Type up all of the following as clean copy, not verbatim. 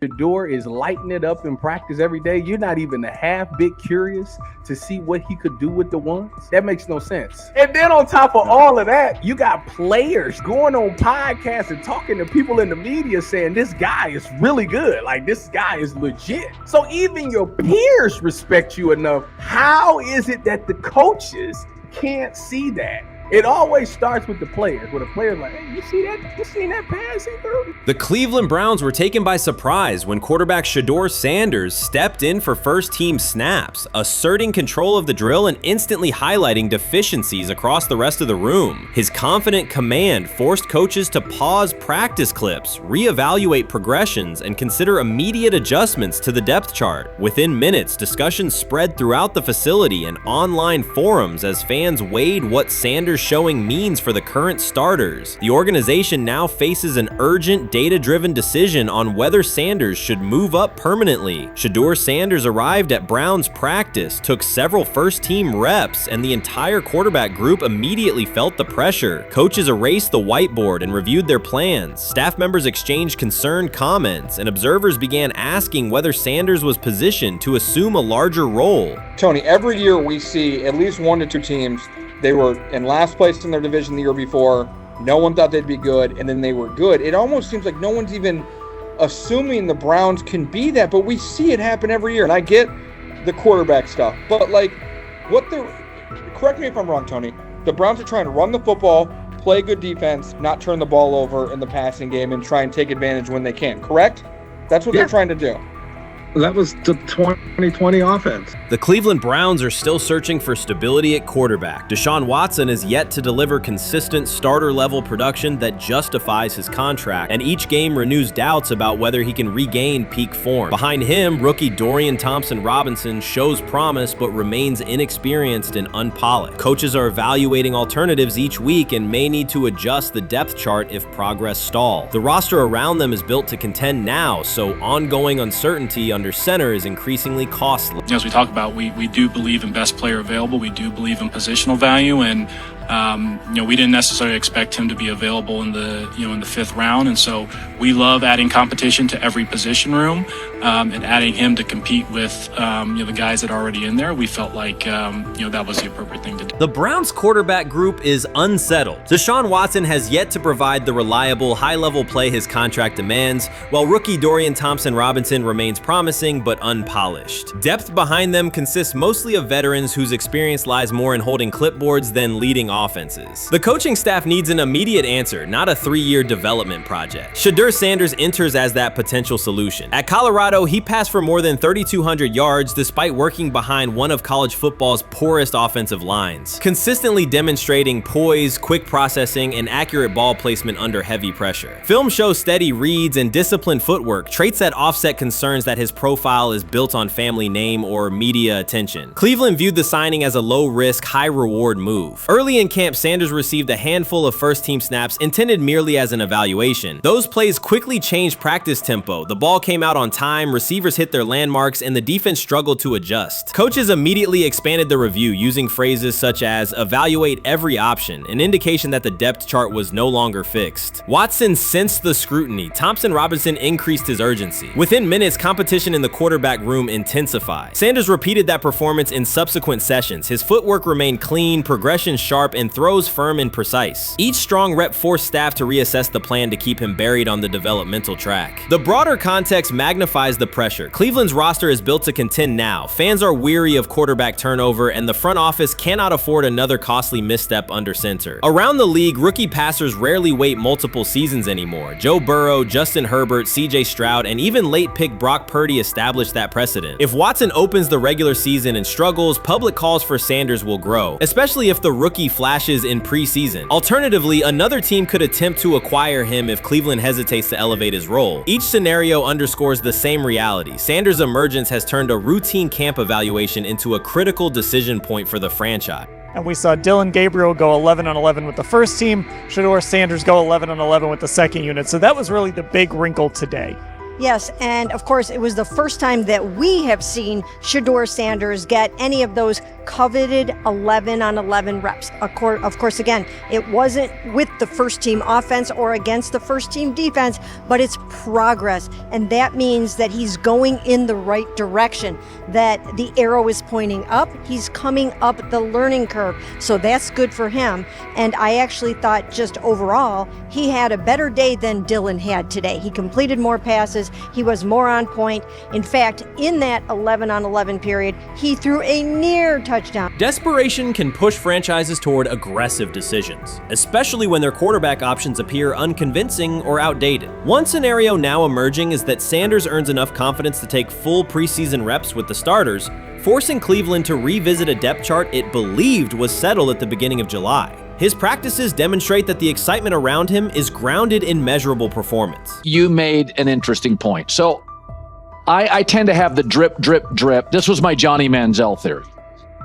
Shedeur is lighting it up in practice every day. You're not even a half bit curious to see what he could do with the ones. That makes no sense. And then on top of all of that, you got players going on podcasts and talking to people in the media saying this guy is really good. Like, this guy is legit. So even your peers respect you enough. How is it that the coaches can't see that? It always starts with the players, where the player's like, hey, you see that? You seen that pass he threw? The Cleveland Browns were taken by surprise when quarterback Shedeur Sanders stepped in for first-team snaps, asserting control of the drill and instantly highlighting deficiencies across the rest of the room. His confident command forced coaches to pause practice clips, reevaluate progressions, and consider immediate adjustments to the depth chart. Within minutes, discussions spread throughout the facility and online forums as fans weighed what Sanders' showing means for the current starters. The organization now faces an urgent, data-driven decision on whether Sanders should move up permanently. Shedeur Sanders arrived at Browns practice, took several first-team reps, and the entire quarterback group immediately felt the pressure. Coaches erased the whiteboard and reviewed their plans. Staff members exchanged concerned comments, and observers began asking whether Sanders was positioned to assume a larger role. Tony, every year we see at least 1 to 2 teams. They were in last place in their division the year before. No one thought they'd be good, and then they were good. It almost seems like no one's even assuming the Browns can be that, but we see it happen every year. And I get the quarterback stuff, but correct me if I'm wrong, Tony. The Browns are trying to run the football, play good defense, not turn the ball over in the passing game, and try and take advantage when they can, correct? That's what they're trying to do. That was the 2020 offense. The Cleveland Browns are still searching for stability at quarterback. Deshaun Watson is yet to deliver consistent starter-level production that justifies his contract, and each game renews doubts about whether he can regain peak form. Behind him, rookie Dorian Thompson-Robinson shows promise but remains inexperienced and unpolished. Coaches are evaluating alternatives each week and may need to adjust the depth chart if progress stalls. The roster around them is built to contend now, so ongoing uncertainty under center is increasingly costly. As we talk about, we do believe in best player available. We do believe in positional value, and we didn't necessarily expect him to be available in the in the 5th round, and so we love adding competition to every position room and adding him to compete with the guys that are already in there. We felt like that was the appropriate thing to do. The Browns quarterback group is unsettled. Deshaun Watson has yet to provide the reliable, high-level play his contract demands, while rookie Dorian Thompson-Robinson remains promising but unpolished. Depth behind them consists mostly of veterans whose experience lies more in holding clipboards than leading offenses. The coaching staff needs an immediate answer, not a 3-year development project. Shedeur Sanders enters as that potential solution. At Colorado, he passed for more than 3,200 yards despite working behind one of college football's poorest offensive lines, consistently demonstrating poise, quick processing, and accurate ball placement under heavy pressure. Film shows steady reads and disciplined footwork, traits that offset concerns that his profile is built on family name or media attention. Cleveland viewed the signing as a low-risk, high-reward move. Early in camp, Sanders received a handful of first-team snaps intended merely as an evaluation. Those plays quickly changed practice tempo. The ball came out on time, receivers hit their landmarks, and the defense struggled to adjust. Coaches immediately expanded the review using phrases such as evaluate every option, an indication that the depth chart was no longer fixed. Watson sensed the scrutiny. Thompson-Robinson increased his urgency. Within minutes, competition in the quarterback room intensified. Sanders repeated that performance in subsequent sessions. His footwork remained clean, progression sharp, and throws firm and precise. Each strong rep forced staff to reassess the plan to keep him buried on the developmental track. The broader context magnifies the pressure. Cleveland's roster is built to contend now. Fans are weary of quarterback turnover, and the front office cannot afford another costly misstep under center. Around the league, rookie passers rarely wait multiple seasons anymore. Joe Burrow, Justin Herbert, CJ Stroud, and even late pick Brock Purdy established that precedent. If Watson opens the regular season and struggles, public calls for Sanders will grow, especially if the rookie flashes in preseason. Alternatively, another team could attempt to acquire him if Cleveland hesitates to elevate his role. Each scenario underscores the same reality. Sanders' emergence has turned a routine camp evaluation into a critical decision point for the franchise. And we saw Dillon Gabriel go 11-11 with the first team, Shedeur Sanders go 11-11 with the second unit. So that was really the big wrinkle today. Yes, and of course, it was the first time that we have seen Shedeur Sanders get any of those coveted 11 on 11 reps. Of course, again, it wasn't with the first team offense or against the first team defense, but it's progress. And that means that he's going in the right direction, that the arrow is pointing up. He's coming up the learning curve. So that's good for him. And I actually thought just overall, he had a better day than Dylan had today. He completed more passes. He was more on point. In fact, in that 11 on 11 period, he threw a near touchdown. Desperation can push franchises toward aggressive decisions, especially when their quarterback options appear unconvincing or outdated. One scenario now emerging is that Sanders earns enough confidence to take full preseason reps with the starters, forcing Cleveland to revisit a depth chart it believed was settled at the beginning of July. His practices demonstrate that the excitement around him is grounded in measurable performance. You made an interesting point. So I tend to have the drip, drip, drip. This was my Johnny Manziel theory,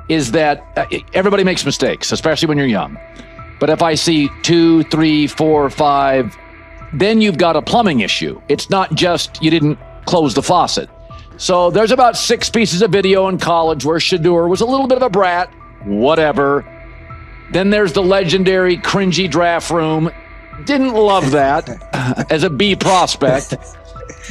is that everybody makes mistakes, especially when you're young. But if I see 2, 3, 4, 5, then you've got a plumbing issue. It's not just you didn't close the faucet. So there's about 6 pieces of video in college where Shedeur was a little bit of a brat, whatever. Then there's the legendary cringy draft room. Didn't love that as a B prospect.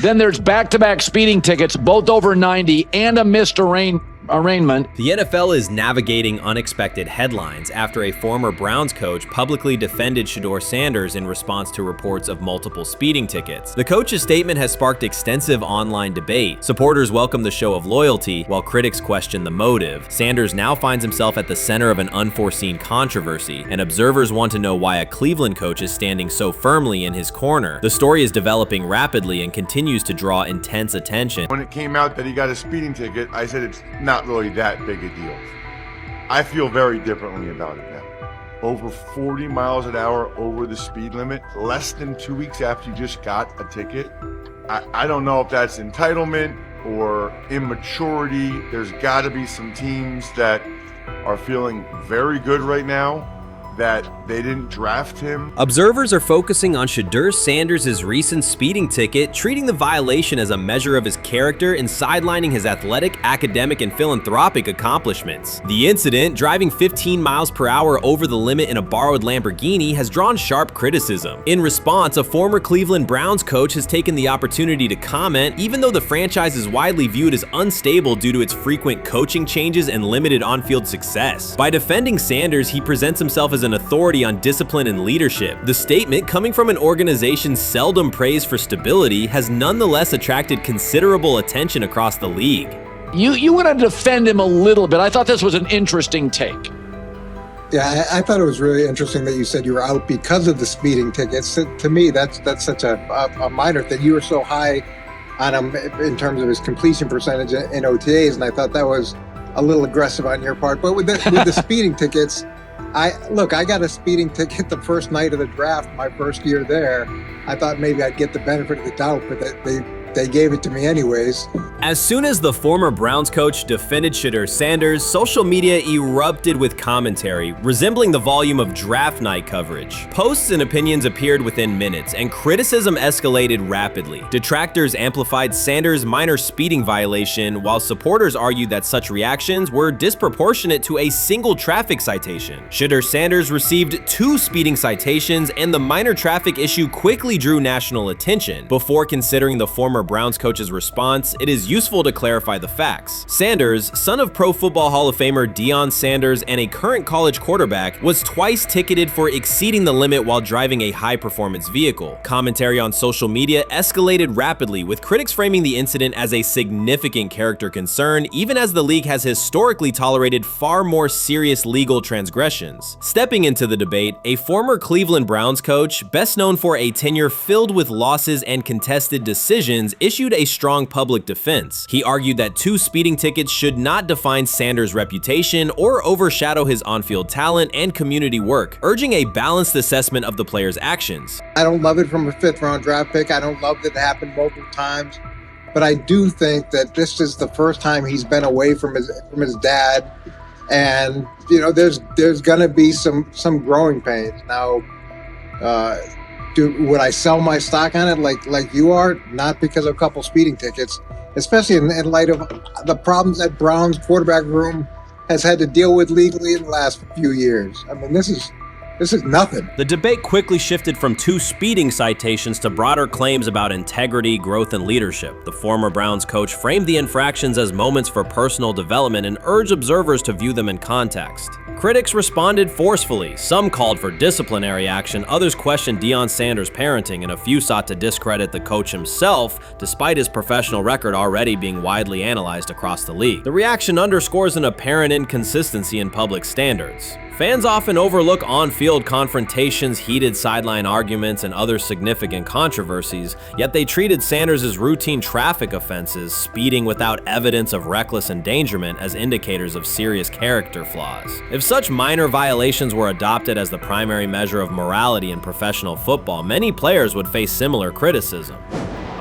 Then there's back-to-back speeding tickets, both over 90, and a missed arraignment. The NFL is navigating unexpected headlines after a former Browns coach publicly defended Shedeur Sanders in response to reports of multiple speeding tickets. The coach's statement has sparked extensive online debate. Supporters welcome the show of loyalty, while critics question the motive. Sanders now finds himself at the center of an unforeseen controversy, and observers want to know why a Cleveland coach is standing so firmly in his corner. The story is developing rapidly and continues to draw intense attention. When it came out that he got a speeding ticket, I said it's not really that big a deal. I feel very differently about it now. Over 40 miles an hour over the speed limit, less than 2 weeks after you just got a ticket. I don't know if that's entitlement or immaturity. There's got to be some teams that are feeling very good right now that they didn't draft him. Observers are focusing on Shedeur Sanders' recent speeding ticket, treating the violation as a measure of his character and sidelining his athletic, academic, and philanthropic accomplishments. The incident, driving 15 miles per hour over the limit in a borrowed Lamborghini, has drawn sharp criticism. In response, a former Cleveland Browns coach has taken the opportunity to comment, even though the franchise is widely viewed as unstable due to its frequent coaching changes and limited on-field success. By defending Sanders, he presents himself as an authority on discipline and leadership. The statement, coming from an organization seldom praised for stability, has nonetheless attracted considerable attention across the league. You want to defend him a little bit. I thought this was an interesting take. Yeah, I thought it was really interesting that you said you were out because of the speeding tickets. To me, that's such a minor thing. You were so high on him in terms of his completion percentage in OTAs, and I thought that was a little aggressive on your part. But with the speeding tickets, I got a speeding ticket the first night of the draft, my first year there. I thought maybe I'd get the benefit of the doubt, but they gave it to me anyways. As soon as the former Browns coach defended Shedeur Sanders, social media erupted with commentary, resembling the volume of draft night coverage. Posts and opinions appeared within minutes, and criticism escalated rapidly. Detractors amplified Sanders' minor speeding violation, while supporters argued that such reactions were disproportionate to a single traffic citation. Shedeur Sanders received 2 speeding citations, and the minor traffic issue quickly drew national attention. Before considering the former Browns coach's response, it is useful to clarify the facts. Sanders, son of Pro Football Hall of Famer Deion Sanders and a current college quarterback, was twice ticketed for exceeding the limit while driving a high-performance vehicle. Commentary on social media escalated rapidly, with critics framing the incident as a significant character concern, even as the league has historically tolerated far more serious legal transgressions. Stepping into the debate, a former Cleveland Browns coach, best known for a tenure filled with losses and contested decisions, issued a strong public defense. He argued that 2 speeding tickets should not define Sanders' reputation or overshadow his on-field talent and community work, urging a balanced assessment of the player's actions. I don't love it from a 5th-round draft pick. I don't love that it happened multiple times, but I do think that this is the first time he's been away from his dad, and there's gonna be some growing pains now. would I sell my stock on it like you are? Not because of a couple speeding tickets, especially in light of the problems that Brown's quarterback room has had to deal with legally in the last few years. I mean, this is nothing. The debate quickly shifted from 2 speeding citations to broader claims about integrity, growth, and leadership. The former Browns coach framed the infractions as moments for personal development and urged observers to view them in context. Critics responded forcefully. Some called for disciplinary action, others questioned Deion Sanders' parenting, and a few sought to discredit the coach himself, despite his professional record already being widely analyzed across the league. The reaction underscores an apparent inconsistency in public standards. Fans often overlook on-field confrontations, heated sideline arguments, and other significant controversies, yet they treated Sanders' routine traffic offenses, speeding without evidence of reckless endangerment, as indicators of serious character flaws. If such minor violations were adopted as the primary measure of morality in professional football, many players would face similar criticism.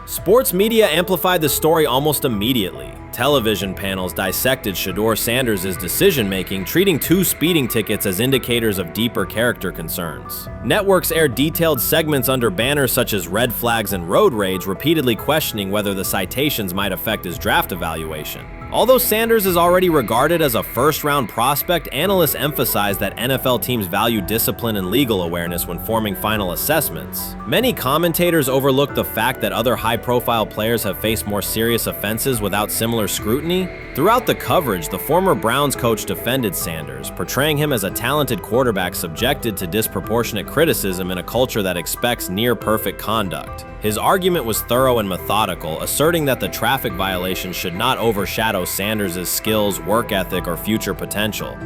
Sports media amplified the story almost immediately. Television panels dissected Shedeur Sanders' decision-making, treating 2 speeding tickets as indicators of deeper character concerns. Networks aired detailed segments under banners such as red flags and road rage, repeatedly questioning whether the citations might affect his draft evaluation. Although Sanders is already regarded as a first-round prospect, analysts emphasize that NFL teams value discipline and legal awareness when forming final assessments. Many commentators overlook the fact that other high-profile players have faced more serious offenses without similar scrutiny. Throughout the coverage, the former Browns coach defended Sanders, portraying him as a talented quarterback subjected to disproportionate criticism in a culture that expects near-perfect conduct. His argument was thorough and methodical, asserting that the traffic violation should not overshadow Sanders' skills, work ethic, or future potential.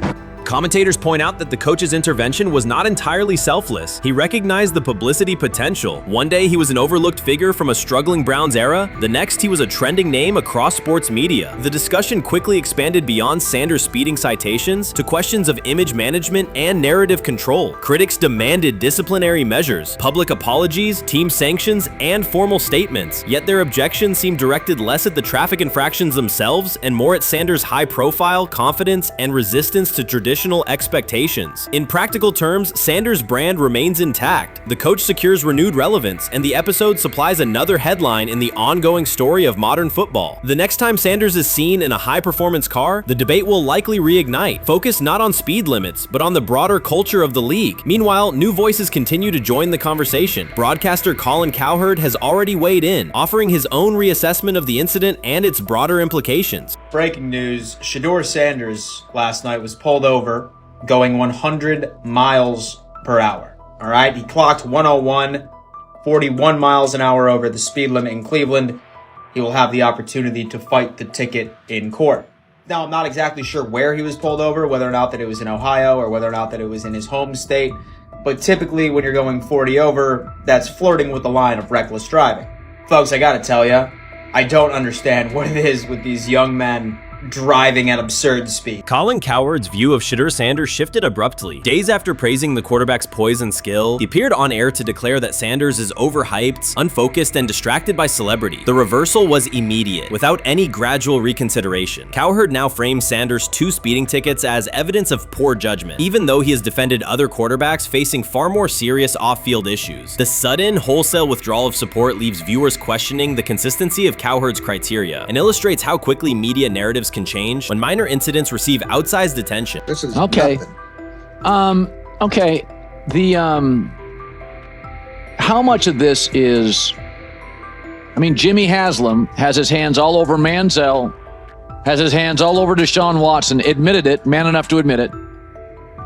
Commentators point out that the coach's intervention was not entirely selfless. He recognized the publicity potential. One day he was an overlooked figure from a struggling Browns era, the next he was a trending name across sports media. The discussion quickly expanded beyond Sanders' speeding citations to questions of image management and narrative control. Critics demanded disciplinary measures, public apologies, team sanctions, and formal statements, yet their objections seemed directed less at the traffic infractions themselves and more at Sanders' high profile, confidence, and resistance to traditional expectations. In practical terms, Sanders' brand remains intact. The coach secures renewed relevance, and the episode supplies another headline in the ongoing story of modern football. The next time Sanders is seen in a high-performance car, the debate will likely reignite, focused not on speed limits, but on the broader culture of the league. Meanwhile, new voices continue to join the conversation. Broadcaster Colin Cowherd has already weighed in, offering his own reassessment of the incident and its broader implications. Breaking news, Shedeur Sanders last night was pulled over going 100 miles per hour. All right, he clocked 101, 41 miles an hour over the speed limit in Cleveland. He will have the opportunity to fight the ticket in court. Now, I'm not exactly sure where he was pulled over, whether or not that it was in Ohio or whether or not that it was in his home state. But typically when you're going 40 over, that's flirting with the line of reckless driving. Folks, I gotta tell you, I don't understand what it is with these young men driving at absurd speed. Colin Cowherd's view of Shedeur Sanders shifted abruptly. Days after praising the quarterback's poise and skill, he appeared on air to declare that Sanders is overhyped, unfocused, and distracted by celebrity. The reversal was immediate, without any gradual reconsideration. Cowherd now frames Sanders' 2 speeding tickets as evidence of poor judgment, even though he has defended other quarterbacks facing far more serious off-field issues. The sudden, wholesale withdrawal of support leaves viewers questioning the consistency of Cowherd's criteria and illustrates how quickly media narratives can change when minor incidents receive outsized attention. This is okay. nothing. Okay. How much of this is? I mean, Jimmy Haslam has his hands all over Manziel, has his hands all over Deshaun Watson. Admitted it, man enough to admit it.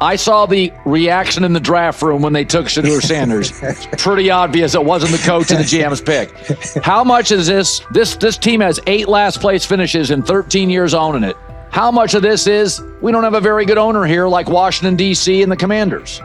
I saw the reaction in the draft room when they took Shedeur Sanders. It's pretty obvious it wasn't the coach and the GM's pick. How much is this? This team has 8 last place finishes in 13 years owning it. How much of this is we don't have a very good owner here like Washington, D.C. and the Commanders?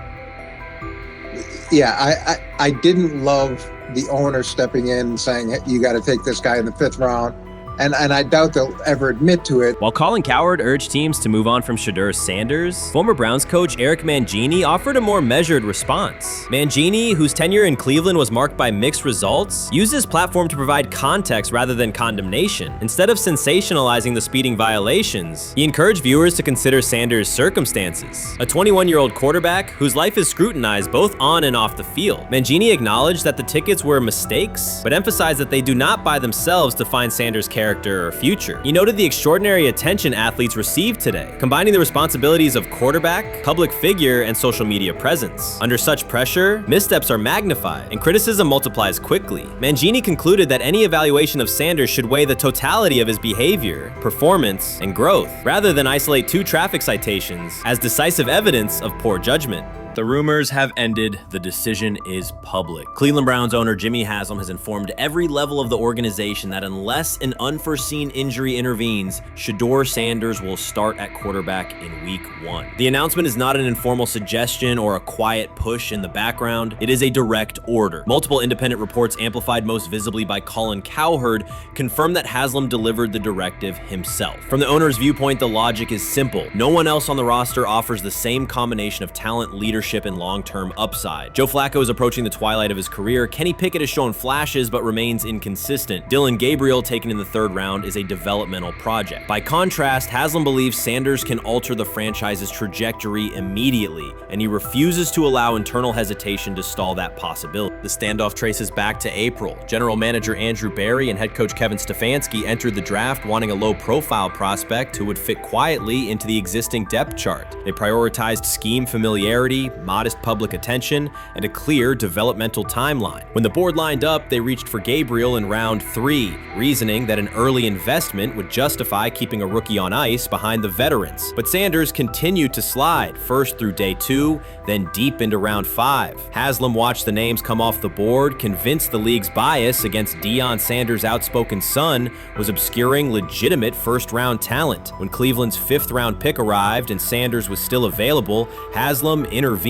Yeah, I didn't love the owner stepping in and saying, hey, you got to take this guy in the 5th round. and I doubt they'll ever admit to it. While Colin Cowherd urged teams to move on from Shedeur Sanders, former Browns coach Eric Mangini offered a more measured response. Mangini, whose tenure in Cleveland was marked by mixed results, used his platform to provide context rather than condemnation. Instead of sensationalizing the speeding violations, he encouraged viewers to consider Sanders' circumstances. A 21-year-old quarterback whose life is scrutinized both on and off the field. Mangini acknowledged that the tickets were mistakes, but emphasized that they do not by themselves define Sanders' character or future. He noted the extraordinary attention athletes received today, combining the responsibilities of quarterback, public figure, and social media presence. Under such pressure, missteps are magnified, and criticism multiplies quickly. Mangini concluded that any evaluation of Sanders should weigh the totality of his behavior, performance, and growth, rather than isolate 2 traffic citations as decisive evidence of poor judgment. The rumors have ended. The decision is public. Cleveland Browns owner Jimmy Haslam has informed every level of the organization that unless an unforeseen injury intervenes, Shedeur Sanders will start at quarterback in week 1. The announcement is not an informal suggestion or a quiet push in the background. It is a direct order. Multiple independent reports, amplified most visibly by Colin Cowherd, confirm that Haslam delivered the directive himself. From the owner's viewpoint, the logic is simple. No one else on the roster offers the same combination of talent, leadership, and long-term upside. Joe Flacco is approaching the twilight of his career. Kenny Pickett has shown flashes but remains inconsistent. Dillon Gabriel, taken in the 3rd round, is a developmental project. By contrast, Haslam believes Sanders can alter the franchise's trajectory immediately, and he refuses to allow internal hesitation to stall that possibility. The standoff traces back to April. General manager Andrew Berry and head coach Kevin Stefanski entered the draft wanting a low-profile prospect who would fit quietly into the existing depth chart. They prioritized scheme familiarity, modest public attention, and a clear developmental timeline. When the board lined up, they reached for Gabriel in round 3, reasoning that an early investment would justify keeping a rookie on ice behind the veterans. But Sanders continued to slide, first through day 2, then deep into round 5. Haslam watched the names come off the board, convinced the league's bias against Deion Sanders' outspoken son was obscuring legitimate first-round talent. When Cleveland's 5th-round pick arrived and Sanders was still available, Haslam intervened.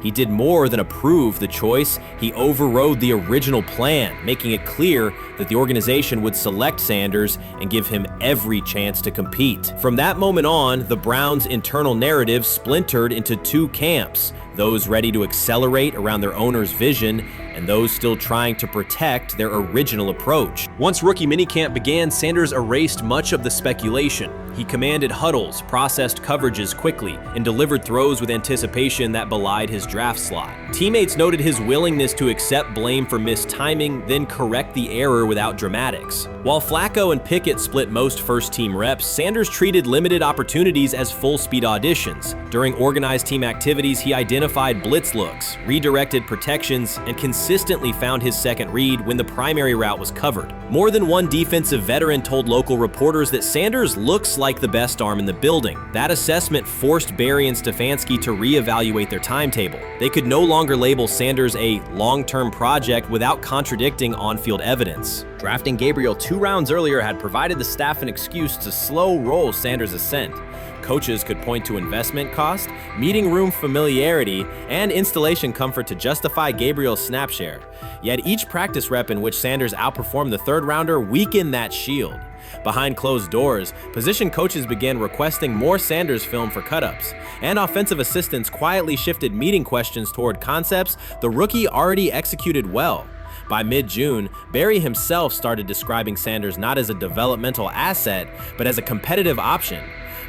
He did more than approve the choice, he overrode the original plan, making it clear that the organization would select Sanders and give him every chance to compete. From that moment on, the Browns' internal narrative splintered into 2 camps, those ready to accelerate around their owner's vision, and those still trying to protect their original approach. Once rookie minicamp began, Sanders erased much of the speculation. He commanded huddles, processed coverages quickly, and delivered throws with anticipation that belied his draft slot. Teammates noted his willingness to accept blame for missed timing, then correct the error without dramatics. While Flacco and Pickett split most first-team reps, Sanders treated limited opportunities as full-speed auditions. During organized team activities, he identified blitz looks, redirected protections, and consistently found his second read when the primary route was covered. More than one defensive veteran told local reporters that Sanders looks like the best arm in the building. That assessment forced Berry and Stefanski to reevaluate their timetable. They could no longer label Sanders a long-term project without contradicting on-field evidence. Drafting Gabriel 2 rounds earlier had provided the staff an excuse to slow roll Sanders' ascent. Coaches could point to investment cost, meeting room familiarity, and installation comfort to justify Gabriel's snap share. Yet each practice rep in which Sanders outperformed the 3rd rounder weakened that shield. Behind closed doors, position coaches began requesting more Sanders film for cut-ups, and offensive assistants quietly shifted meeting questions toward concepts the rookie already executed well. By mid-June, Berry himself started describing Sanders not as a developmental asset, but as a competitive option.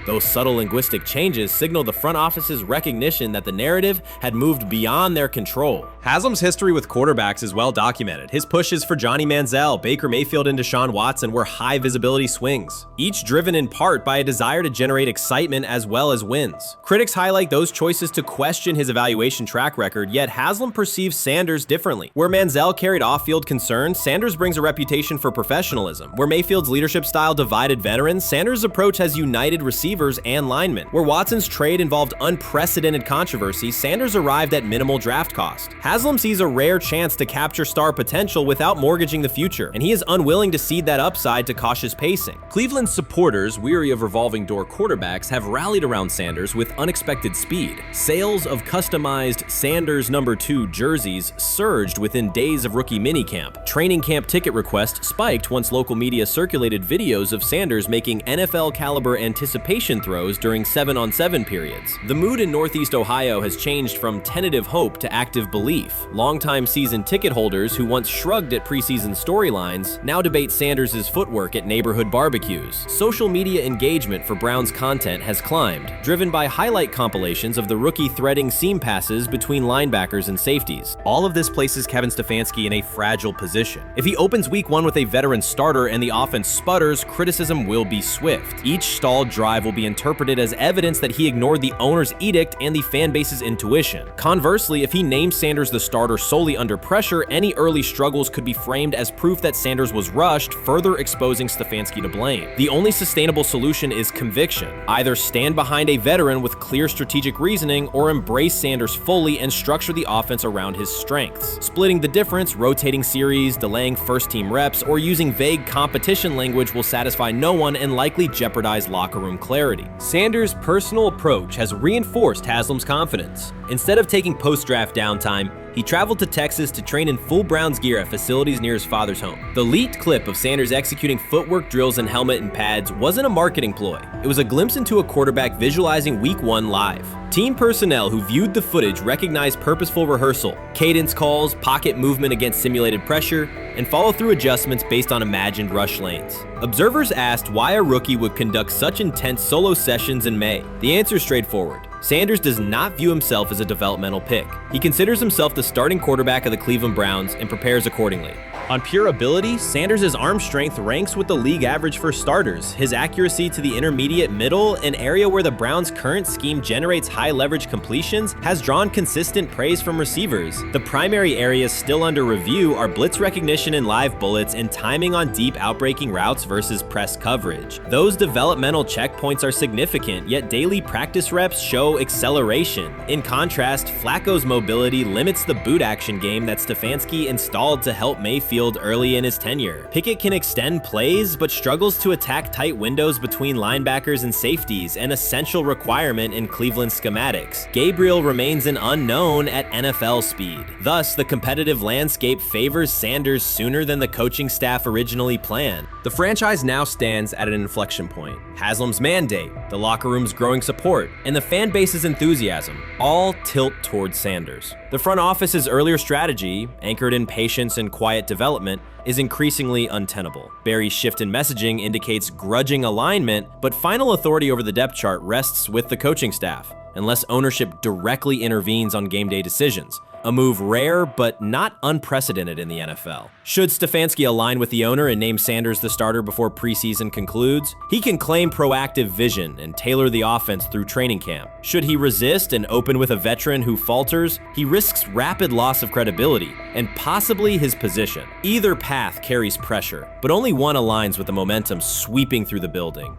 Those subtle linguistic changes signal the front office's recognition that the narrative had moved beyond their control. Haslam's history with quarterbacks is well documented. His pushes for Johnny Manziel, Baker Mayfield, and Deshaun Watson were high-visibility swings, each driven in part by a desire to generate excitement as well as wins. Critics highlight those choices to question his evaluation track record, yet Haslam perceives Sanders differently. Where Manziel carried off-field concerns, Sanders brings a reputation for professionalism. Where Mayfield's leadership style divided veterans, Sanders' approach has united receivers receivers and linemen. Where Watson's trade involved unprecedented controversy, Sanders arrived at minimal draft cost. Haslam sees a rare chance to capture star potential without mortgaging the future, and he is unwilling to cede that upside to cautious pacing. Cleveland's supporters, weary of revolving door quarterbacks, have rallied around Sanders with unexpected speed. Sales of customized Sanders number 2 jerseys surged within days of rookie minicamp. Training camp ticket requests spiked once local media circulated videos of Sanders making NFL-caliber anticipation throws during 7-on-7 periods. The mood in Northeast Ohio has changed from tentative hope to active belief. Longtime season ticket holders who once shrugged at preseason storylines now debate Sanders' footwork at neighborhood barbecues. Social media engagement for Brown's content has climbed, driven by highlight compilations of the rookie threading seam passes between linebackers and safeties. All of this places Kevin Stefanski in a fragile position. If he opens week 1 with a veteran starter and the offense sputters, criticism will be swift. Each stalled drive will be interpreted as evidence that he ignored the owner's edict and the fan base's intuition. Conversely, if he names Sanders the starter solely under pressure, any early struggles could be framed as proof that Sanders was rushed, further exposing Stefanski to blame. The only sustainable solution is conviction. Either stand behind a veteran with clear strategic reasoning or embrace Sanders fully and structure the offense around his strengths. Splitting the difference, rotating series, delaying first-team reps, or using vague competition language will satisfy no one and likely jeopardize locker room clarity. Sanders' personal approach has reinforced Haslam's confidence. Instead of taking post-draft downtime, he traveled to Texas to train in full Browns gear at facilities near his father's home. The leaked clip of Sanders executing footwork drills in helmet and pads wasn't a marketing ploy. It was a glimpse into a quarterback visualizing Week 1 live. Team personnel who viewed the footage recognized purposeful rehearsal, cadence calls, pocket movement against simulated pressure, and follow-through adjustments based on imagined rush lanes. Observers asked why a rookie would conduct such intense solo sessions in May. The answer is straightforward. Sanders does not view himself as a developmental pick. He considers himself the starting quarterback of the Cleveland Browns and prepares accordingly. On pure ability, Sanders' arm strength ranks with the league average for starters. His accuracy to the intermediate middle, an area where the Browns' current scheme generates high-leverage completions, has drawn consistent praise from receivers. The primary areas still under review are blitz recognition and live bullets and timing on deep outbreaking routes versus press coverage. Those developmental checkpoints are significant, yet daily practice reps show acceleration. In contrast, Flacco's mobility limits the boot action game that Stefanski installed to help Mayfield early in his tenure. Pickett can extend plays, but struggles to attack tight windows between linebackers and safeties, an essential requirement in Cleveland schematics. Gabriel remains an unknown at NFL speed. Thus, the competitive landscape favors Sanders sooner than the coaching staff originally planned. The franchise now stands at an inflection point. Haslam's mandate, the locker room's growing support, and the fan base's enthusiasm all tilt towards Sanders. The front office's earlier strategy, anchored in patience and quiet development, is increasingly untenable. Barry's shift in messaging indicates grudging alignment, but final authority over the depth chart rests with the coaching staff, unless ownership directly intervenes on game day decisions. A move rare, but not unprecedented in the NFL. Should Stefanski align with the owner and name Sanders the starter before preseason concludes, he can claim proactive vision and tailor the offense through training camp. Should he resist and open with a veteran who falters, he risks rapid loss of credibility and possibly his position. Either path carries pressure, but only one aligns with the momentum sweeping through the building.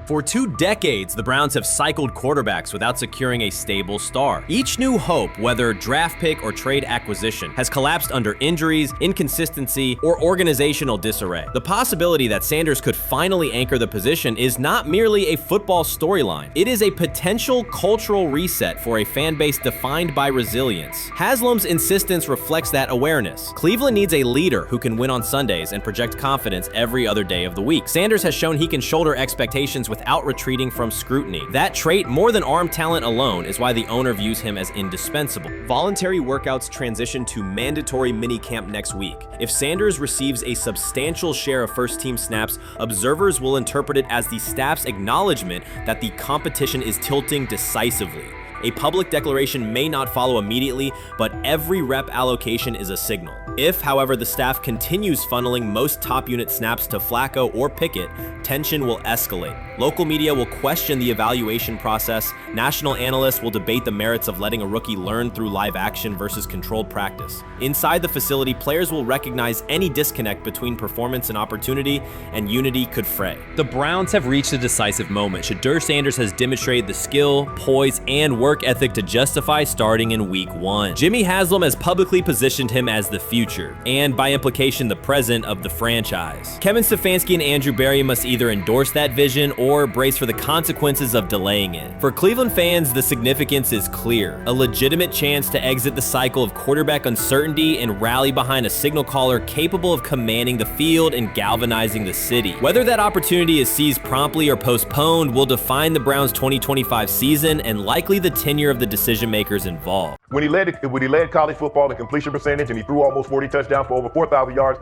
For 2 decades, the Browns have cycled quarterbacks without securing a stable star. Each new hope, whether draft pick or trade acquisition, has collapsed under injuries, inconsistency, or organizational disarray. The possibility that Sanders could finally anchor the position is not merely a football storyline. It is a potential cultural reset for a fan base defined by resilience. Haslam's insistence reflects that awareness. Cleveland needs a leader who can win on Sundays and project confidence every other day of the week. Sanders has shown he can shoulder expectations without retreating from scrutiny. That trait, more than arm talent alone, is why the owner views him as indispensable. Voluntary workouts transition to mandatory minicamp next week. If Sanders receives a substantial share of first-team snaps, observers will interpret it as the staff's acknowledgement that the competition is tilting decisively. A public declaration may not follow immediately, but every rep allocation is a signal. If, however, the staff continues funneling most top unit snaps to Flacco or Pickett, tension will escalate. Local media will question the evaluation process. National analysts will debate the merits of letting a rookie learn through live action versus controlled practice. Inside the facility, players will recognize any disconnect between performance and opportunity, and unity could fray. The Browns have reached a decisive moment. Shedeur Sanders has demonstrated the skill, poise, and work ethic to justify starting in Week 1. Jimmy Haslam has publicly positioned him as the future, and by implication, the present of the franchise. Kevin Stefanski and Andrew Berry must either endorse that vision or brace for the consequences of delaying it. For Cleveland fans, the significance is clear. A legitimate chance to exit the cycle of quarterback uncertainty and rally behind a signal caller capable of commanding the field and galvanizing the city. Whether that opportunity is seized promptly or postponed will define the Browns' 2025 season and likely the tenure of the decision makers involved. When he led college football in completion percentage and he threw almost 40 touchdowns for over 4,000 yards,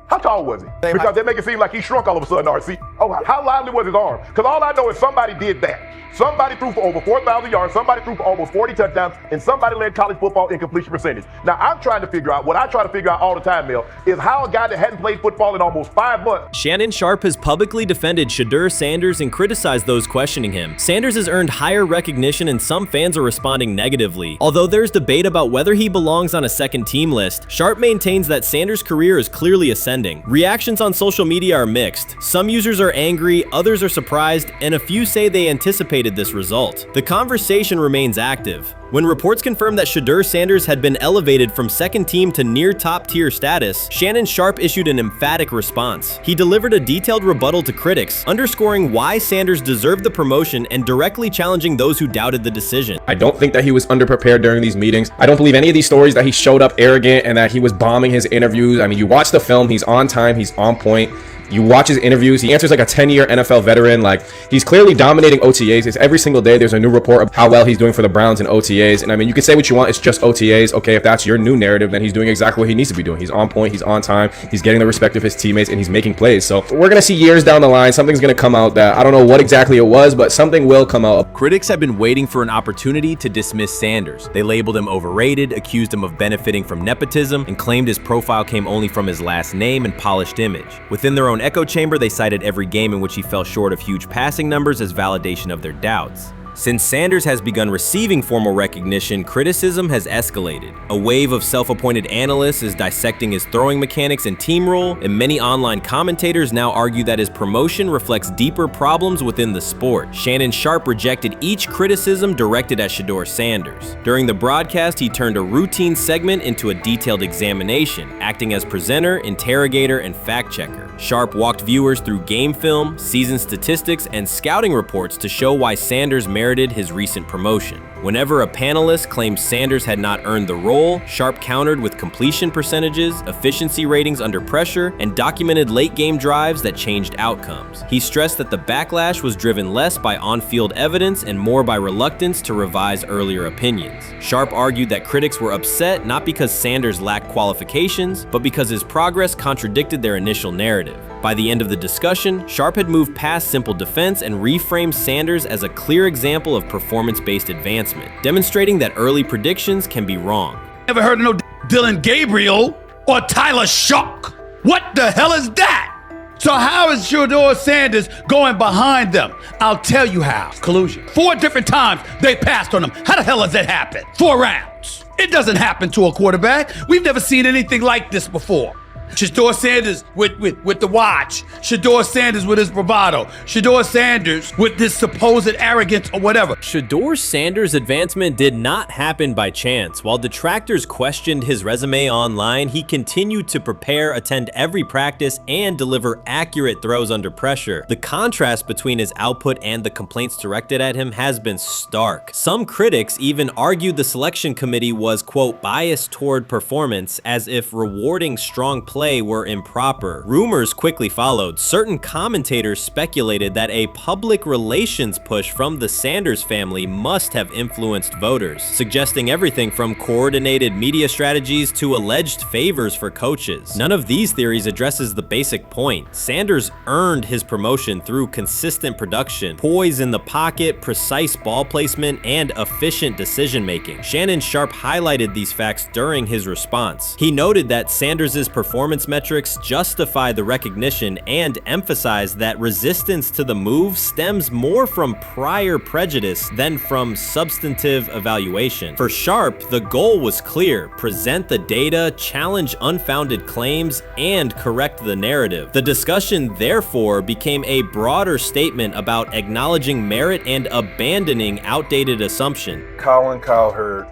how tall was he? Because they make it seem like he shrunk all of a sudden, RC. Oh, how lively was his arm? Because all I know is somebody did that. Somebody threw for over 4,000 yards, somebody threw for almost 40 touchdowns, and somebody led college football in completion percentage. Now, I'm trying to figure out, what I try to figure out all the time, Mel, is how a guy that hadn't played football in almost 5 months. Shannon Sharpe has publicly defended Shedeur Sanders and criticized those questioning him. Sanders has earned higher recognition and some fans are responding negatively. Although there's debate about whether he belongs on a second team list, Sharpe maintains that Sanders' career is clearly ascending. Reactions on social media are mixed. Some users are angry, others are surprised, and a few say they anticipated this result. The conversation remains active. When reports confirmed that Shedeur Sanders had been elevated from second team to near top tier status, Shannon Sharpe issued an emphatic response. He delivered a detailed rebuttal to critics, underscoring why Sanders deserved the promotion and directly challenging those who doubted the decision. I don't think that he was underprepared during these meetings. I don't believe any of these stories that he showed up arrogant and that he was bombing his interviews. I mean, you watch the film, he's on time, he's on point. You watch his interviews, he answers like a 10-year NFL veteran. Like, he's clearly dominating OTAs. It's every single day there's a new report of how well he's doing for the Browns in OTAs. And I mean, you can say what you want, it's just OTAs. Okay, if that's your new narrative, then he's doing exactly what he needs to be doing. He's on point, he's on time, he's getting the respect of his teammates, and he's making plays. So we're gonna see years down the line, something's gonna come out that I don't know what exactly it was, but something will come out. Critics have been waiting for an opportunity to dismiss Sanders. They labeled him overrated, accused him of benefiting from nepotism, and claimed his profile came only from his last name and polished image. Within their own echo chamber, they cited every game in which he fell short of huge passing numbers as validation of their doubts. Since Sanders has begun receiving formal recognition, criticism has escalated. A wave of self-appointed analysts is dissecting his throwing mechanics and team role, and many online commentators now argue that his promotion reflects deeper problems within the sport. Shannon Sharpe rejected each criticism directed at Shedeur Sanders. During the broadcast, he turned a routine segment into a detailed examination, acting as presenter, interrogator, and fact-checker. Sharpe walked viewers through game film, season statistics, and scouting reports to show why Sanders merited his recent promotion. Whenever a panelist claimed Sanders had not earned the role, Sharpe countered with completion percentages, efficiency ratings under pressure, and documented late-game drives that changed outcomes. He stressed that the backlash was driven less by on-field evidence and more by reluctance to revise earlier opinions. Sharpe argued that critics were upset not because Sanders lacked qualifications, but because his progress contradicted their initial narrative. By the end of the discussion, Sharpe had moved past simple defense and reframed Sanders as a clear example of performance-based advancement, demonstrating that early predictions can be wrong. Never heard of no Dylan Gabriel or Tyler Shock. What the hell is that? So how is Shedeur Sanders going behind them? I'll tell you how. Collusion. 4 different times they passed on him. How the hell does that happen? 4 rounds. It doesn't happen to a quarterback. We've never seen anything like this before. Shedeur Sanders with the watch. Shedeur Sanders with his bravado. Shedeur Sanders with this supposed arrogance or whatever. Shedeur Sanders' advancement did not happen by chance. While detractors questioned his resume online, he continued to prepare, attend every practice, and deliver accurate throws under pressure. The contrast between his output and the complaints directed at him has been stark. Some critics even argued the selection committee was, quote, biased toward performance, as if rewarding strong play play were improper. Rumors quickly followed. Certain commentators speculated that a public relations push from the Sanders family must have influenced voters, suggesting everything from coordinated media strategies to alleged favors for coaches. None of these theories addresses the basic point. Sanders earned his promotion through consistent production, poise in the pocket, precise ball placement, and efficient decision-making. Shannon Sharpe highlighted these facts during his response. He noted that Sanders' performance metrics justify the recognition and emphasized that resistance to the move stems more from prior prejudice than from substantive evaluation. For Sharpe, the goal was clear: present the data, challenge unfounded claims, and correct the narrative. The discussion, therefore, became a broader statement about acknowledging merit and abandoning outdated assumption. Colin Cowherd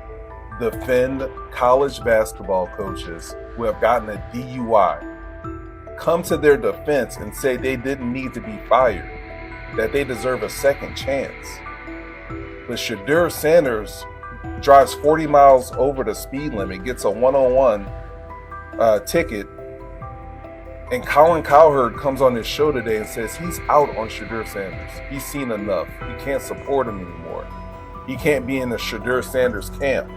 defend college basketball coaches who have gotten a DUI, come to their defense and say they didn't need to be fired, that they deserve a second chance. But Shedeur Sanders drives 40 miles over the speed limit, gets a one-on-one ticket, and Colin Cowherd comes on his show today and says he's out on Shedeur Sanders. He's seen enough. He can't support him anymore. He can't be in the Shedeur Sanders camp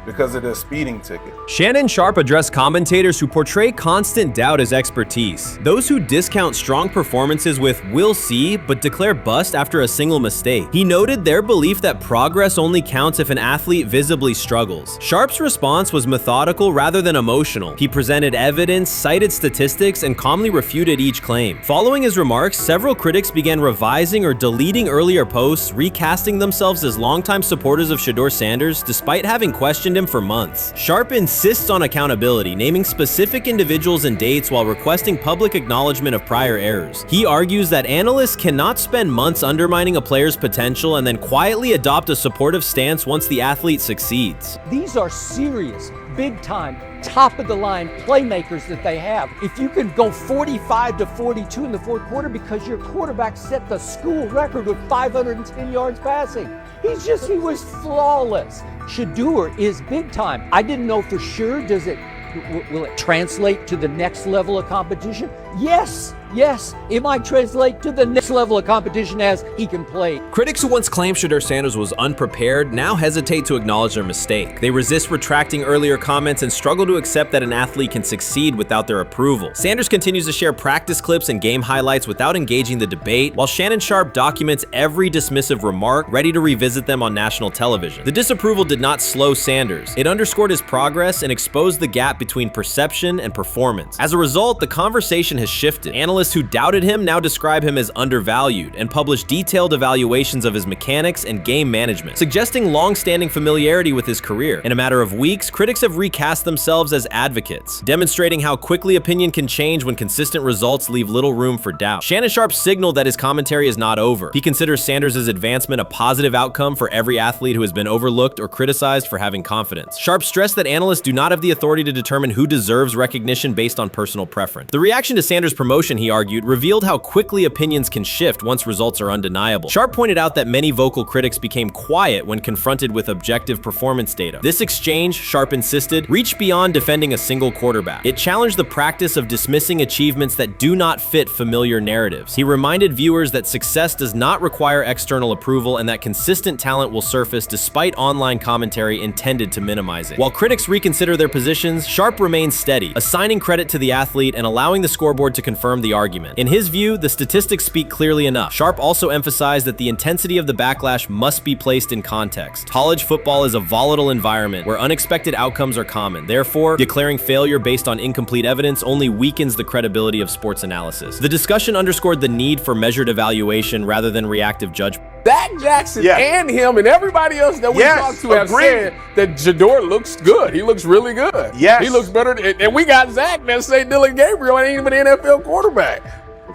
because of the speeding ticket. Shannon Sharpe addressed commentators who portray constant doubt as expertise. Those who discount strong performances with "we'll see" but declare bust after a single mistake. He noted their belief that progress only counts if an athlete visibly struggles. Sharpe's response was methodical rather than emotional. He presented evidence, cited statistics, and calmly refuted each claim. Following his remarks, several critics began revising or deleting earlier posts, recasting themselves as longtime supporters of Shedeur Sanders despite having questioned him for months. Sharpe insists on accountability, naming specific individuals and dates while requesting public acknowledgement of prior errors. He argues that analysts cannot spend months undermining a player's potential and then quietly adopt a supportive stance once the athlete succeeds. These are serious, big-time, top-of-the-line playmakers that they have. If you can go 45 to 42 in the fourth quarter because your quarterback set the school record with 510 yards passing. He was flawless. Shedeur is big time. I didn't know for sure, will it translate to the next level of competition? Yes, it might translate to the next level of competition as he can play. Critics who once claimed Shedeur Sanders was unprepared now hesitate to acknowledge their mistake. They resist retracting earlier comments and struggle to accept that an athlete can succeed without their approval. Sanders continues to share practice clips and game highlights without engaging the debate, while Shannon Sharpe documents every dismissive remark, ready to revisit them on national television. The disapproval did not slow Sanders. It underscored his progress and exposed the gap between perception and performance. As a result, the conversation has shifted. Analysts who doubted him now describe him as undervalued and publish detailed evaluations of his mechanics and game management, suggesting long-standing familiarity with his career. In a matter of weeks, critics have recast themselves as advocates, demonstrating how quickly opinion can change when consistent results leave little room for doubt. Shannon Sharpe signaled that his commentary is not over. He considers Sanders' advancement a positive outcome for every athlete who has been overlooked or criticized for having confidence. Sharpe stressed that analysts do not have the authority to determine who deserves recognition based on personal preference. The reaction to Sanders' promotion, he argued, revealed how quickly opinions can shift once results are undeniable. Sharpe pointed out that many vocal critics became quiet when confronted with objective performance data. This exchange, Sharpe insisted, reached beyond defending a single quarterback. It challenged the practice of dismissing achievements that do not fit familiar narratives. He reminded viewers that success does not require external approval and that consistent talent will surface despite online commentary intended to minimize it. While critics reconsider their positions, Sharpe remains steady, assigning credit to the athlete and allowing the scoreboard to confirm the argument. In his view, the statistics speak clearly enough. Sharpe also emphasized that the intensity of the backlash must be placed in context. College football is a volatile environment where unexpected outcomes are common. Therefore, declaring failure based on incomplete evidence only weakens the credibility of sports analysis. The discussion underscored the need for measured evaluation rather than reactive judgment. Dak Jackson and him and everybody else that we talked to have said that Shedeur looks good. He looks really good. He looks better. And we got Zach that say Dylan Gabriel ain't even an NFL quarterback.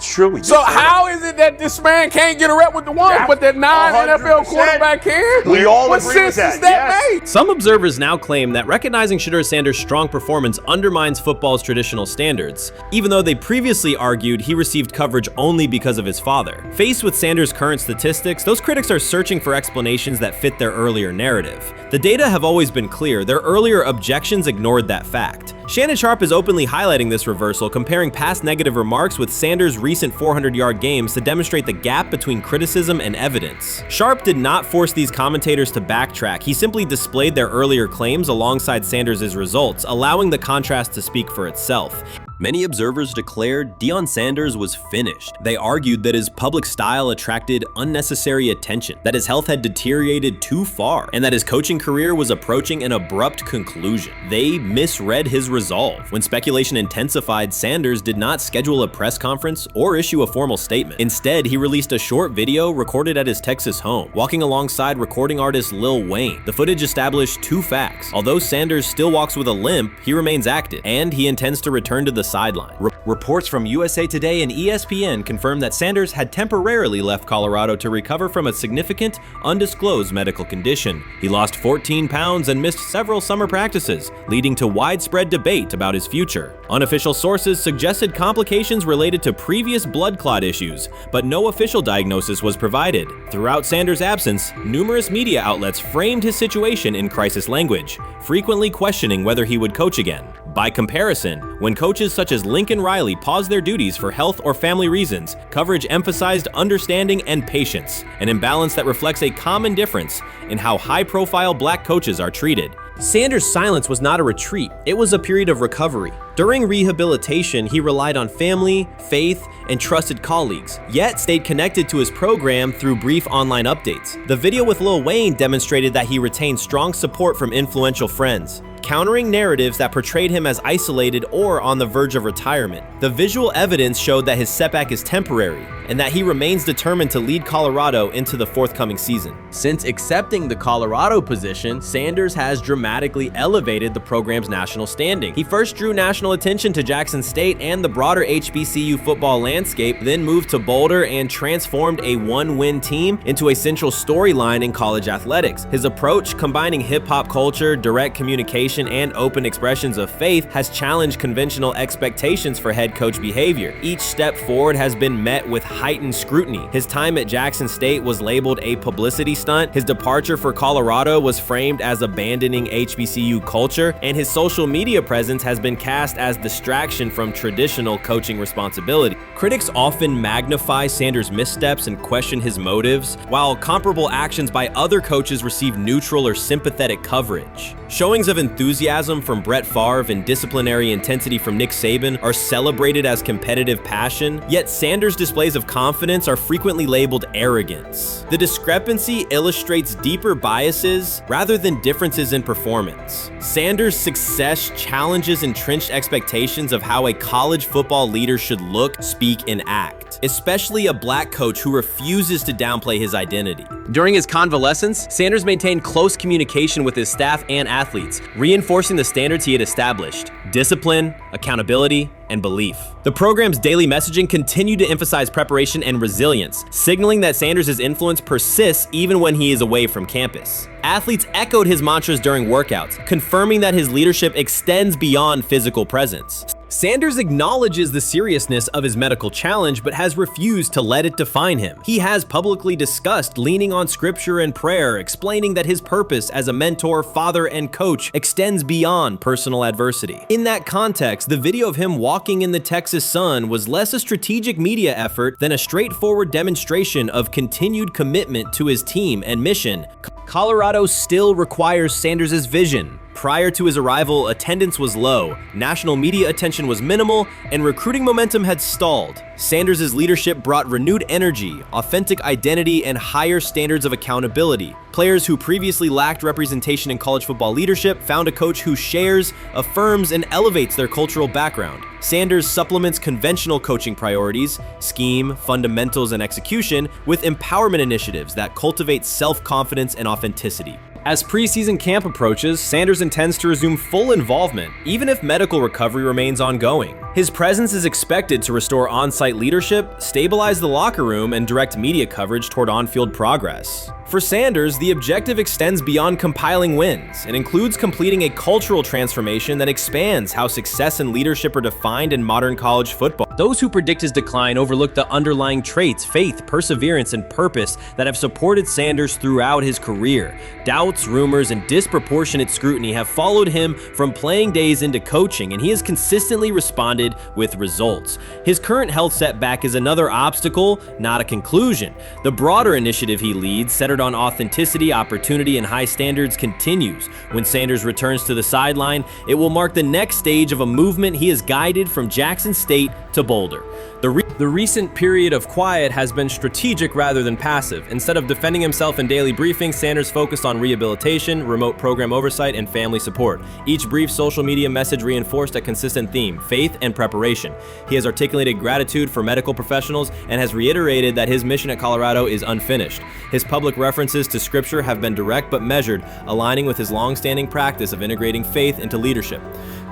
True. So how is it that this man can't get a rep with the ones, but that non-NFL quarterback can? We all what agree with sense that. does that make? Some observers now claim that recognizing Shedeur Sanders' strong performance undermines football's traditional standards, even though they previously argued he received coverage only because of his father. Faced with Sanders' current statistics, those critics are searching for explanations that fit their earlier narrative. The data have always been clear. Their earlier objections ignored that fact. Shannon Sharpe is openly highlighting this reversal, comparing past negative remarks with Sanders' recent 400-yard games to demonstrate the gap between criticism and evidence. Sharpe did not force these commentators to backtrack. He simply displayed their earlier claims alongside Sanders' results, allowing the contrast to speak for itself. Many observers declared Deion Sanders was finished. They argued that his public style attracted unnecessary attention, that his health had deteriorated too far, and that his coaching career was approaching an abrupt conclusion. They misread his resolve. When speculation intensified, Sanders did not schedule a press conference or issue a formal statement. Instead, he released a short video recorded at his Texas home, walking alongside recording artist Lil Wayne. The footage established two facts. Although Sanders still walks with a limp, he remains active, and he intends to return to the sideline. Reports from USA Today and ESPN confirmed that Sanders had temporarily left Colorado to recover from a significant, undisclosed medical condition. He lost 14 pounds and missed several summer practices, leading to widespread debate about his future. Unofficial sources suggested complications related to previous blood clot issues, but no official diagnosis was provided. Throughout Sanders' absence, numerous media outlets framed his situation in crisis language, frequently questioning whether he would coach again. By comparison, when coaches such as Lincoln Riley paused their duties for health or family reasons, coverage emphasized understanding and patience, an imbalance that reflects a common difference in how high-profile black coaches are treated. Sanders' silence was not a retreat, it was a period of recovery. During rehabilitation, he relied on family, faith, and trusted colleagues, yet stayed connected to his program through brief online updates. The video with Lil Wayne demonstrated that he retained strong support from influential friends, countering narratives that portrayed him as isolated or on the verge of retirement. The visual evidence showed that his setback is temporary, and that he remains determined to lead Colorado into the forthcoming season. Since accepting the Colorado position, Sanders has dramatically elevated the program's national standing. He first drew national attention to Jackson State and the broader HBCU football landscape, then moved to Boulder and transformed a one-win team into a central storyline in college athletics. His approach, combining hip-hop culture, direct communication, and open expressions of faith, has challenged conventional expectations for head coach behavior. Each step forward has been met with heightened scrutiny. His time at Jackson State was labeled a publicity stunt, his departure for Colorado was framed as abandoning HBCU culture, and his social media presence has been cast as distraction from traditional coaching responsibility. Critics often magnify Sanders' missteps and question his motives, while comparable actions by other coaches receive neutral or sympathetic coverage. Showings of enthusiasm from Brett Favre and disciplinary intensity from Nick Saban are celebrated as competitive passion, yet Sanders' displays of confidence are frequently labeled arrogance. The discrepancy illustrates deeper biases rather than differences in performance. Sanders' success challenges entrenched expectations of how a college football leader should look, speak, and act, especially a black coach who refuses to downplay his identity. During his convalescence, Sanders maintained close communication with his staff and athletes, reinforcing the standards he had established: discipline, accountability, and belief. The program's daily messaging continued to emphasize preparation and resilience, signaling that Sanders' influence persists even when he is away from campus. Athletes echoed his mantras during workouts, confirming that his leadership extends beyond physical presence. Sanders acknowledges the seriousness of his medical challenge, but has refused to let it define him. He has publicly discussed leaning on scripture and prayer, explaining that his purpose as a mentor, father, and coach extends beyond personal adversity. In that context, the video of him walking in the Texas sun was less a strategic media effort than a straightforward demonstration of continued commitment to his team and mission. Colorado still requires Sanders' vision. Prior to his arrival, attendance was low, national media attention was minimal, and recruiting momentum had stalled. Sanders' leadership brought renewed energy, authentic identity, and higher standards of accountability. Players who previously lacked representation in college football leadership found a coach who shares, affirms, and elevates their cultural background. Sanders supplements conventional coaching priorities, scheme, fundamentals, and execution with empowerment initiatives that cultivate self-confidence and authenticity. As preseason camp approaches, Sanders intends to resume full involvement, even if medical recovery remains ongoing. His presence is expected to restore on-site leadership, stabilize the locker room, and direct media coverage toward on-field progress. For Sanders, the objective extends beyond compiling wins. It includes completing a cultural transformation that expands how success and leadership are defined in modern college football. Those who predict his decline overlook the underlying traits, faith, perseverance, and purpose that have supported Sanders throughout his career. Doubts, rumors, and disproportionate scrutiny have followed him from playing days into coaching, and he has consistently responded with results. His current health setback is another obstacle, not a conclusion. The broader initiative he leads, centered on authenticity, opportunity, and high standards, continues. When Sanders returns to the sideline, it will mark the next stage of a movement he has guided from Jackson State to Boulder. The recent period of quiet has been strategic rather than passive. Instead of defending himself in daily briefings, Sanders focused on rehabilitation, remote program oversight, and family support. Each brief social media message reinforced a consistent theme: faith and preparation. He has articulated gratitude for medical professionals and has reiterated that his mission at Colorado is unfinished. His public references to scripture have been direct but measured, aligning with his long-standing practice of integrating faith into leadership.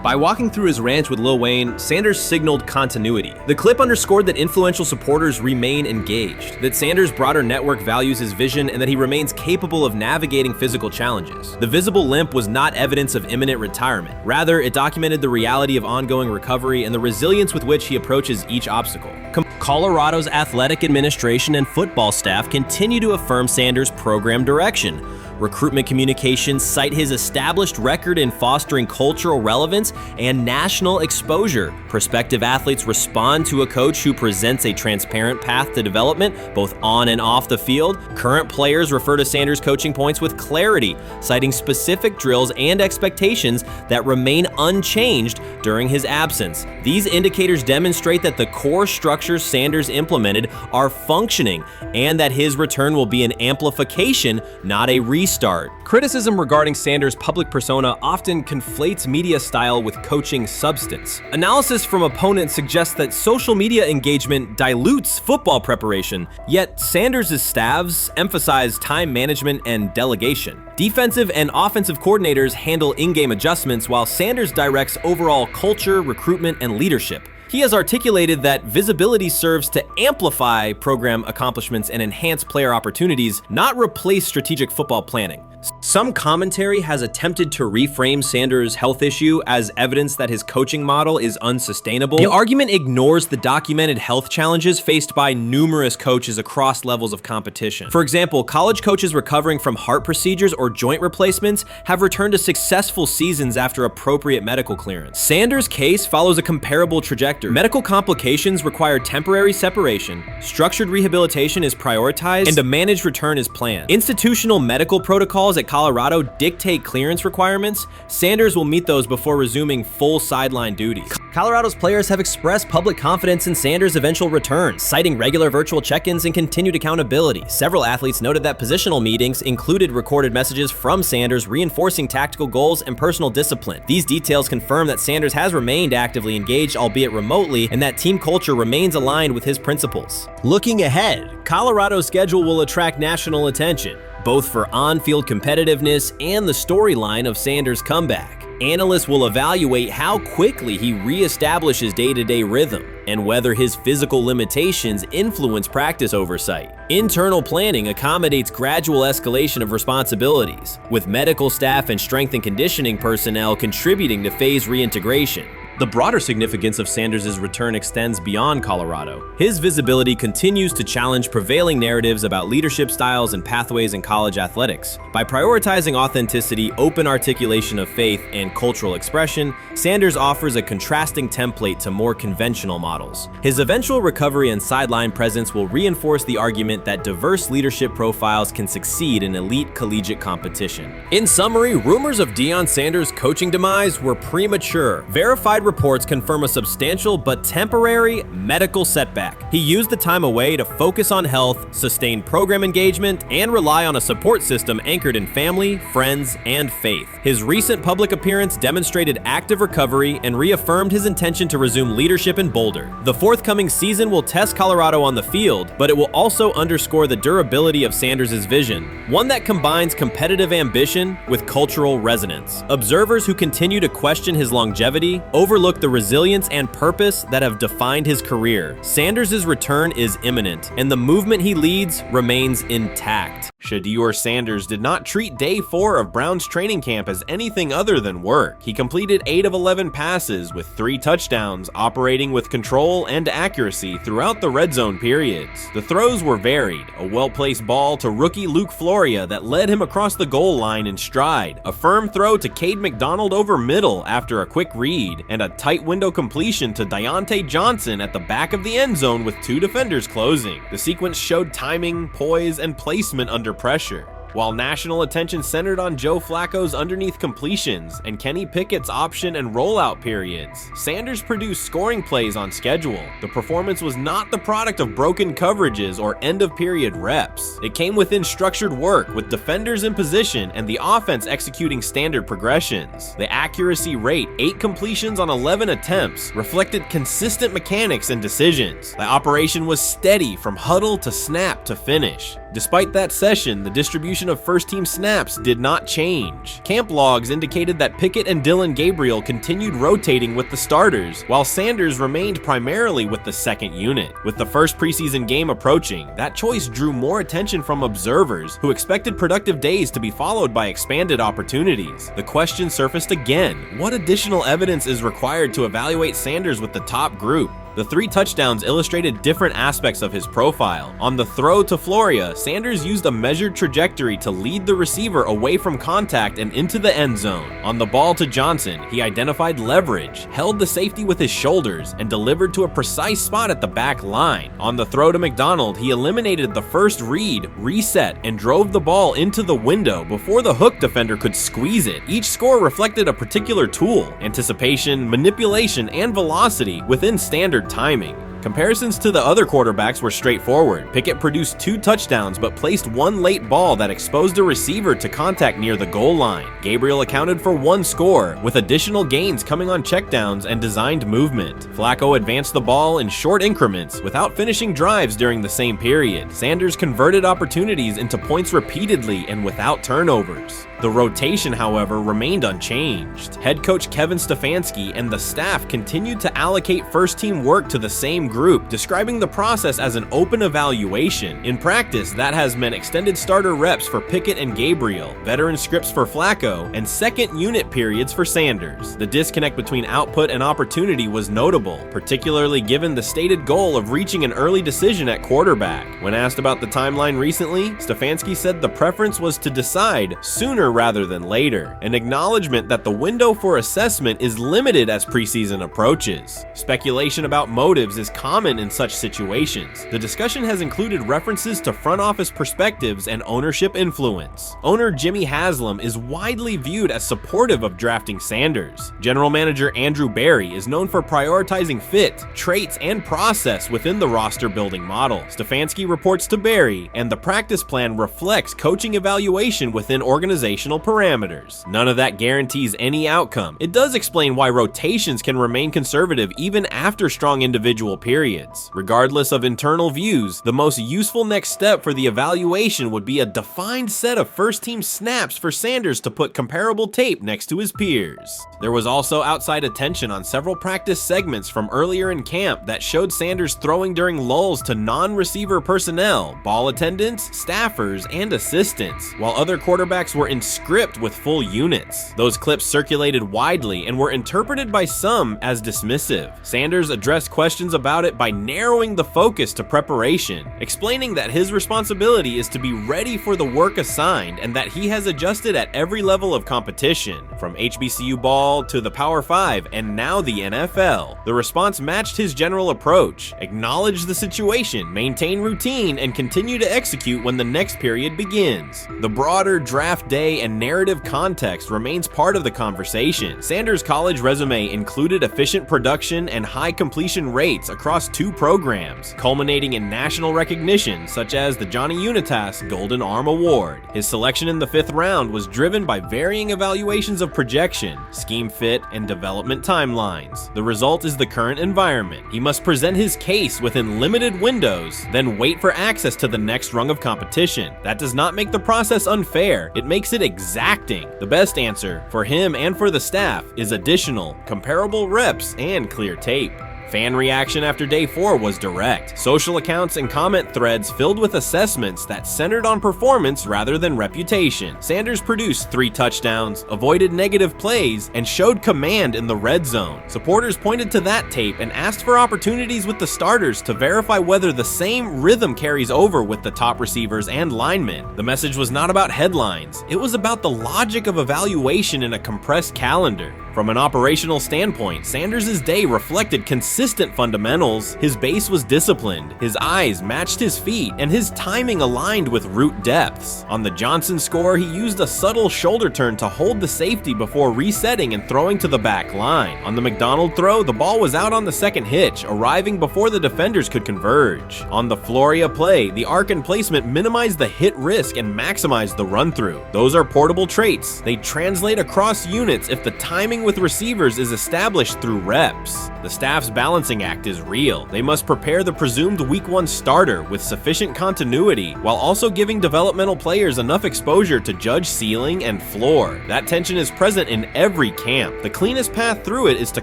By walking through his ranch with Lil Wayne, Sanders signaled continuity. The clip underscored that influential supporters remain engaged, that Sanders' broader network values his vision, and that he remains capable of navigating physical challenges. The visible limp was not evidence of imminent retirement. Rather, it documented the reality of ongoing recovery and the resilience with which he approaches each obstacle. Colorado's athletic administration and football staff continue to affirm Sanders' program direction. Recruitment communications cite his established record in fostering cultural relevance and national exposure. Prospective athletes respond to a coach who presents a transparent path to development, both on and off the field. Current players refer to Sanders' coaching points with clarity, citing specific drills and expectations that remain unchanged during his absence. These indicators demonstrate that the core structures Sanders implemented are functioning, and that his return will be an amplification, not a restart. Criticism regarding Sanders' public persona often conflates media style with coaching substance. Analysis from opponents suggests that social media engagement dilutes football preparation, yet Sanders' staffs emphasize time management and delegation. Defensive and offensive coordinators handle in-game adjustments, while Sanders directs overall culture, recruitment, and leadership. He has articulated that visibility serves to amplify program accomplishments and enhance player opportunities, not replace strategic football planning. Some commentary has attempted to reframe Sanders' health issue as evidence that his coaching model is unsustainable. The argument ignores the documented health challenges faced by numerous coaches across levels of competition. For example, college coaches recovering from heart procedures or joint replacements have returned to successful seasons after appropriate medical clearance. Sanders' case follows a comparable trajectory. Medical complications require temporary separation, structured rehabilitation is prioritized, and a managed return is planned. Institutional medical protocols at Colorado dictate clearance requirements. Sanders will meet those before resuming full sideline duties. Colorado's players have expressed public confidence in Sanders' eventual return, citing regular virtual check-ins and continued accountability. Several athletes noted that positional meetings included recorded messages from Sanders reinforcing tactical goals and personal discipline. These details confirm that Sanders has remained actively engaged, albeit remotely, and that team culture remains aligned with his principles. Looking ahead, Colorado's schedule will attract national attention, both for on-field competitiveness and the storyline of Sanders' comeback. Analysts will evaluate how quickly he reestablishes day-to-day rhythm and whether his physical limitations influence practice oversight. Internal planning accommodates gradual escalation of responsibilities, with medical staff and strength and conditioning personnel contributing to phase reintegration. The broader significance of Sanders' return extends beyond Colorado. His visibility continues to challenge prevailing narratives about leadership styles and pathways in college athletics. By prioritizing authenticity, open articulation of faith, and cultural expression, Sanders offers a contrasting template to more conventional models. His eventual recovery and sideline presence will reinforce the argument that diverse leadership profiles can succeed in elite collegiate competition. In summary, rumors of Deion Sanders' coaching demise were premature. Verified reports confirm a substantial but temporary medical setback. He used the time away to focus on health, sustain program engagement, and rely on a support system anchored in family, friends, and faith. His recent public appearance demonstrated active recovery and reaffirmed his intention to resume leadership in Boulder. The forthcoming season will test Colorado on the field, but it will also underscore the durability of Sanders' vision, one that combines competitive ambition with cultural resonance. Observers who continue to question his longevity, over overlook the resilience and purpose that have defined his career. Sanders' return is imminent, and the movement he leads remains intact. Shedeur Sanders did not treat day 4 of Browns training camp as anything other than work. He completed 8 of 11 passes with 3 touchdowns, operating with control and accuracy throughout the red zone periods. The throws were varied, a well-placed ball to rookie Luke Floria that led him across the goal line in stride, a firm throw to Cade McDonald over middle after a quick read, and a tight window completion to Deontay Johnson at the back of the end zone with 2 defenders closing. The sequence showed timing, poise, and placement under pressure. While national attention centered on Joe Flacco's underneath completions and Kenny Pickett's option and rollout periods, Sanders produced scoring plays on schedule. The performance was not the product of broken coverages or end-of-period reps. It came within structured work, with defenders in position and the offense executing standard progressions. The accuracy rate, 8 completions on 11 attempts, reflected consistent mechanics and decisions. The operation was steady from huddle to snap to finish. Despite that session, the distribution of first-team snaps did not change. Camp logs indicated that Pickett and Dillon Gabriel continued rotating with the starters, while Sanders remained primarily with the second unit. With the first preseason game approaching, that choice drew more attention from observers who expected productive days to be followed by expanded opportunities. The question surfaced again: what additional evidence is required to evaluate Sanders with the top group? The 3 touchdowns illustrated different aspects of his profile. On the throw to Floria, Sanders used a measured trajectory to lead the receiver away from contact and into the end zone. On the ball to Johnson, he identified leverage, held the safety with his shoulders, and delivered to a precise spot at the back line. On the throw to McDonald, he eliminated the first read, reset, and drove the ball into the window before the hook defender could squeeze it. Each score reflected a particular tool: anticipation, manipulation, and velocity within standard timing. Comparisons to the other quarterbacks were straightforward. Pickett produced 2 touchdowns but placed 1 late ball that exposed a receiver to contact near the goal line. Gabriel accounted for 1 score, with additional gains coming on checkdowns and designed movement. Flacco advanced the ball in short increments without finishing drives during the same period. Sanders converted opportunities into points repeatedly and without turnovers. The rotation, however, remained unchanged. Head coach Kevin Stefanski and the staff continued to allocate first-team work to the same group, describing the process as an open evaluation. In practice, that has meant extended starter reps for Pickett and Gabriel, veteran scripts for Flacco, and second unit periods for Sanders. The disconnect between output and opportunity was notable, particularly given the stated goal of reaching an early decision at quarterback. When asked about the timeline recently, Stefanski said the preference was to decide sooner rather than later, an acknowledgement that the window for assessment is limited as preseason approaches. Speculation about motives is common in such situations. The discussion has included references to front office perspectives and ownership influence. Owner Jimmy Haslam is widely viewed as supportive of drafting Sanders. General manager Andrew Berry is known for prioritizing fit, traits, and process within the roster building model. Stefanski reports to Berry, and the practice plan reflects coaching evaluation within organizational parameters. None of that guarantees any outcome. It does explain why rotations can remain conservative even after strong individual periods. Regardless of internal views, the most useful next step for the evaluation would be a defined set of first-team snaps for Sanders to put comparable tape next to his peers. There was also outside attention on several practice segments from earlier in camp that showed Sanders throwing during lulls to non-receiver personnel, ball attendants, staffers, and assistants, while other quarterbacks were in script with full units. Those clips circulated widely and were interpreted by some as dismissive. Sanders addressed questions about it by narrowing the focus to preparation, explaining that his responsibility is to be ready for the work assigned and that he has adjusted at every level of competition, from HBCU ball to the Power 5 and now the NFL. The response matched his general approach: acknowledge the situation, maintain routine, and continue to execute when the next period begins. The broader draft day and narrative context remains part of the conversation. Sanders' college resume included efficient production and high completion rates across across 2 programs, culminating in national recognition such as the Johnny Unitas Golden Arm Award. His selection in the 5th round was driven by varying evaluations of projection, scheme fit, and development timelines. The result is the current environment. He must present his case within limited windows, then wait for access to the next rung of competition. That does not make the process unfair, it makes it exacting. The best answer, for him and for the staff, is additional, comparable reps and clear tape. Fan reaction after day 4 was direct. Social accounts and comment threads filled with assessments that centered on performance rather than reputation. Sanders produced 3 touchdowns, avoided negative plays, and showed command in the red zone. Supporters pointed to that tape and asked for opportunities with the starters to verify whether the same rhythm carries over with the top receivers and linemen. The message was not about headlines. It was about the logic of evaluation in a compressed calendar. From an operational standpoint, Sanders' day reflected consistent fundamentals. His base was disciplined, his eyes matched his feet, and his timing aligned with route depths. On the Johnson score, he used a subtle shoulder turn to hold the safety before resetting and throwing to the back line. On the McDonald throw, the ball was out on the second hitch, arriving before the defenders could converge. On the Floria play, the arc and placement minimized the hit risk and maximized the run-through. Those are portable traits. They translate across units if the timing with receivers is established through reps. The staff's balancing act is real. They must prepare the presumed week 1 starter with sufficient continuity while also giving developmental players enough exposure to judge ceiling and floor. That tension is present in every camp. The cleanest path through it is to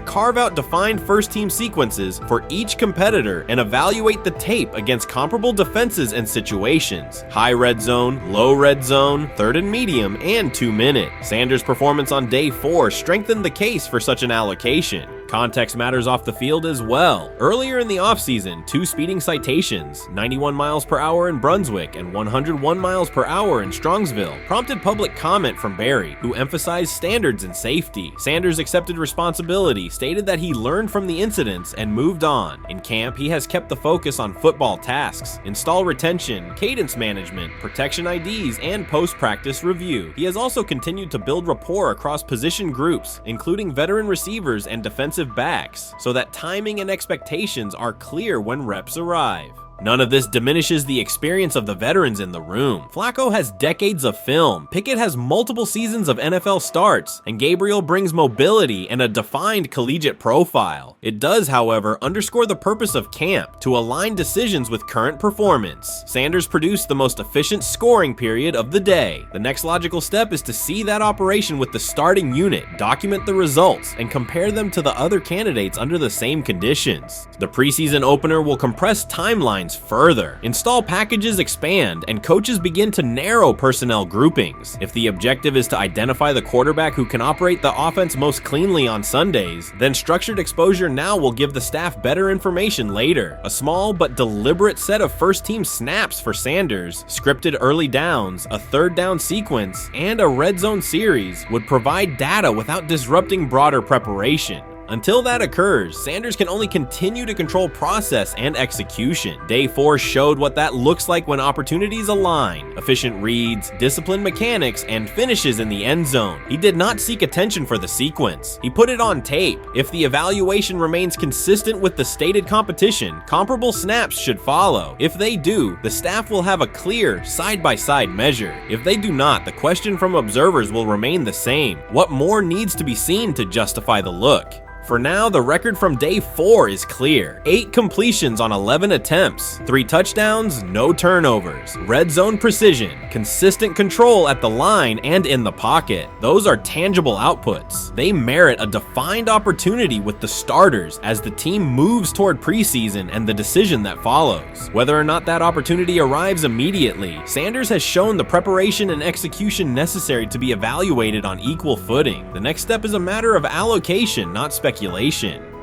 carve out defined first-team sequences for each competitor and evaluate the tape against comparable defenses and situations. High red zone, low red zone, 3rd and medium, and 2-minute. Sanders' performance on day 4 strengthened the case for such an allocation. Context matters off the field as well. Earlier in the offseason, 2 speeding citations, 91 miles per hour in Brunswick and 101 miles per hour in Strongsville, prompted public comment from Barry, who emphasized standards and safety. Sanders accepted responsibility, stated that he learned from the incidents and moved on. In camp, he has kept the focus on football tasks, install retention, cadence management, protection IDs, and post-practice review. He has also continued to build rapport across position groups, including veteran receivers and defensive backs, so that timing and expectations are clear when reps arrive. None of this diminishes the experience of the veterans in the room. Flacco has decades of film, Pickett has multiple seasons of NFL starts, and Gabriel brings mobility and a defined collegiate profile. It does, however, underscore the purpose of camp, to align decisions with current performance. Sanders produced the most efficient scoring period of the day. The next logical step is to see that operation with the starting unit, document the results, and compare them to the other candidates under the same conditions. The preseason opener will compress timelines further. Install packages expand, and coaches begin to narrow personnel groupings. If the objective is to identify the quarterback who can operate the offense most cleanly on Sundays, then structured exposure now will give the staff better information later. A small but deliberate set of first-team snaps for Sanders, scripted early downs, a 3rd down sequence, and a red zone series would provide data without disrupting broader preparation. Until that occurs, Sanders can only continue to control process and execution. Day 4 showed what that looks like when opportunities align. Efficient reads, disciplined mechanics, and finishes in the end zone. He did not seek attention for the sequence. He put it on tape. If the evaluation remains consistent with the stated competition, comparable snaps should follow. If they do, the staff will have a clear, side-by-side measure. If they do not, the question from observers will remain the same. What more needs to be seen to justify the look? For now, the record from day 4 is clear. 8 completions on 11 attempts, 3 touchdowns, no turnovers, red zone precision, consistent control at the line and in the pocket. Those are tangible outputs. They merit a defined opportunity with the starters as the team moves toward preseason and the decision that follows. Whether or not that opportunity arrives immediately, Sanders has shown the preparation and execution necessary to be evaluated on equal footing. The next step is a matter of allocation, not speculation.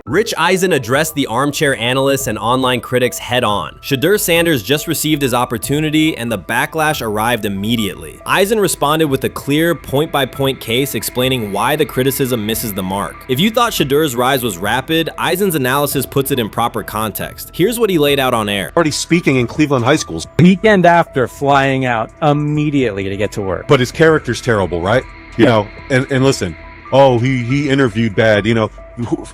Rich Eisen addressed the armchair analysts and online critics head-on. Shedeur Sanders just received his opportunity, and the backlash arrived immediately. Eisen responded with a clear, point-by-point case explaining why the criticism misses the mark. If you thought Shedeur's rise was rapid, Eisen's analysis puts it in proper context. Here's what he laid out on air. Already speaking in Cleveland high schools. Weekend after, flying out immediately to get to work. But his character's terrible, right? You know, and listen, oh, he interviewed bad, you know.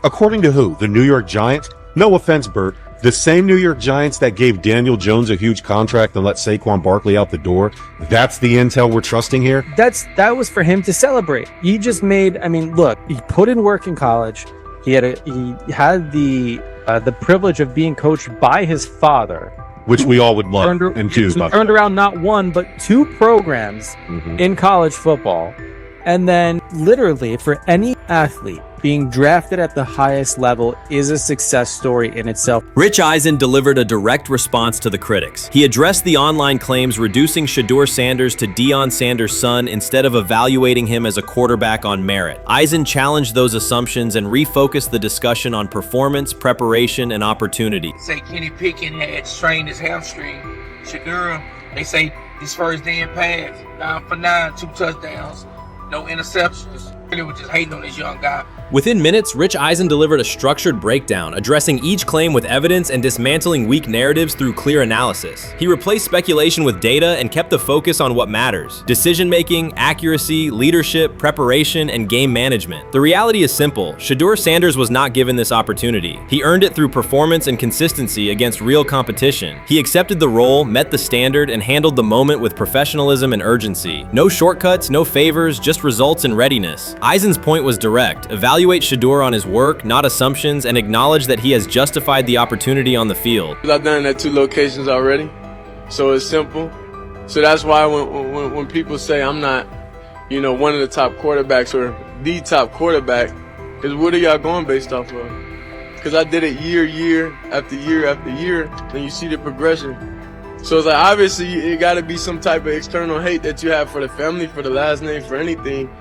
According to who? The New York Giants? No offense, Bert, The same New York Giants that gave Daniel Jones a huge contract and let Saquon Barkley out the door, that's the intel we're trusting here? That was for him to celebrate. He just made, I mean, look, he put in work in college. He had the privilege of being coached by his father, which we all would love and choose. Turned around not one but two programs in college football. And then literally for any athlete, being drafted at the highest level is a success story in itself. Rich Eisen delivered a direct response to the critics. He addressed the online claims reducing Shedeur Sanders to Deion Sanders' son instead of evaluating him as a quarterback on merit. Eisen challenged those assumptions and refocused the discussion on performance, preparation, and opportunity. Say Kenny Pickett had strained his hamstring. Shedeur, they say his first day in pads, 9 for 9, 2 touchdowns, no interceptions. They were just hating on this young guy. Within minutes, Rich Eisen delivered a structured breakdown, addressing each claim with evidence and dismantling weak narratives through clear analysis. He replaced speculation with data and kept the focus on what matters: decision-making, accuracy, leadership, preparation, and game management. The reality is simple. Shedeur Sanders was not given this opportunity. He earned it through performance and consistency against real competition. He accepted the role, met the standard, and handled the moment with professionalism and urgency. No shortcuts, no favors, just results and readiness. Eisen's point was direct. Evaluate Shedeur on his work, not assumptions, and acknowledge that he has justified the opportunity on the field. I've done it at 2 locations already, so it's simple. So that's why when people say I'm not, one of the top quarterbacks or the top quarterback, because what are y'all going based off of? Because I did it year after year after year, and you see the progression. So it's like, obviously, it got to be some type of external hate that you have for the family, for the last name, for anything,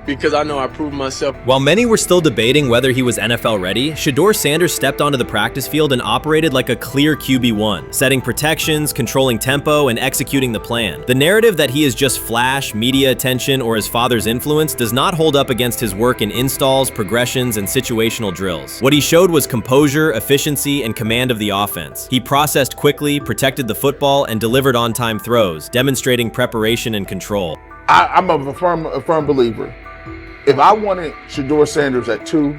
because I know I proved myself. While many were still debating whether he was NFL ready, Shedeur Sanders stepped onto the practice field and operated like a clear QB1, setting protections, controlling tempo, and executing the plan. The narrative that he is just flash, media attention, or his father's influence does not hold up against his work in installs, progressions, and situational drills. What he showed was composure, efficiency, and command of the offense. He processed quickly, protected the football, and delivered on-time throws, demonstrating preparation and control. I'm a firm believer. If I wanted Shedeur Sanders at 2,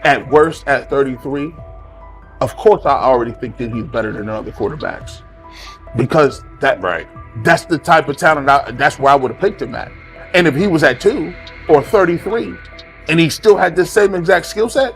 at worst at 33, of course I already think that he's better than other quarterbacks, because that's the type of talent. That's where I would have picked him at. And if he was at 2 or 33, and he still had this same exact skill set,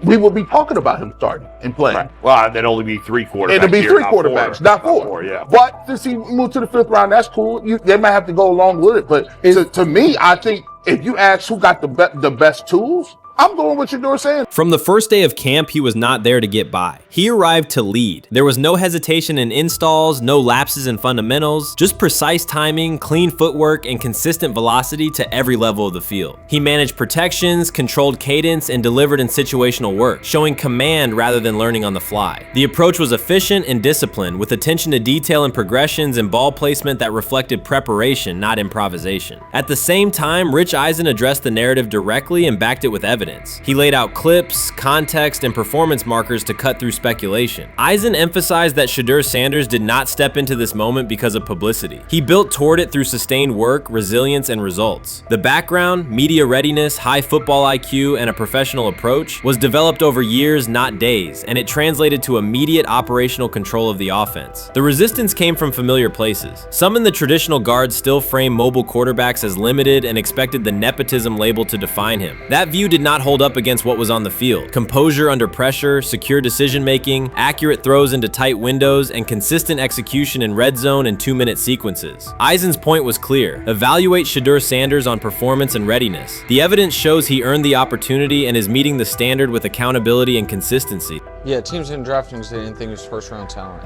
we would be talking about him starting and playing. Right. Well, there'd only be 3 quarterbacks. It'd be 3 quarterbacks, not 4. 4, yeah. But since he moved to the 5th round, that's cool. They might have to go along with it. But to me, I think if you ask who got the best tools, I'm going with Shedeur Sanders. From the first day of camp, he was not there to get by. He arrived to lead. There was no hesitation in installs, no lapses in fundamentals, just precise timing, clean footwork, and consistent velocity to every level of the field. He managed protections, controlled cadence, and delivered in situational work, showing command rather than learning on the fly. The approach was efficient and disciplined, with attention to detail and progressions and ball placement that reflected preparation, not improvisation. At the same time, Rich Eisen addressed the narrative directly and backed it with evidence. He laid out clips, context, and performance markers to cut through speculation. Eisen emphasized that Shedeur Sanders did not step into this moment because of publicity. He built toward it through sustained work, resilience, and results. The background, media readiness, high football IQ, and a professional approach was developed over years, not days, and it translated to immediate operational control of the offense. The resistance came from familiar places. Some in the traditional guard still framed mobile quarterbacks as limited and expected the nepotism label to define him. That view did not hold up against what was on the field: composure under pressure, secure decision-making, accurate throws into tight windows, and consistent execution in red zone and 2-minute sequences. Eisen's point was clear: evaluate Shedeur Sanders on performance and readiness. The evidence shows he earned the opportunity and is meeting the standard with accountability and consistency. Yeah, teams didn't draft him because they didn't think he was first-round talent.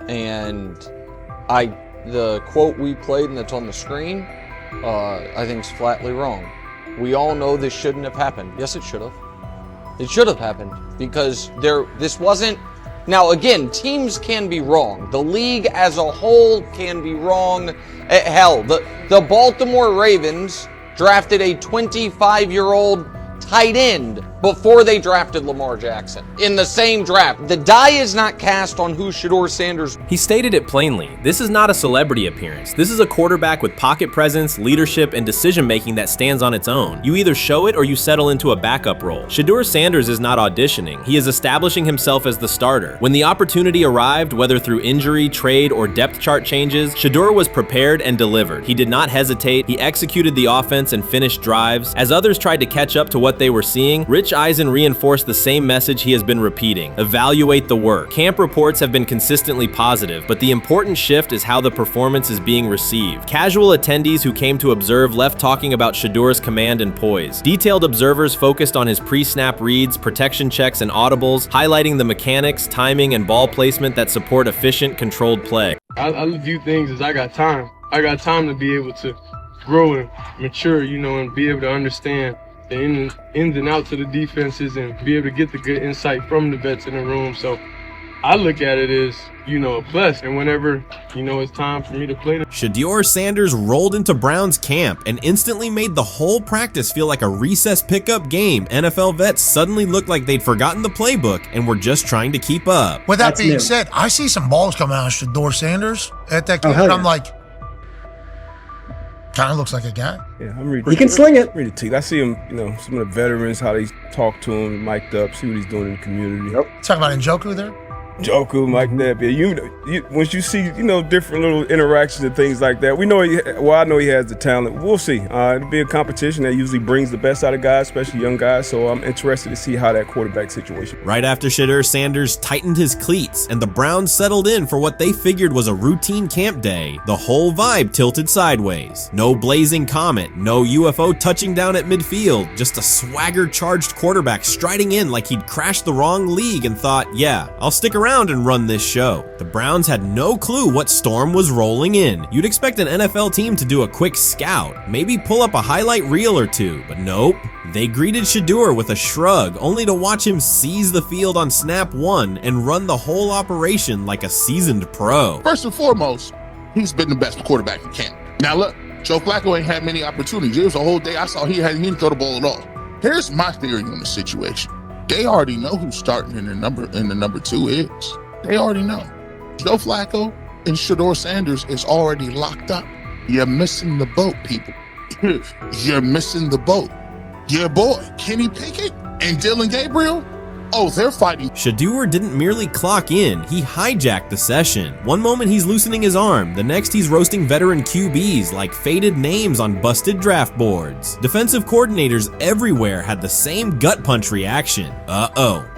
And the quote we played and that's on the screen, I think is flatly wrong. We all know this shouldn't have happened. Yes, it should have. It should have happened because this wasn't. Now, again, teams can be wrong. The league as a whole can be wrong. Hell, the Baltimore Ravens drafted a 25-year-old tight end before they drafted Lamar Jackson. In the same draft. The die is not cast on who Shedeur Sanders. He stated it plainly. This is not a celebrity appearance. This is a quarterback with pocket presence, leadership, and decision-making that stands on its own. You either show it or you settle into a backup role. Shedeur Sanders is not auditioning. He is establishing himself as the starter. When the opportunity arrived, whether through injury, trade, or depth chart changes, Shedeur was prepared and delivered. He did not hesitate. He executed the offense and finished drives. As others tried to catch up to what they were seeing, Rich Eisen reinforced the same message he has been repeating: evaluate the work. Camp reports have been consistently positive, but the important shift is how the performance is being received. Casual attendees who came to observe left talking about Shedeur's command and poise. Detailed observers focused on his pre-snap reads, protection checks, and audibles, highlighting the mechanics, timing, and ball placement that support efficient, controlled play. I view things as I got time. I got time to be able to grow and mature, and be able to understand the ins and outs of the defenses and be able to get the good insight from the vets in the room. So I look at it as, a plus. And whenever, it's time for me to play. Shedeur Sanders rolled into Browns camp and instantly made the whole practice feel like a recess pickup game. NFL vets suddenly looked like they'd forgotten the playbook and were just trying to keep up. With that being said, I see some balls coming out of Shedeur Sanders at that camp, and I'm like, kind of looks like a guy. Yeah, I'm ready. He can sling it. Ready to teach. I see him, some of the veterans, how they talk to him, mic'd up, see what he's doing in the community. Talk about Njoku there. Joku, Mike that, yeah. Once you see, different little interactions and things like that, I know he has the talent. We'll see. It'll be a competition that usually brings the best out of guys, especially young guys. So I'm interested to see how that quarterback situation. Right after Shedeur Sanders tightened his cleats and the Browns settled in for what they figured was a routine camp day, the whole vibe tilted sideways. No blazing comet, no UFO touching down at midfield, just a swagger-charged quarterback striding in like he'd crashed the wrong league and thought, yeah, I'll stick around and run this show. The Browns had no clue what storm was rolling in. You'd expect an NFL team to do a quick scout, maybe pull up a highlight reel or two, but nope. They greeted Shedeur with a shrug, only to watch him seize the field on snap one and run the whole operation like a seasoned pro. First and foremost, he's been the best quarterback in camp. Now look, Joe Flacco ain't had many opportunities. There was a whole day I saw he didn't throw the ball at all. Here's my theory on the situation. They already know who's starting in the number 2 is. They already know. Joe Flacco and Shedeur Sanders is already locked up. You're missing the boat, people. You're missing the boat. Your boy, Kenny Pickett and Dylan Gabriel, they're fighting. Shedeur didn't merely clock in, he hijacked the session. One moment he's loosening his arm, the next he's roasting veteran QBs like faded names on busted draft boards. Defensive coordinators everywhere had the same gut punch reaction.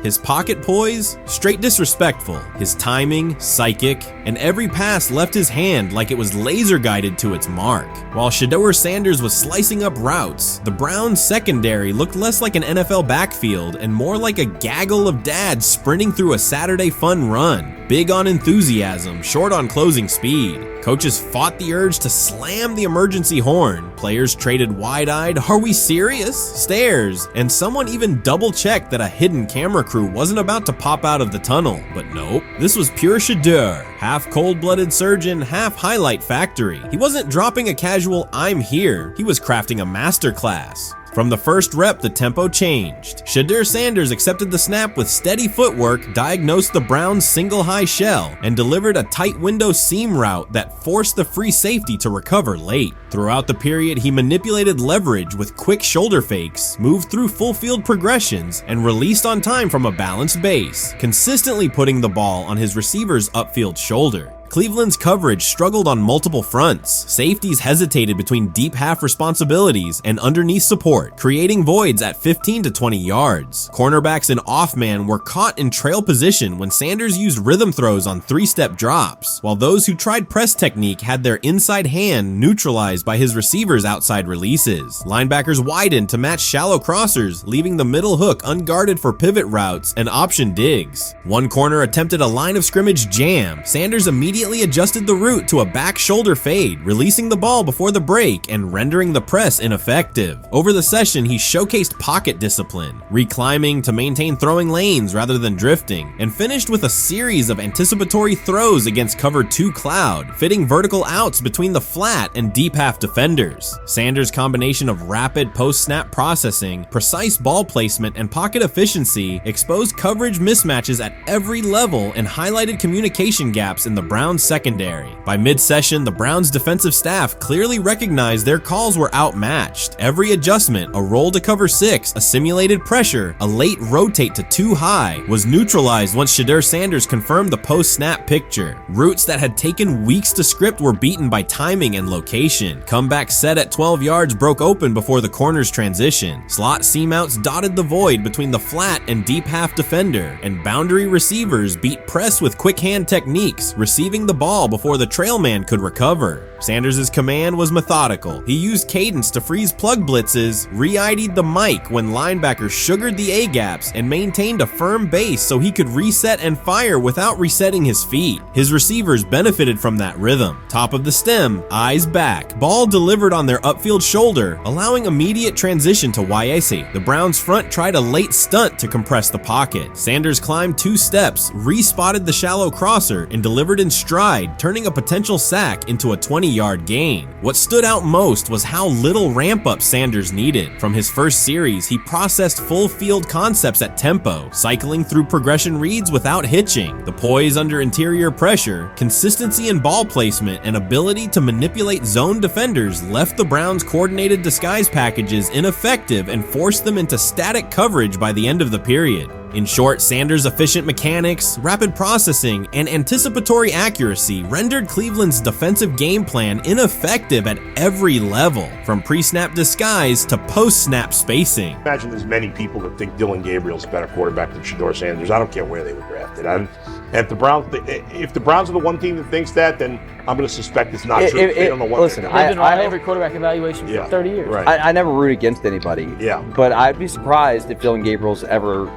His pocket poise, straight disrespectful. His timing, psychic, and every pass left his hand like it was laser guided to its mark. While Shedeur Sanders was slicing up routes, the Browns secondary looked less like an NFL backfield and more like a gaggle of dads sprinting through a Saturday fun run. Big on enthusiasm, short on closing speed. Coaches fought the urge to slam the emergency horn. Players traded wide-eyed, "Are we serious?" stares, and someone even double-checked that a hidden camera crew wasn't about to pop out of the tunnel. But nope, this was pure Shedeur. Half cold-blooded surgeon, half highlight factory. He wasn't dropping a casual "I'm here," he was crafting a masterclass. From the first rep, the tempo changed. Shedeur Sanders accepted the snap with steady footwork, diagnosed the Browns' single high shell, and delivered a tight window seam route that forced the free safety to recover late. Throughout the period, he manipulated leverage with quick shoulder fakes, moved through full field progressions, and released on time from a balanced base, consistently putting the ball on his receiver's upfield shoulder. Cleveland's coverage struggled on multiple fronts. Safeties hesitated between deep half responsibilities and underneath support, creating voids at 15 to 20 yards. Cornerbacks and off-man were caught in trail position when Sanders used rhythm throws on 3-step drops, while those who tried press technique had their inside hand neutralized by his receivers' outside releases. Linebackers widened to match shallow crossers, leaving the middle hook unguarded for pivot routes and option digs. One corner attempted a line of scrimmage jam. Sanders immediately immediately adjusted the route to a back shoulder fade, releasing the ball before the break and rendering the press ineffective. Over the session, he showcased pocket discipline, reclimbing to maintain throwing lanes rather than drifting, and finished with a series of anticipatory throws against cover 2 cloud, fitting vertical outs between the flat and deep half defenders. Sanders' combination of rapid post-snap processing, precise ball placement, and pocket efficiency exposed coverage mismatches at every level and highlighted communication gaps in the Browns secondary. By mid-session, the Browns defensive staff clearly recognized their calls were outmatched. Every adjustment, a roll to cover 6, a simulated pressure, a late rotate to 2 high, was neutralized once Shedeur Sanders confirmed the post-snap picture. Routes that had taken weeks to script were beaten by timing and location. Comeback set at 12 yards broke open before the corner's transition. Slot seam-outs dotted the void between the flat and deep half defender, and boundary receivers beat press with quick hand techniques, receiving the ball before the trail man could recover. Sanders' command was methodical. He used cadence to freeze plug blitzes, re-ID'd the mic when linebackers sugared the A-gaps, and maintained a firm base so he could reset and fire without resetting his feet. His receivers benefited from that rhythm. Top of the stem, eyes back, ball delivered on their upfield shoulder, allowing immediate transition to YAC. The Browns front tried a late stunt to compress the pocket. Sanders climbed 2 steps, re-spotted the shallow crosser, and delivered in stride, turning a potential sack into a 20-yard gain. What stood out most was how little ramp-up Sanders needed. From his first series, he processed full field concepts at tempo, cycling through progression reads without hitching. The poise under interior pressure, consistency in ball placement, and ability to manipulate zone defenders left the Browns' coordinated disguise packages ineffective and forced them into static coverage by the end of the period. In short, Sanders' efficient mechanics, rapid processing, and anticipatory accuracy rendered Cleveland's defensive game plan ineffective at every level, from pre-snap disguise to post-snap spacing. Imagine there's many people that think Dylan Gabriel's a better quarterback than Shedeur Sanders. I don't care where they were drafted. And if the Browns are the one team that thinks that, then I'm going to suspect it's not true. They don't know what listen, they're I've doing. been on every quarterback evaluation for 30 years. Right. I never root against anybody. Yeah. But I'd be surprised if Dylan Gabriel's ever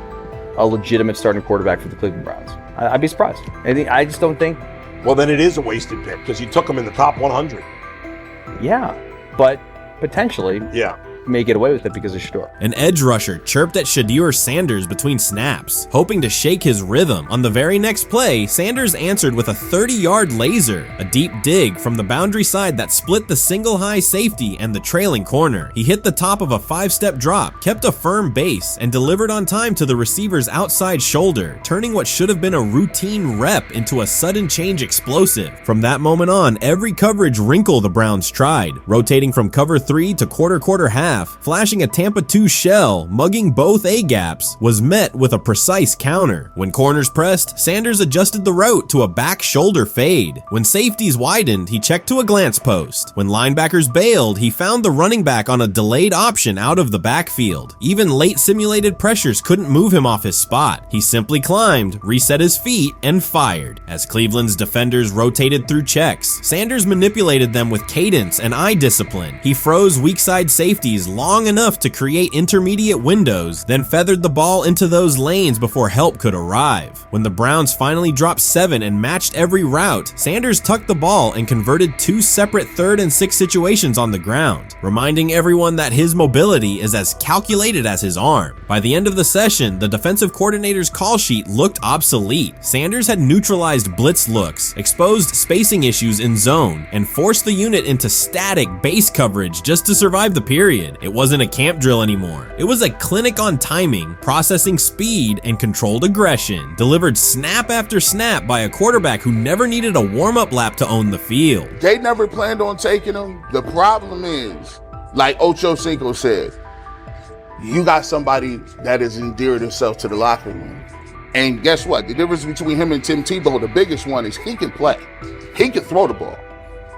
a legitimate starting quarterback for the Cleveland Browns. I- I'd be surprised. I just don't think. Well, then it is a wasted pick because you took him in the top 100. Yeah, but potentially. Yeah. May get away with it because of Shedeur. An edge rusher chirped at Shedeur Sanders between snaps, hoping to shake his rhythm. On the very next play, Sanders answered with a 30-yard laser, a deep dig from the boundary side that split the single high safety and the trailing corner. He hit the top of a 5-step drop, kept a firm base, and delivered on time to the receiver's outside shoulder, turning what should have been a routine rep into a sudden change explosive. From that moment on, every coverage wrinkle the Browns tried, rotating from cover 3 to quarter half, flashing a Tampa 2 shell, mugging both A-gaps, was met with a precise counter. When corners pressed, Sanders adjusted the route to a back shoulder fade. When safeties widened, he checked to a glance post. When linebackers bailed, he found the running back on a delayed option out of the backfield. Even late simulated pressures couldn't move him off his spot. He simply climbed, reset his feet, and fired. As Cleveland's defenders rotated through checks, Sanders manipulated them with cadence and eye discipline. He froze weak side safeties long enough to create intermediate windows, then feathered the ball into those lanes before help could arrive. When the Browns finally dropped 7 and matched every route, Sanders tucked the ball and converted 2 separate 3rd and 6 situations on the ground, reminding everyone that his mobility is as calculated as his arm. By the end of the session, the defensive coordinator's call sheet looked obsolete. Sanders had neutralized blitz looks, exposed spacing issues in zone, and forced the unit into static base coverage just to survive the period. It wasn't a camp drill anymore. It was a clinic on timing, processing speed, and controlled aggression, delivered snap after snap by a quarterback who never needed a warm-up lap to own the field. They never planned on taking him. The problem is, like Ocho Cinco said, you got somebody that has endeared himself to the locker room. And guess what? The difference between him and Tim Tebow, the biggest one, is he can play. He can throw the ball.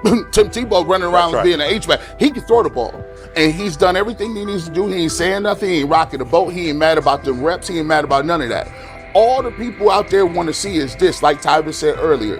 Tim Tebow running around being an H-back, he can throw the ball. And he's done everything he needs to do. He ain't saying nothing. He ain't rocking the boat. He ain't mad about the reps. He ain't mad about none of that. All the people out there want to see is this, like Tyler said earlier.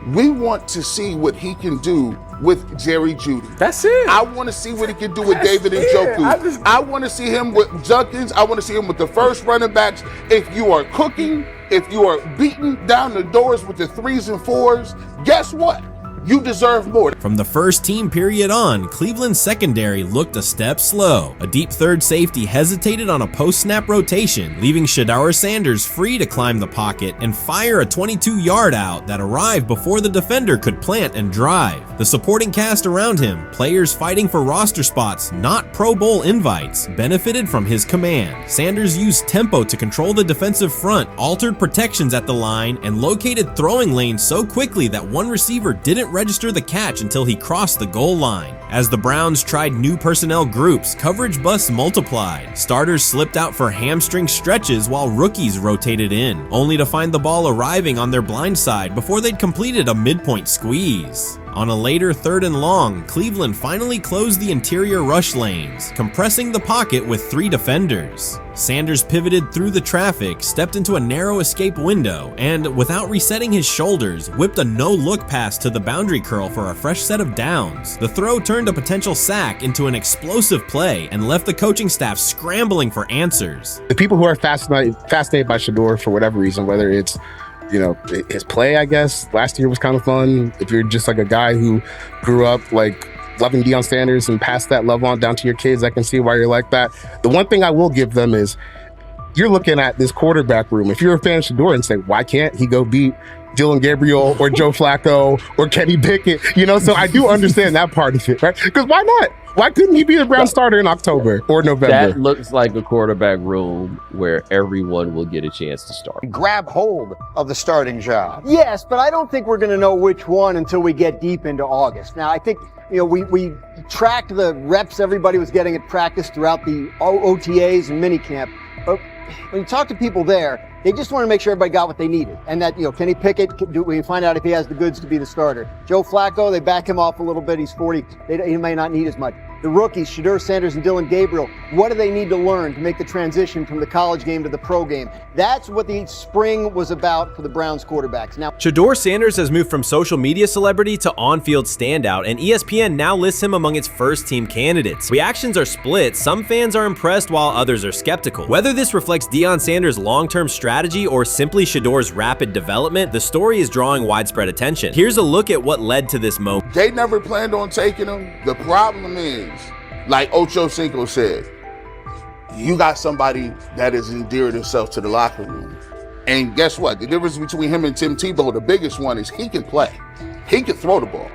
We want to see what he can do with Jerry Jeudy. That's it. I want to see what he can do with David Njoku. I want to see him with Junkins. I want to see him with the first running backs. If you are cooking, if you are beating down the doors with the 3s and 4s, guess what? You deserve more. From the first team period on, Cleveland's secondary looked a step slow. A deep third safety hesitated on a post-snap rotation, leaving Shedeur Sanders free to climb the pocket and fire a 22-yard out that arrived before the defender could plant and drive. The supporting cast around him, players fighting for roster spots, not Pro Bowl invites, benefited from his command. Sanders used tempo to control the defensive front, altered protections at the line, and located throwing lanes so quickly that one receiver didn't register the catch until he crossed the goal line. As the Browns tried new personnel groups, coverage busts multiplied. Starters slipped out for hamstring stretches while rookies rotated in, only to find the ball arriving on their blind side before they'd completed a midpoint squeeze. On a later 3rd and long, Cleveland finally closed the interior rush lanes, compressing the pocket with 3 defenders. Sanders pivoted through the traffic, stepped into a narrow escape window, and, without resetting his shoulders, whipped a no-look pass to the boundary curl for a fresh set of downs. The throw turned a potential sack into an explosive play and left the coaching staff scrambling for answers. The people who are fascinated by Shedeur for whatever reason, whether it's his play, I guess, last year was kind of fun. If you're just like a guy who grew up like loving Deion Sanders and passed that love on down to your kids, I can see why you're like that. The one thing I will give them is you're looking at this quarterback room. If you're a fan of Shedeur and say, why can't he go beat Dylan Gabriel or Joe Flacco or Kenny Pickett? So I do understand that part of it, right? Because why not? Why couldn't he be the Brown starter in October or November? That looks like a quarterback room where everyone will get a chance to start. Grab hold of the starting job. Yes, but I don't think we're going to know which one until we get deep into August. Now, I think we tracked the reps everybody was getting at practice throughout the OTAs and minicamp. But when you talk to people there, they just want to make sure everybody got what they needed. And that, Kenny Pickett, we find out if he has the goods to be the starter. Joe Flacco, they back him off a little bit. He's 40. He may not need as much. The rookies, Shedeur Sanders and Dylan Gabriel, what do they need to learn to make the transition from the college game to the pro game? That's what the spring was about for the Browns quarterbacks. Now, Shedeur Sanders has moved from social media celebrity to on-field standout, and ESPN now lists him among its first-team candidates. Reactions are split. Some fans are impressed while others are skeptical. Whether this reflects Deion Sanders' long-term strategy or simply Shedeur's rapid development, the story is drawing widespread attention. Here's a look at what led to this moment. They never planned on taking him. The problem is, like Ocho Cinco said, you got somebody that has endeared himself to the locker room. And guess what? The difference between him and Tim Tebow, the biggest one, is he can play. He can throw the ball.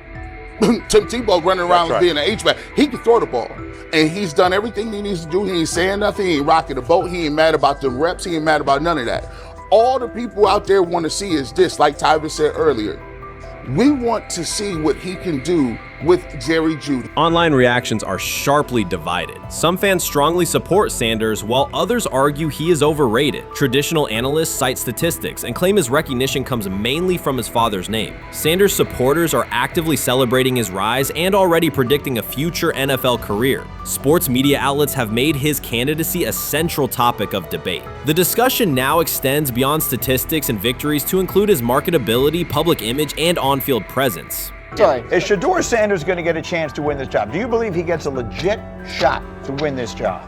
Tim Tebow running around being an H-back. He can throw the ball. And he's done everything he needs to do. He ain't saying nothing. He ain't rocking the boat. He ain't mad about the reps. He ain't mad about none of that. All the people out there want to see is this, like Tyver said earlier. We want to see what he can do with Jerry Jeudy. Online reactions are sharply divided. Some fans strongly support Sanders, while others argue he is overrated. Traditional analysts cite statistics and claim his recognition comes mainly from his father's name. Sanders supporters are actively celebrating his rise and already predicting a future NFL career. Sports media outlets have made his candidacy a central topic of debate. The discussion now extends beyond statistics and victories to include his marketability, public image, and on-field presence. Sorry, is Shedeur Sanders going to get a chance to win this job? Do you believe he gets a legit shot to win this job?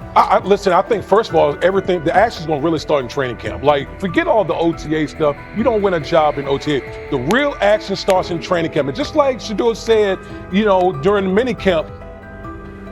Listen, I think, first of all, the action's going to really start in training camp. Like, forget all the OTA stuff. You don't win a job in OTA. The real action starts in training camp. And just like Shedeur said, during the mini camp,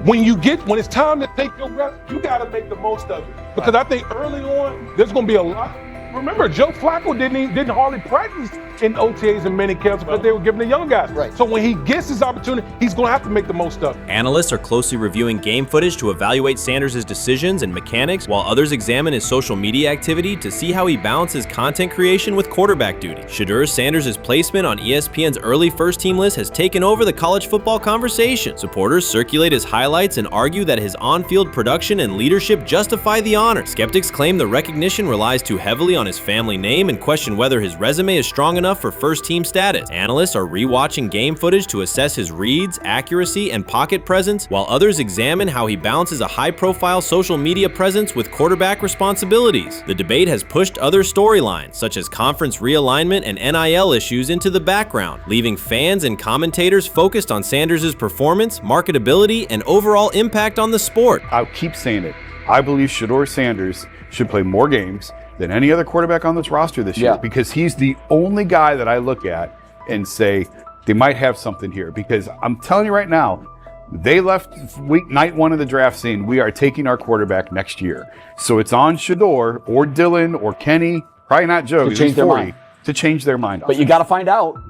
when it's time to take your reps, you got to make the most of it. Because I think early on, there's going to be a lot. Remember, Joe Flacco didn't hardly practice in OTAs and mini camps because they were giving the young guys. Right. So when he gets his opportunity, he's going to have to make the most of it. Analysts are closely reviewing game footage to evaluate Sanders' decisions and mechanics, while others examine his social media activity to see how he balances content creation with quarterback duty. Shedeur Sanders' placement on ESPN's early first-team list has taken over the college football conversation. Supporters circulate his highlights and argue that his on-field production and leadership justify the honor. Skeptics claim the recognition relies too heavily on on his family name and question whether his resume is strong enough for first-team status. Analysts are rewatching game footage to assess his reads, accuracy, and pocket presence, while others examine how he balances a high-profile social media presence with quarterback responsibilities. The debate has pushed other storylines, such as conference realignment and NIL issues, into the background, leaving fans and commentators focused on Sanders' performance, marketability, and overall impact on the sport. I'll keep saying it. I believe Shedeur Sanders should play more games than any other quarterback on this roster this year, because he's the only guy that I look at and say they might have something here. Because I'm telling you right now, they left night one of the draft saying we are taking our quarterback next year. So it's on Shedeur or Dylan or Kenny, probably not Joe, To change their mind. to change their mind. But you got to find out.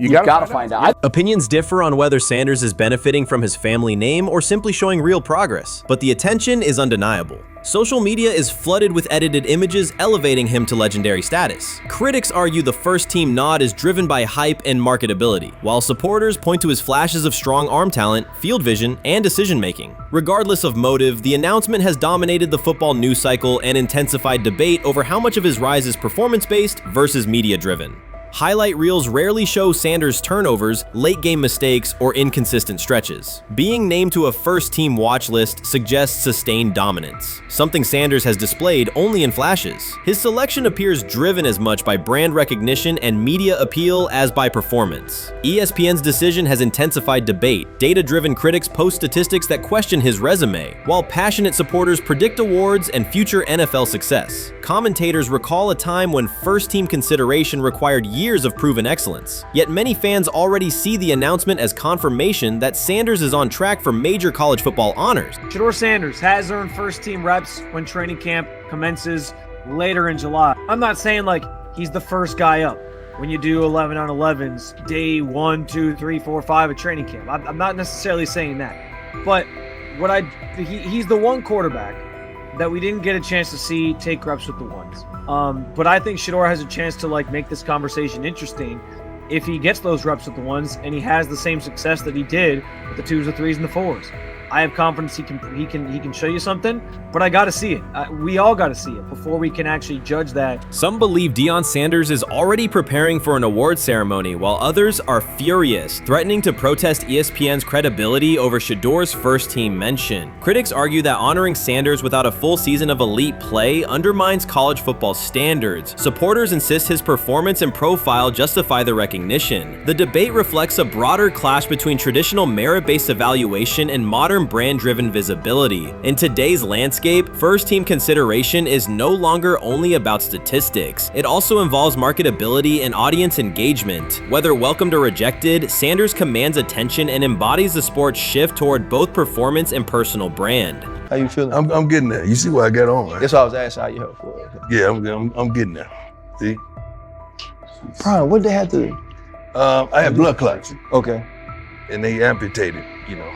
You gotta find out. Opinions differ on whether Sanders is benefiting from his family name or simply showing real progress, but the attention is undeniable. Social media is flooded with edited images elevating him to legendary status. Critics argue the first-team nod is driven by hype and marketability, while supporters point to his flashes of strong arm talent, field vision, and decision-making. Regardless of motive, the announcement has dominated the football news cycle and intensified debate over how much of his rise is performance-based versus media-driven. Highlight reels rarely show Sanders' turnovers, late-game mistakes, or inconsistent stretches. Being named to a first-team watch list suggests sustained dominance, something Sanders has displayed only in flashes. His selection appears driven as much by brand recognition and media appeal as by performance. ESPN's decision has intensified debate. Data-driven critics post statistics that question his resume, while passionate supporters predict awards and future NFL success. Commentators recall a time when first-team consideration required years of proven excellence. Yet many fans already see the announcement as confirmation that Sanders is on track for major college football honors. Shedeur Sanders has earned first-team reps when training camp commences later in July. I'm not saying like he's the first guy up when you do 11 on 11s, day 1, 2, 3, 4, 5 at training camp. I'm not necessarily saying that. But he's the one quarterback that we didn't get a chance to see take reps with the ones. But I think Shedeur has a chance to like make this conversation interesting if he gets those reps with the ones and he has the same success that he did with the 2s, the 3s, and the 4s. I have confidence he can show you something, but I got to see it. We all got to see it before we can actually judge that. Some believe Deion Sanders is already preparing for an award ceremony, while others are furious, threatening to protest ESPN's credibility over Shedeur's first-team mention. Critics argue that honoring Sanders without a full season of elite play undermines college football standards. Supporters insist his performance and profile justify the recognition. The debate reflects a broader clash between traditional merit-based evaluation and modern brand-driven visibility. In today's landscape, first-team consideration is no longer only about statistics. It also involves marketability and audience engagement. Whether welcomed or rejected, Sanders commands attention and embodies the sport's shift toward both performance and personal brand. How you feeling? I'm getting there. You see what I got on, right? That's why I was asking how you help for. Yeah, I'm getting there. See? Brian, what they had to? I had blood clots. Okay. And they amputated, you know.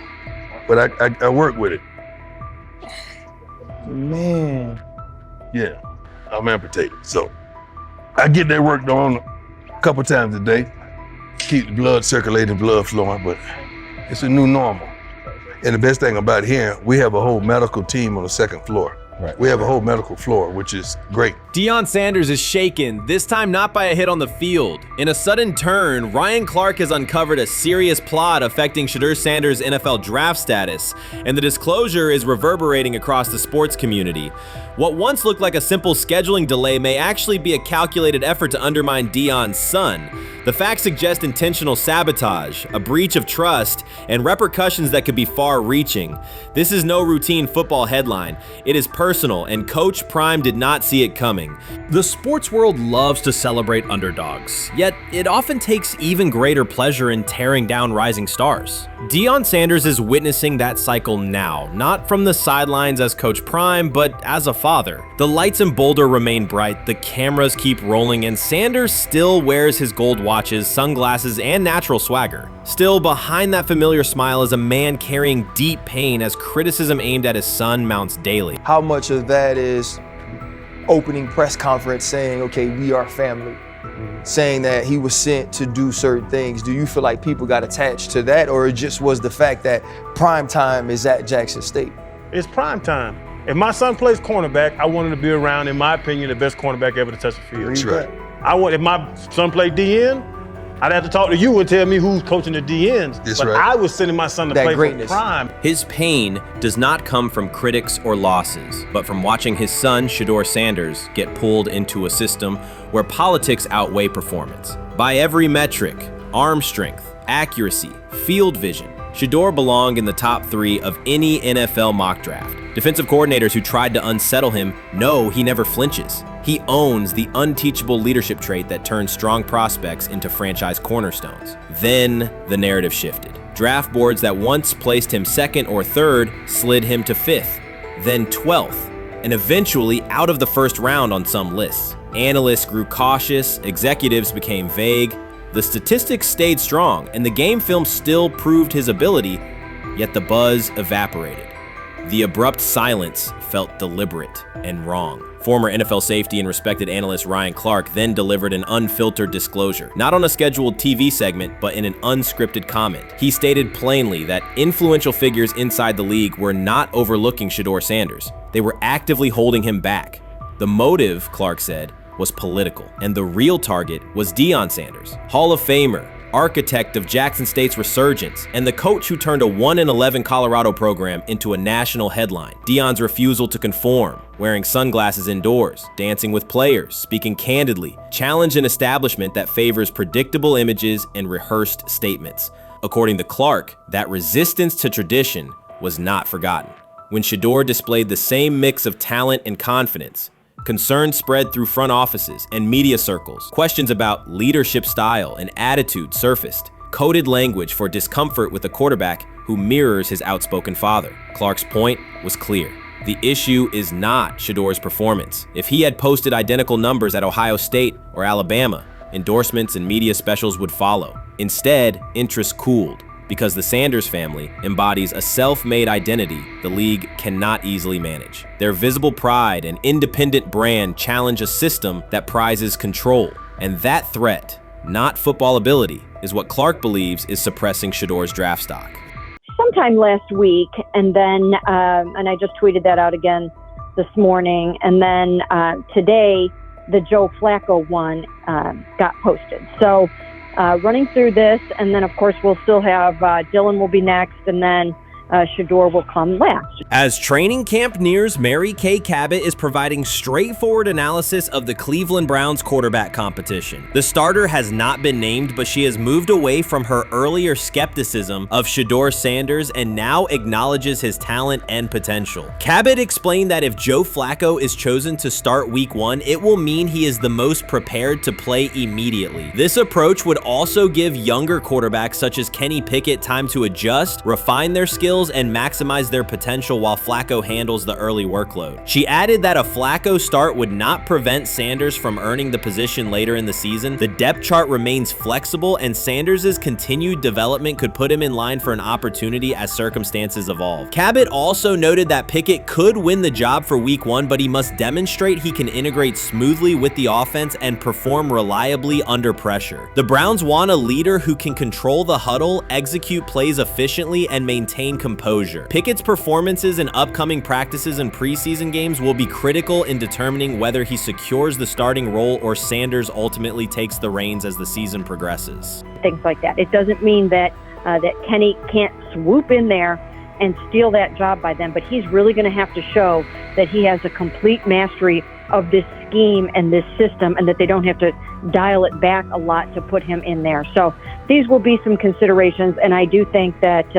But I work with it. Man. Yeah, I'm amputated. So I get that work on a couple times a day. Keep the blood circulating, blood flowing, but it's a new normal. And the best thing about here, we have a whole medical team on the second floor. Right. We have a whole medical floor, which is great. Deion Sanders is shaken, this time not by a hit on the field. In a sudden turn, Ryan Clark has uncovered a serious plot affecting Shedeur Sanders' NFL draft status, and the disclosure is reverberating across the sports community. What once looked like a simple scheduling delay may actually be a calculated effort to undermine Deion's son. The facts suggest intentional sabotage, a breach of trust, and repercussions that could be far-reaching. This is no routine football headline. It is personal, and Coach Prime did not see it coming. The sports world loves to celebrate underdogs, yet it often takes even greater pleasure in tearing down rising stars. Deion Sanders is witnessing that cycle now, not from the sidelines as Coach Prime, but as a father. The lights in Boulder remain bright, the cameras keep rolling, and Sanders still wears his gold watches, sunglasses, and natural swagger. Still, behind that familiar smile is a man carrying deep pain as criticism aimed at his son mounts daily. How much of that is opening press conference saying, okay, we are family, saying that he was sent to do certain things? Do you feel like people got attached to that, or it just was the fact that prime time is at Jackson State? It's prime time. If my son plays cornerback, I want him to be around, in my opinion, the best cornerback ever to touch the field. That's right. If my son played DN, I'd have to talk to you and tell me who's coaching the DNs. That's but right. I was sending my son to play for prime. His pain does not come from critics or losses, but from watching his son, Shedeur Sanders, get pulled into a system where politics outweigh performance. By every metric, arm strength, accuracy, field vision, Shedeur belonged in the top 3 of any NFL mock draft. Defensive coordinators who tried to unsettle him know he never flinches. He owns the unteachable leadership trait that turns strong prospects into franchise cornerstones. Then the narrative shifted. Draft boards that once placed him 2nd or 3rd slid him to 5th, then 12th, and eventually out of the 1st round on some lists. Analysts grew cautious, executives became vague. The statistics stayed strong, and the game film still proved his ability, yet the buzz evaporated. The abrupt silence felt deliberate and wrong. Former NFL safety and respected analyst Ryan Clark then delivered an unfiltered disclosure, not on a scheduled TV segment, but in an unscripted comment. He stated plainly that influential figures inside the league were not overlooking Shedeur Sanders. They were actively holding him back. The motive, Clark said, was political, and the real target was Deion Sanders, Hall of Famer, architect of Jackson State's resurgence, and the coach who turned a 1-11 Colorado program into a national headline. Deion's refusal to conform, wearing sunglasses indoors, dancing with players, speaking candidly, challenged an establishment that favors predictable images and rehearsed statements. According to Clark, that resistance to tradition was not forgotten. When Shedeur displayed the same mix of talent and confidence, concern spread through front offices and media circles. Questions about leadership style and attitude surfaced. Coded language for discomfort with a quarterback who mirrors his outspoken father. Clark's point was clear. The issue is not Shedeur's performance. If he had posted identical numbers at Ohio State or Alabama, endorsements and media specials would follow. Instead, interest cooled, because the Sanders family embodies a self-made identity the league cannot easily manage. Their visible pride and independent brand challenge a system that prizes control. And that threat, not football ability, is what Clark believes is suppressing Shedeur's draft stock. Sometime last week, and then, and I just tweeted that out again this morning, and then today, the Joe Flacco one got posted. So running through this, and then of course we'll still have Dylan will be next, and then Shedeur will come last. As training camp nears, Mary Kay Cabot is providing straightforward analysis of the Cleveland Browns quarterback competition. The starter has not been named, but she has moved away from her earlier skepticism of Shedeur Sanders and now acknowledges his talent and potential. Cabot explained that if Joe Flacco is chosen to start week 1, it will mean he is the most prepared to play immediately. This approach would also give younger quarterbacks such as Kenny Pickett time to adjust, refine their skills, and maximize their potential while Flacco handles the early workload. She added that a Flacco start would not prevent Sanders from earning the position later in the season. The depth chart remains flexible, and Sanders' continued development could put him in line for an opportunity as circumstances evolve. Cabot also noted that Pickett could win the job for week 1, but he must demonstrate he can integrate smoothly with the offense and perform reliably under pressure. The Browns want a leader who can control the huddle, execute plays efficiently, and maintain composure. Pickett's performances in upcoming practices and preseason games will be critical in determining whether he secures the starting role or Sanders ultimately takes the reins as the season progresses. Things like that. It doesn't mean that that Kenny can't swoop in there and steal that job by them, but he's really going to have to show that he has a complete mastery of this scheme and this system, and that they don't have to dial it back a lot to put him in there. So these will be some considerations, and I do think that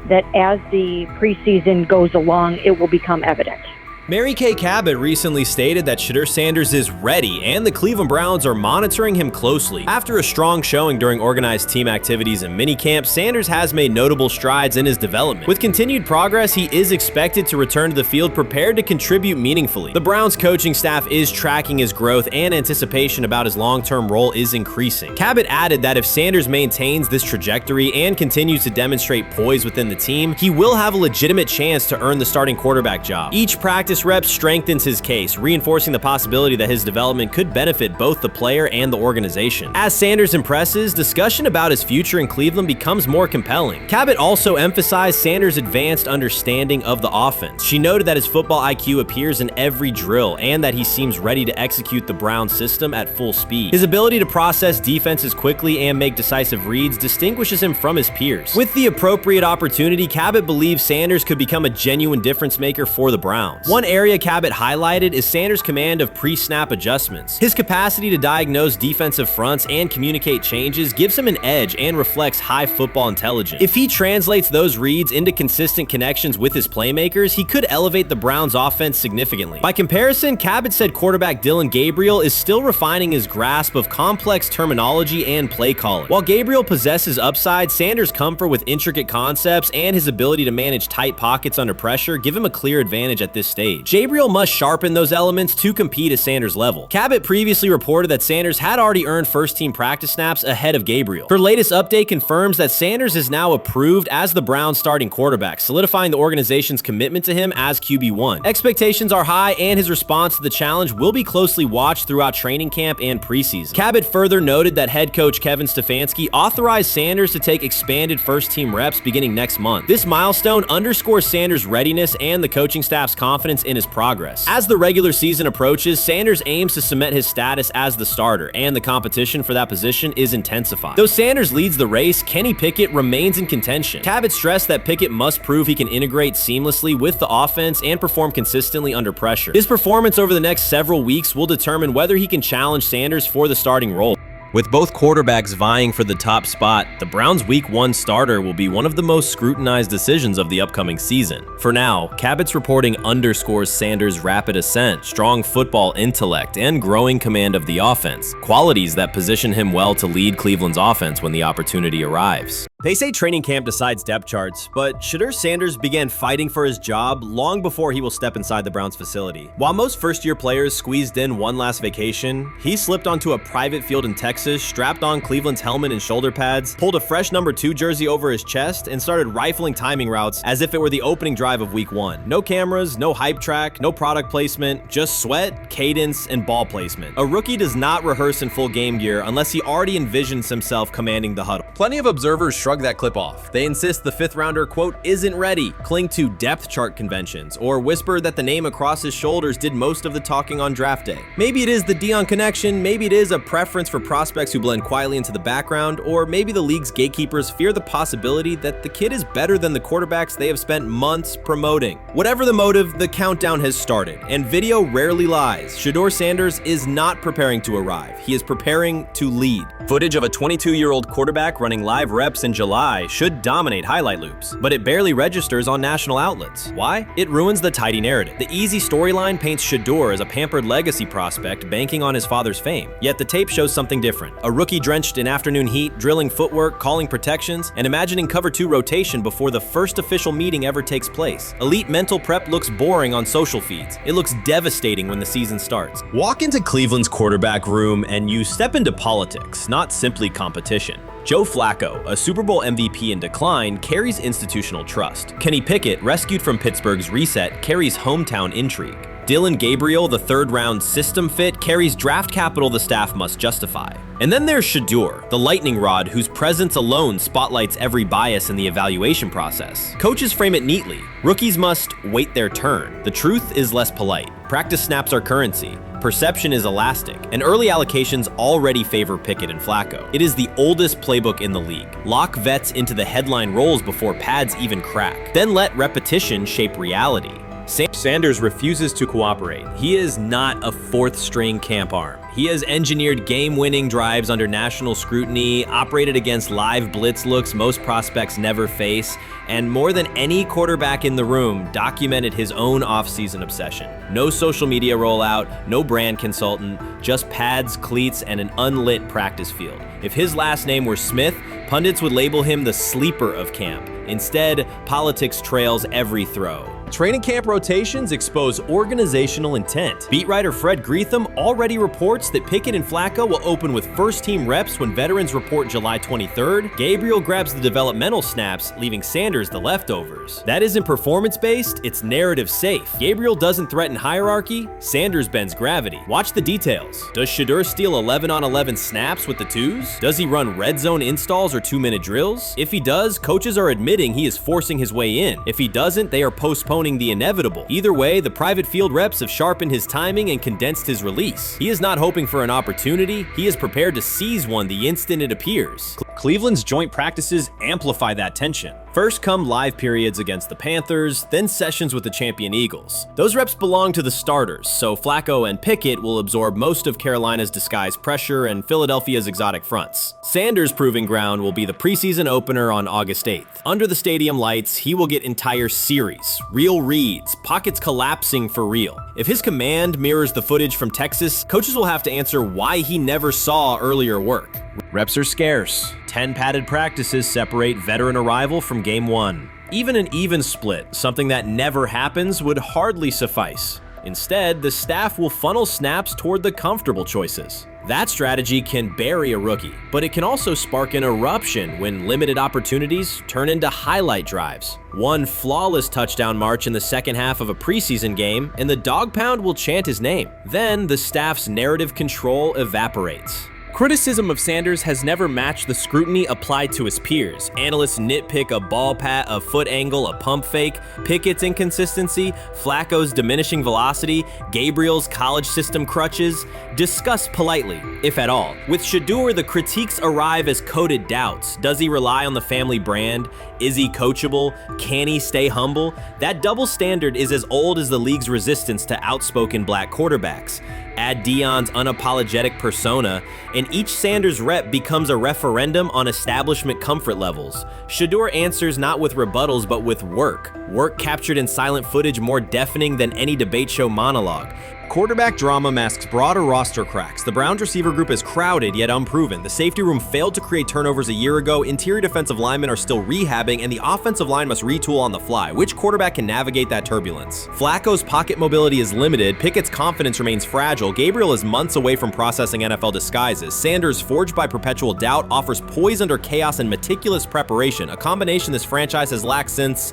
that as the preseason goes along, it will become evident. Mary Kay Cabot recently stated that Shedeur Sanders is ready, and the Cleveland Browns are monitoring him closely. After a strong showing during organized team activities and minicamp, Sanders has made notable strides in his development. With continued progress, he is expected to return to the field prepared to contribute meaningfully. The Browns coaching staff is tracking his growth, and anticipation about his long-term role is increasing. Cabot added that if Sanders maintains this trajectory and continues to demonstrate poise within the team, he will have a legitimate chance to earn the starting quarterback job. Each practice practice reps strengthens his case, reinforcing the possibility that his development could benefit both the player and the organization. As Sanders impresses, discussion about his future in Cleveland becomes more compelling. Cabot also emphasized Sanders' advanced understanding of the offense. She noted that his football IQ appears in every drill and that he seems ready to execute the Browns system at full speed. His ability to process defenses quickly and make decisive reads distinguishes him from his peers. With the appropriate opportunity, Cabot believes Sanders could become a genuine difference maker for the Browns. One area Cabot highlighted is Sanders' command of pre-snap adjustments. His capacity to diagnose defensive fronts and communicate changes gives him an edge and reflects high football intelligence. If he translates those reads into consistent connections with his playmakers, he could elevate the Browns' offense significantly. By comparison, Cabot said quarterback Dillon Gabriel is still refining his grasp of complex terminology and play calling. While Gabriel possesses upside, Sanders' comfort with intricate concepts and his ability to manage tight pockets under pressure give him a clear advantage at this stage. Gabriel must sharpen those elements to compete at Sanders' level. Cabot previously reported that Sanders had already earned first-team practice snaps ahead of Gabriel. Her latest update confirms that Sanders is now approved as the Browns' starting quarterback, solidifying the organization's commitment to him as QB1. Expectations are high, and his response to the challenge will be closely watched throughout training camp and preseason. Cabot further noted that head coach Kevin Stefanski authorized Sanders to take expanded first-team reps beginning next month. This milestone underscores Sanders' readiness and the coaching staff's confidence in his progress. As the regular season approaches, Sanders aims to cement his status as the starter, and the competition for that position is intensified. Though Sanders leads the race, Kenny Pickett remains in contention. Cabot stressed that Pickett must prove he can integrate seamlessly with the offense and perform consistently under pressure. His performance over the next several weeks will determine whether he can challenge Sanders for the starting role. With both quarterbacks vying for the top spot, the Browns' Week 1 starter will be one of the most scrutinized decisions of the upcoming season. For now, Cabot's reporting underscores Sanders' rapid ascent, strong football intellect, and growing command of the offense, qualities that position him well to lead Cleveland's offense when the opportunity arrives. They say training camp decides depth charts, but Shedeur Sanders began fighting for his job long before he will step inside the Browns facility. While most first-year players squeezed in one last vacation, he slipped onto a private field in Texas, strapped on Cleveland's helmet and shoulder pads, pulled a fresh number 2 jersey over his chest, and started rifling timing routes as if it were the opening drive of Week 1. No cameras, no hype track, no product placement, just sweat, cadence, and ball placement. A rookie does not rehearse in full game gear unless he already envisions himself commanding the huddle. Plenty of observers shrug that clip off. They insist the 5th rounder, quote, isn't ready, cling to depth chart conventions, or whisper that the name across his shoulders did most of the talking on draft day. Maybe it is the Deion connection, maybe it is a preference for prospects who blend quietly into the background, or maybe the league's gatekeepers fear the possibility that the kid is better than the quarterbacks they have spent months promoting. Whatever the motive, the countdown has started, and video rarely lies. Shedeur Sanders is not preparing to arrive. He is preparing to lead. Footage of a 22-year-old quarterback running live reps in July should dominate highlight loops, but it barely registers on national outlets. Why? It ruins the tidy narrative. The easy storyline paints Shedeur as a pampered legacy prospect banking on his father's fame. Yet the tape shows something different. A rookie drenched in afternoon heat, drilling footwork, calling protections, and imagining cover 2 rotation before the first official meeting ever takes place. Elite mental prep looks boring on social feeds. It looks devastating when the season starts. Walk into Cleveland's quarterback room and you step into politics, not simply competition. Joe Flacco, a Super Bowl MVP in decline, carries institutional trust. Kenny Pickett, rescued from Pittsburgh's reset, carries hometown intrigue. Dillon Gabriel, the 3rd-round system fit, carries draft capital the staff must justify. And then there's Shedeur, the lightning rod whose presence alone spotlights every bias in the evaluation process. Coaches frame it neatly. Rookies must wait their turn. The truth is less polite. Practice snaps are currency. Perception is elastic, and early allocations already favor Pickett and Flacco. It is the oldest playbook in the league. Lock vets into the headline roles before pads even crack. Then let repetition shape reality. Sanders refuses to cooperate. He is not a 4th-string camp arm. He has engineered game-winning drives under national scrutiny, operated against live blitz looks most prospects never face, and more than any quarterback in the room, documented his own offseason obsession. No social media rollout, no brand consultant, just pads, cleats, and an unlit practice field. If his last name were Smith, pundits would label him the sleeper of camp. Instead, politics trails every throw. Training camp rotations expose organizational intent. Beat writer Fred Greetham already reports that Pickett and Flacco will open with first-team reps when veterans report July 23rd. Gabriel grabs the developmental snaps, leaving Sanders the leftovers. That isn't performance-based, it's narrative-safe. Gabriel doesn't threaten hierarchy, Sanders bends gravity. Watch the details. Does Shedeur steal 11-on-11 snaps with the twos? Does he run red zone installs or 2-minute drills? If he does, coaches are admitting he is forcing his way in. If he doesn't, they are postponing the inevitable. Either way, the private field reps have sharpened his timing and condensed his release. He is not hoping for an opportunity, he is prepared to seize one the instant it appears. Cleveland's joint practices amplify that tension. First come live periods against the Panthers, then sessions with the champion Eagles. Those reps belong to the starters, so Flacco and Pickett will absorb most of Carolina's disguised pressure and Philadelphia's exotic fronts. Sanders' proving ground will be the preseason opener on August 8th. Under the stadium lights, he will get entire series, real reads, pockets collapsing for real. If his command mirrors the footage from Texas, coaches will have to answer why he never saw earlier work. Reps are scarce. 10 padded practices separate veteran arrival from game 1. Even an even split, something that never happens, would hardly suffice. Instead, the staff will funnel snaps toward the comfortable choices. That strategy can bury a rookie, but it can also spark an eruption when limited opportunities turn into highlight drives. One flawless touchdown march in the second half of a preseason game, and the dog pound will chant his name. Then the staff's narrative control evaporates. Criticism of Sanders has never matched the scrutiny applied to his peers. Analysts nitpick a ball pat, a foot angle, a pump fake, Pickett's inconsistency, Flacco's diminishing velocity, Gabriel's college system crutches. Discuss politely, if at all. With Shedeur, the critiques arrive as coded doubts. Does he rely on the family brand? Is he coachable? Can he stay humble? That double standard is as old as the league's resistance to outspoken black quarterbacks. Add Deion's unapologetic persona, and each Sanders rep becomes a referendum on establishment comfort levels. Shedeur answers not with rebuttals, but with work. Work captured in silent footage more deafening than any debate show monologue. Quarterback drama masks broader roster cracks. The Browns receiver group is crowded yet unproven. The safety room failed to create turnovers a year ago, interior defensive linemen are still rehabbing, and the offensive line must retool on the fly. Which quarterback can navigate that turbulence? Flacco's pocket mobility is limited, Pickett's confidence remains fragile, Gabriel is months away from processing NFL disguises, Sanders, forged by perpetual doubt, offers poise under chaos and meticulous preparation, a combination this franchise has lacked since,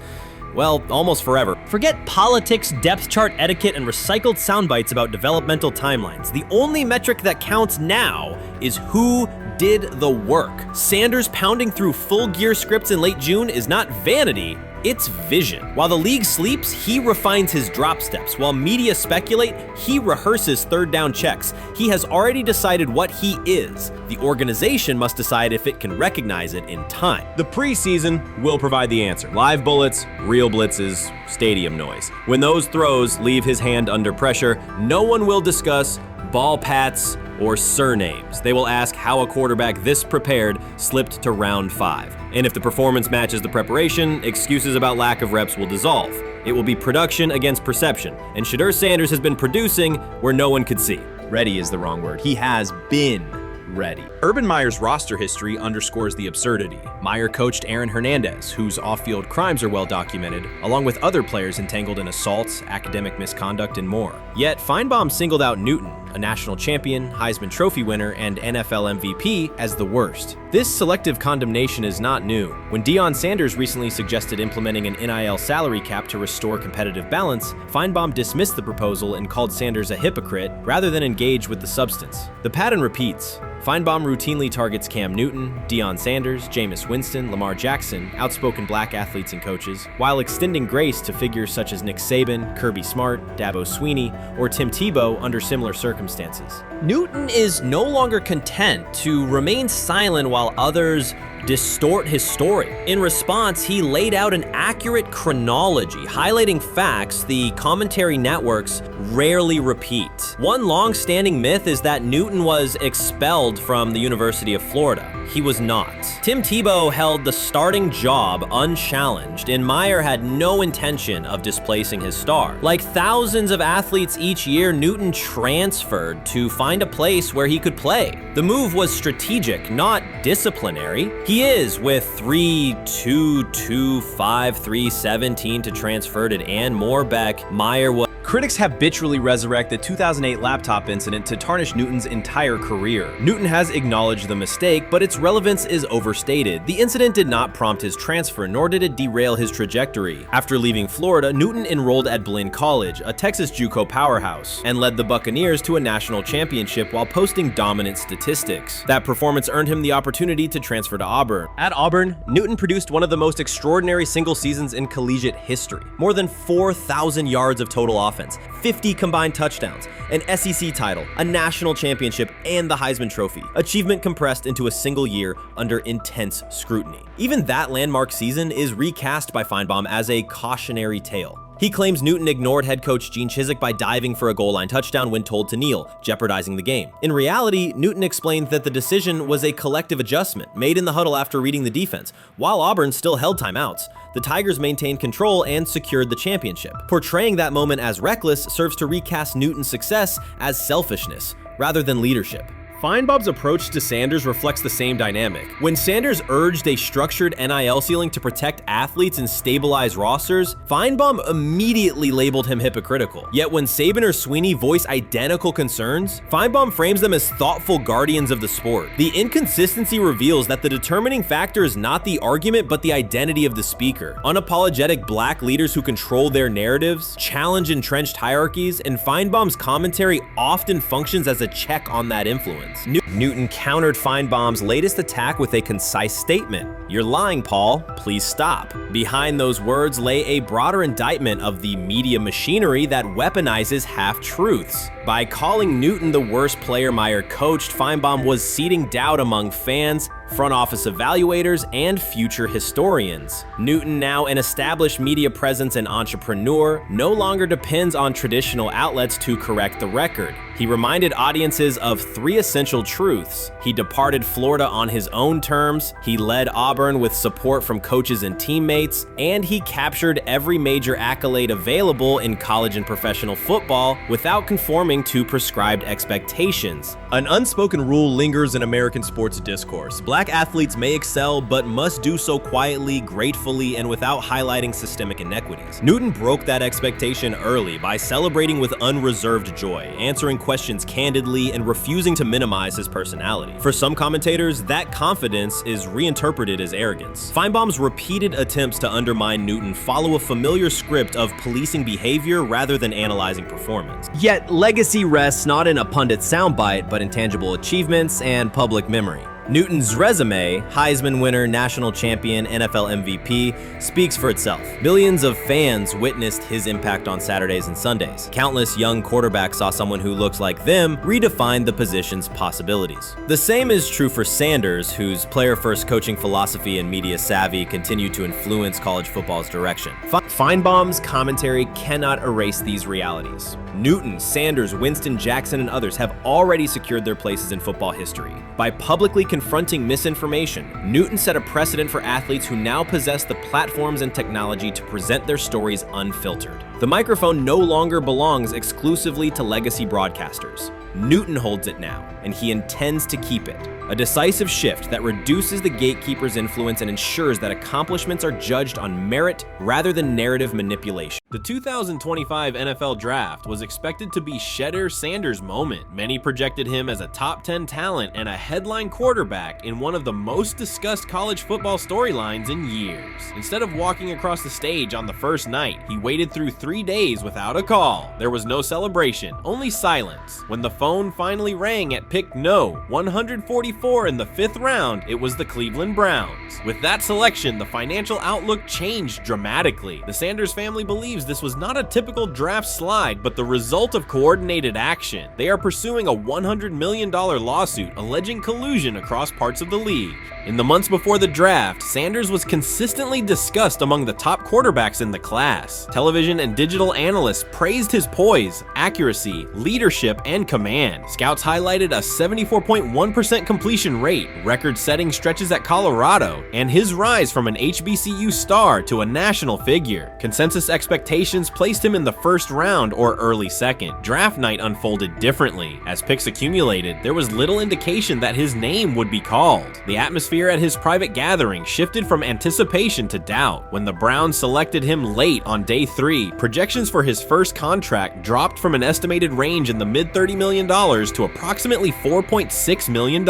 well, almost forever. Forget politics, depth chart etiquette, and recycled sound bites about developmental timelines. The only metric that counts now is who did the work. Sanders pounding through full gear scripts in late June is not vanity, it's vision. While the league sleeps, he refines his drop steps. While media speculate, he rehearses third down checks. He has already decided what he is. The organization must decide if it can recognize it in time. The preseason will provide the answer. Live bullets, real blitzes, stadium noise. When those throws leave his hand under pressure, no one will discuss ball pats or surnames. They will ask how a quarterback this prepared slipped to round 5. And if the performance matches the preparation, excuses about lack of reps will dissolve. It will be production against perception, and Shedeur Sanders has been producing where no one could see. Ready is the wrong word. He has been ready. Urban Meyer's roster history underscores the absurdity. Meyer coached Aaron Hernandez, whose off-field crimes are well documented, along with other players entangled in assaults, academic misconduct, and more. Yet Feinbaum singled out Newton, a national champion, Heisman Trophy winner, and NFL MVP, as the worst. This selective condemnation is not new. When Deion Sanders recently suggested implementing an NIL salary cap to restore competitive balance, Feinbaum dismissed the proposal and called Sanders a hypocrite rather than engage with the substance. The pattern repeats. Feinbaum routinely targets Cam Newton, Deion Sanders, Jameis Winston, Lamar Jackson, outspoken black athletes and coaches, while extending grace to figures such as Nick Saban, Kirby Smart, Dabo Swinney, or Tim Tebow under similar circumstances. Newton is no longer content to remain silent while others distort his story. In response, he laid out an accurate chronology, highlighting facts the commentary networks rarely repeat. One long-standing myth is that Newton was expelled from the University of Florida. he was not. Tim Tebow held the starting job unchallenged, and Meyer had no intention of displacing his star. Like thousands of athletes each year, Newton transferred to find a place where he could play. The move was strategic, not disciplinary. He is with 3-2-2-5-3-17 to transfer it and more back. Meyer was. Critics habitually resurrect the 2008 laptop incident to tarnish Newton's entire career. Newton has acknowledged the mistake, but its relevance is overstated. The incident did not prompt his transfer, nor did it derail his trajectory. After leaving Florida, Newton enrolled at Blaine College, a Texas JUCO powerhouse, and led the Buccaneers to a national championship while posting dominant statistics. That performance earned him the opportunity to transfer to Auburn. At Auburn, Newton produced one of the most extraordinary single seasons in collegiate history. More than 4,000 yards of total offense, 50 combined touchdowns, an SEC title, a national championship, and the Heisman Trophy. Achievement compressed into a single year under intense scrutiny. Even that landmark season is recast by Feinbaum as a cautionary tale. He claims Newton ignored head coach Gene Chizik by diving for a goal line touchdown when told to kneel, jeopardizing the game. In reality, Newton explained that the decision was a collective adjustment made in the huddle after reading the defense. While Auburn still held timeouts, the Tigers maintained control and secured the championship. Portraying that moment as reckless serves to recast Newton's success as selfishness rather than leadership. Feinbaum's approach to Sanders reflects the same dynamic. When Sanders urged a structured NIL ceiling to protect athletes and stabilize rosters, Feinbaum immediately labeled him hypocritical. Yet when Saban or Sweeney voice identical concerns, Feinbaum frames them as thoughtful guardians of the sport. The inconsistency reveals that the determining factor is not the argument but the identity of the speaker. Unapologetic black leaders who control their narratives, challenge entrenched hierarchies, and Feinbaum's commentary often functions as a check on that influence. Newton countered Feinbaum's latest attack with a concise statement. "You're lying, Paul. Please stop." Behind those words lay a broader indictment of the media machinery that weaponizes half-truths. By calling Newton the worst player Meyer coached, Feinbaum was seeding doubt among fans, front office evaluators, and future historians. Newton, now an established media presence and entrepreneur, no longer depends on traditional outlets to correct the record. He reminded audiences of three essential truths. He departed Florida on his own terms, he led Auburn with support from coaches and teammates, and he captured every major accolade available in college and professional football without conforming to prescribed expectations. An unspoken rule lingers in American sports discourse. Black athletes may excel, but must do so quietly, gratefully, and without highlighting systemic inequities. Newton broke that expectation early by celebrating with unreserved joy, answering questions candidly, and refusing to minimize his personality. For some commentators, that confidence is reinterpreted as arrogance. Feinbaum's repeated attempts to undermine Newton follow a familiar script of policing behavior rather than analyzing performance. Yet, legacy rests not in a pundit soundbite, but in tangible achievements and public memory. Newton's resume, Heisman winner, national champion, NFL MVP, speaks for itself. Millions of fans witnessed his impact on Saturdays and Sundays. Countless young quarterbacks saw someone who looks like them redefine the position's possibilities. The same is true for Sanders, whose player-first coaching philosophy and media savvy continue to influence college football's direction. Feinbaum's commentary cannot erase these realities. Newton, Sanders, Winston, Jackson, and others have already secured their places in football history. By publicly confronting misinformation, Newton set a precedent for athletes who now possess the platforms and technology to present their stories unfiltered. The microphone no longer belongs exclusively to legacy broadcasters. Newton holds it now, and he intends to keep it. A decisive shift that reduces the gatekeeper's influence and ensures that accomplishments are judged on merit rather than narrative manipulation. The 2025 NFL Draft was expected to be Shedeur Sanders' moment. Many projected him as a top 10 talent and a headline quarterback in one of the most discussed college football storylines in years. Instead of walking across the stage on the first night, he waited through 3 days without a call. There was no celebration, only silence. When the phone finally rang at pick no. 144 in the 5th round, it was the Cleveland Browns. With that selection, the financial outlook changed dramatically. The Sanders family believes this was not a typical draft slide, but the result of coordinated action. They are pursuing a $100 million lawsuit alleging collusion across parts of the league. In the months before the draft, Sanders was consistently discussed among the top quarterbacks in the class. Television and digital analysts praised his poise, accuracy, leadership, and command. Scouts highlighted a 74.1% completion completion rate, record-setting stretches at Colorado, and his rise from an HBCU star to a national figure. Consensus expectations placed him in the first round or early second. Draft night unfolded differently. As picks accumulated, there was little indication that his name would be called. The atmosphere at his private gathering shifted from anticipation to doubt. When the Browns selected him late on day 3, projections for his first contract dropped from an estimated range in the mid-$30 million to approximately $4.6 million,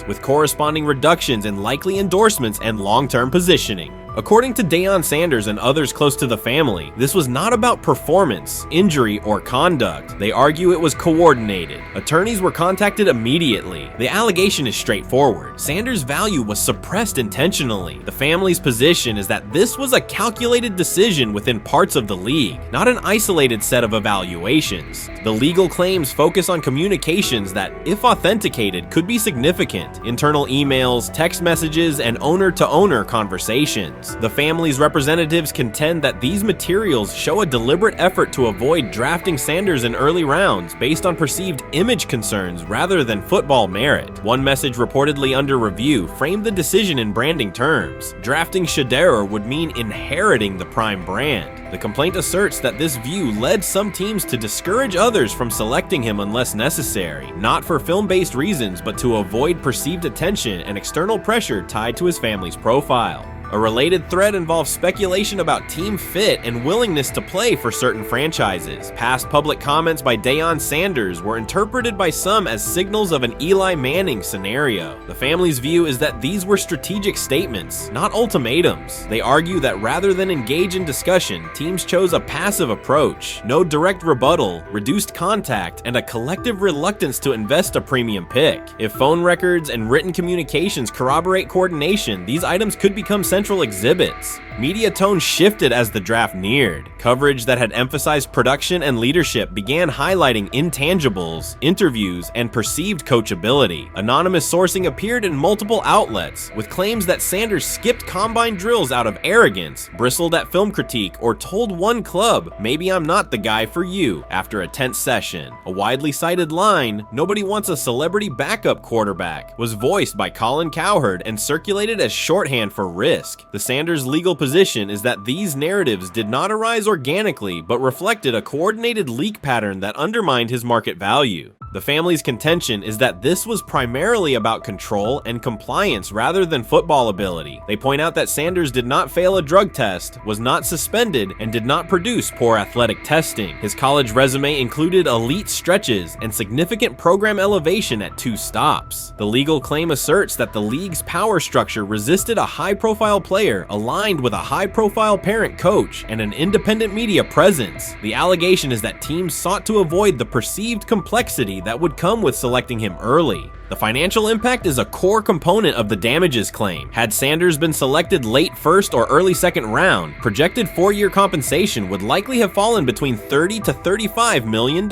with corresponding reductions in likely endorsements and long-term positioning. According to Deion Sanders and others close to the family, this was not about performance, injury, or conduct. They argue it was coordinated. Attorneys were contacted immediately. The allegation is straightforward. Sanders' value was suppressed intentionally. The family's position is that this was a calculated decision within parts of the league, not an isolated set of evaluations. The legal claims focus on communications that, if authenticated, could be significant. Internal emails, text messages, and owner-to-owner conversations. The family's representatives contend that these materials show a deliberate effort to avoid drafting Sanders in early rounds based on perceived image concerns rather than football merit. One message reportedly under review framed the decision in branding terms. Drafting Shedeur would mean inheriting the Prime brand. The complaint asserts that this view led some teams to discourage others from selecting him unless necessary, not for film-based reasons but to avoid perceived attention and external pressure tied to his family's profile. A related thread involves speculation about team fit and willingness to play for certain franchises. Past public comments by Deion Sanders were interpreted by some as signals of an Eli Manning scenario. The family's view is that these were strategic statements, not ultimatums. They argue that rather than engage in discussion, teams chose a passive approach, no direct rebuttal, reduced contact, and a collective reluctance to invest a premium pick. If phone records and written communications corroborate coordination, these items could become central exhibits. Media tone shifted as the draft neared. Coverage that had emphasized production and leadership began highlighting intangibles, interviews, and perceived coachability. Anonymous sourcing appeared in multiple outlets, with claims that Sanders skipped combine drills out of arrogance, bristled at film critique, or told one club, "Maybe I'm not the guy for you," after a tense session. A widely cited line, "Nobody wants a celebrity backup quarterback," was voiced by Colin Cowherd and circulated as shorthand for risk. The Sanders legal position is that these narratives did not arise organically, but reflected a coordinated leak pattern that undermined his market value. The family's contention is that this was primarily about control and compliance rather than football ability. They point out that Sanders did not fail a drug test, was not suspended, and did not produce poor athletic testing. His college resume included elite stretches and significant program elevation at 2 stops. The legal claim asserts that the league's power structure resisted a high-profile player aligned with a high-profile parent coach and an independent media presence. The allegation is that teams sought to avoid the perceived complexity that would come with selecting him early. The financial impact is a core component of the damages claim. Had Sanders been selected late first or early second round, projected 4-year compensation would likely have fallen between $30 to $35 million,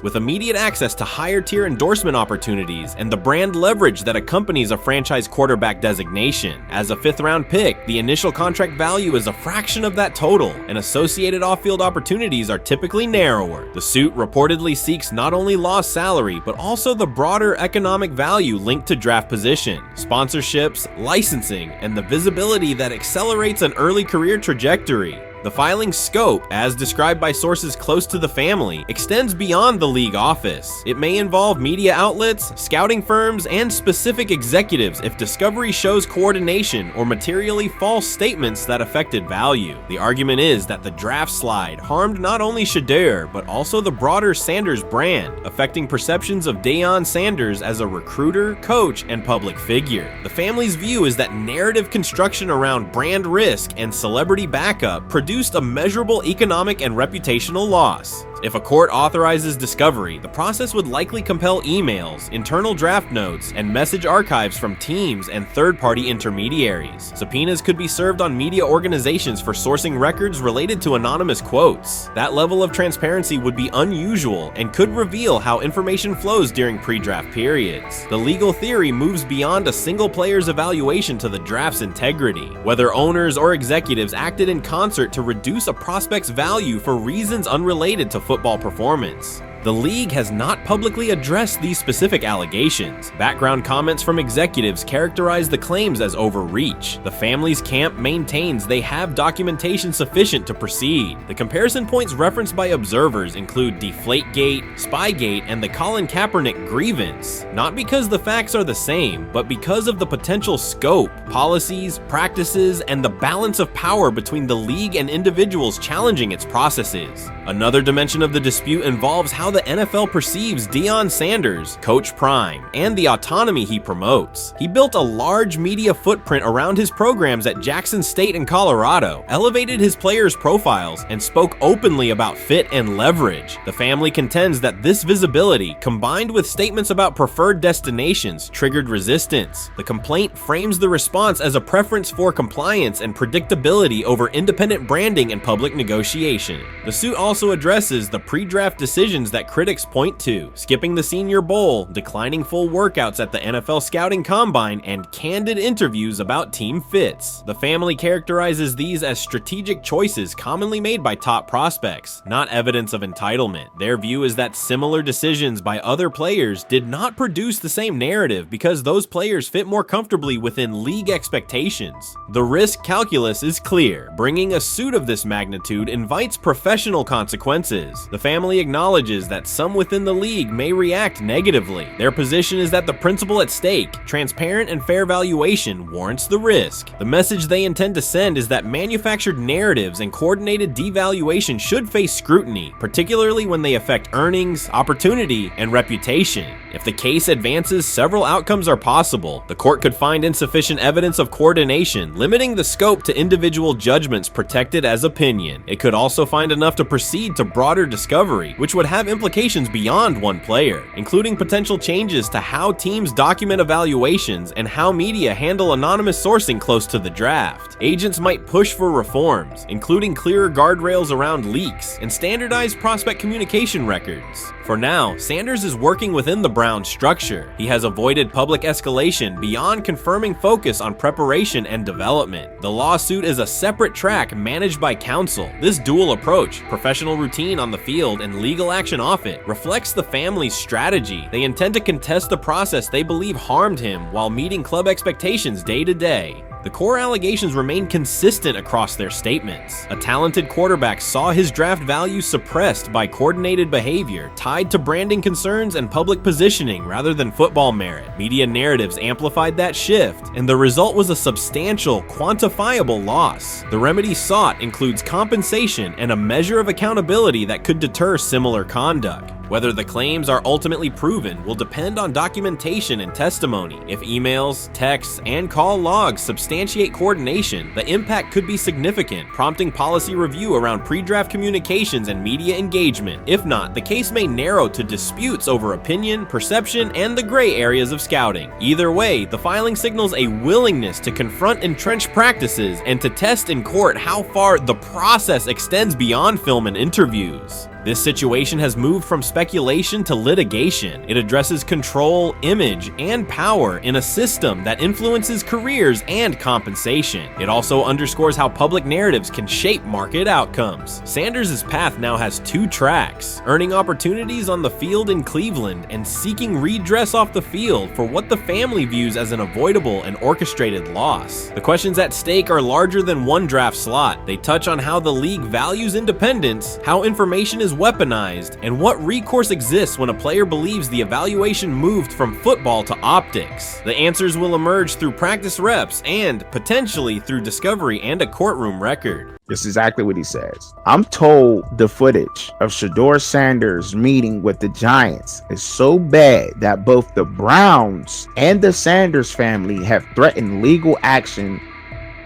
with immediate access to higher tier endorsement opportunities and the brand leverage that accompanies a franchise quarterback designation. As a 5th-round pick, the initial contract value is a fraction of that total, and associated off-field opportunities are typically narrower. The suit reportedly seeks not only lost salary, but also the broader economic value linked to draft position, sponsorships, licensing, and the visibility that accelerates an early career trajectory. The filing's scope, as described by sources close to the family, extends beyond the league office. It may involve media outlets, scouting firms, and specific executives if discovery shows coordination or materially false statements that affected value. The argument is that the draft slide harmed not only Shedeur, but also the broader Sanders brand, affecting perceptions of Deion Sanders as a recruiter, coach, and public figure. The family's view is that narrative construction around brand risk and celebrity backup produced a measurable economic and reputational loss. If a court authorizes discovery, the process would likely compel emails, internal draft notes, and message archives from teams and third-party intermediaries. Subpoenas could be served on media organizations for sourcing records related to anonymous quotes. That level of transparency would be unusual and could reveal how information flows during pre-draft periods. The legal theory moves beyond a single player's evaluation to the draft's integrity, whether owners or executives acted in concert to reduce a prospect's value for reasons unrelated to football performance. The league has not publicly addressed these specific allegations. Background comments from executives characterize the claims as overreach. The family's camp maintains they have documentation sufficient to proceed. The comparison points referenced by observers include Deflategate, Spygate, and the Colin Kaepernick grievance, not because the facts are the same, but because of the potential scope, policies, practices, and the balance of power between the league and individuals challenging its processes. Another dimension of the dispute involves how the NFL perceives Deion Sanders, Coach Prime, and the autonomy he promotes. He built a large media footprint around his programs at Jackson State and Colorado, elevated his players' profiles, and spoke openly about fit and leverage. The family contends that this visibility, combined with statements about preferred destinations, triggered resistance. The complaint frames the response as a preference for compliance and predictability over independent branding and public negotiation. The suit also addresses the pre-draft decisions that critics point to, skipping the Senior Bowl, declining full workouts at the NFL Scouting Combine, and candid interviews about team fits. The family characterizes these as strategic choices commonly made by top prospects, not evidence of entitlement. Their view is that similar decisions by other players did not produce the same narrative because those players fit more comfortably within league expectations. The risk calculus is clear. Bringing a suit of this magnitude invites professional consequences. The family acknowledges that some within the league may react negatively. Their position is that the principle at stake, transparent and fair valuation, warrants the risk. The message they intend to send is that manufactured narratives and coordinated devaluation should face scrutiny, particularly when they affect earnings, opportunity, and reputation. If the case advances, several outcomes are possible. The court could find insufficient evidence of coordination, limiting the scope to individual judgments protected as opinion. It could also find enough to proceed to broader discovery, which would have implications beyond one player, including potential changes to how teams document evaluations and how media handle anonymous sourcing close to the draft. Agents might push for reforms, including clearer guardrails around leaks and standardized prospect communication records. For now, Sanders is working within the Browns structure. He has avoided public escalation beyond confirming focus on preparation and development. The lawsuit is a separate track managed by counsel. This dual approach, professional routine on the field and legal action off it, reflects the family's strategy. They intend to contest the process they believe harmed him while meeting club expectations day to day. The core allegations remain consistent across their statements. A talented quarterback saw his draft value suppressed by coordinated behavior tied to branding concerns and public positioning rather than football merit. Media narratives amplified that shift, and the result was a substantial, quantifiable loss. The remedy sought includes compensation and a measure of accountability that could deter similar conduct. Whether the claims are ultimately proven will depend on documentation and testimony. If emails, texts, and call logs substantiate coordination, the impact could be significant, prompting policy review around pre-draft communications and media engagement. If not, the case may narrow to disputes over opinion, perception, and the gray areas of scouting. Either way, the filing signals a willingness to confront entrenched practices and to test in court how far the process extends beyond film and interviews. This situation has moved from speculation to litigation. It addresses control, image, and power in a system that influences careers and compensation. It also underscores how public narratives can shape market outcomes. Sanders' path now has two tracks: earning opportunities on the field in Cleveland and seeking redress off the field for what the family views as an avoidable and orchestrated loss. The questions at stake are larger than one draft slot. They touch on how the league values independence, how information is weaponized, and what recourse exists when a player believes the evaluation moved from football to optics. The answers will emerge through practice reps and, potentially, through discovery and a courtroom record. That's exactly what he says. I'm told the footage of Shedeur Sanders meeting with the Giants is so bad that both the Browns and the Sanders family have threatened legal action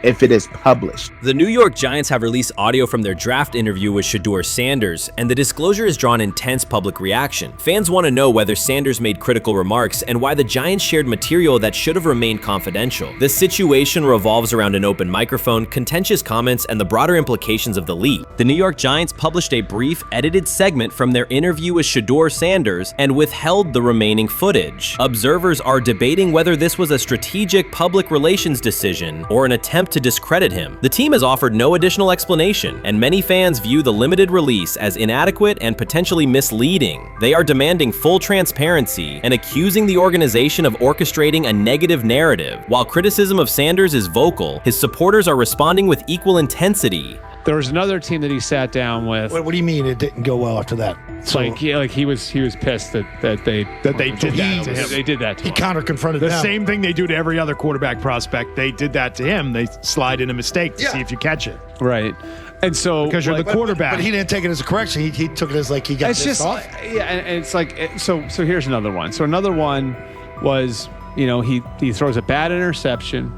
if it is published. The New York Giants have released audio from their draft interview with Shedeur Sanders, and the disclosure has drawn intense public reaction. Fans want to know whether Sanders made critical remarks and why the Giants shared material that should have remained confidential. This situation revolves around an open microphone, contentious comments, and the broader implications of the league. The New York Giants published a brief, edited segment from their interview with Shedeur Sanders and withheld the remaining footage. Observers are debating whether this was a strategic public relations decision or an attempt attempt to discredit him. The team has offered no additional explanation, and many fans view the limited release as inadequate and potentially misleading. They are demanding full transparency and accusing the organization of orchestrating a negative narrative. While criticism of Sanders is vocal, his supporters are responding with equal intensity. There was another team that he sat down with. What do you mean it didn't go well after that? So, he was pissed that they did that to him. They did that to him. He counter-confronted the them. same thing they do to every other quarterback prospect. They did that to him. They slide in a mistake to see if you catch it. Right. And so because you're the quarterback. But he didn't take it as a correction. He took it as like he got pissed off. Yeah, and it's like so here's another one. So another one was, he throws a bad interception,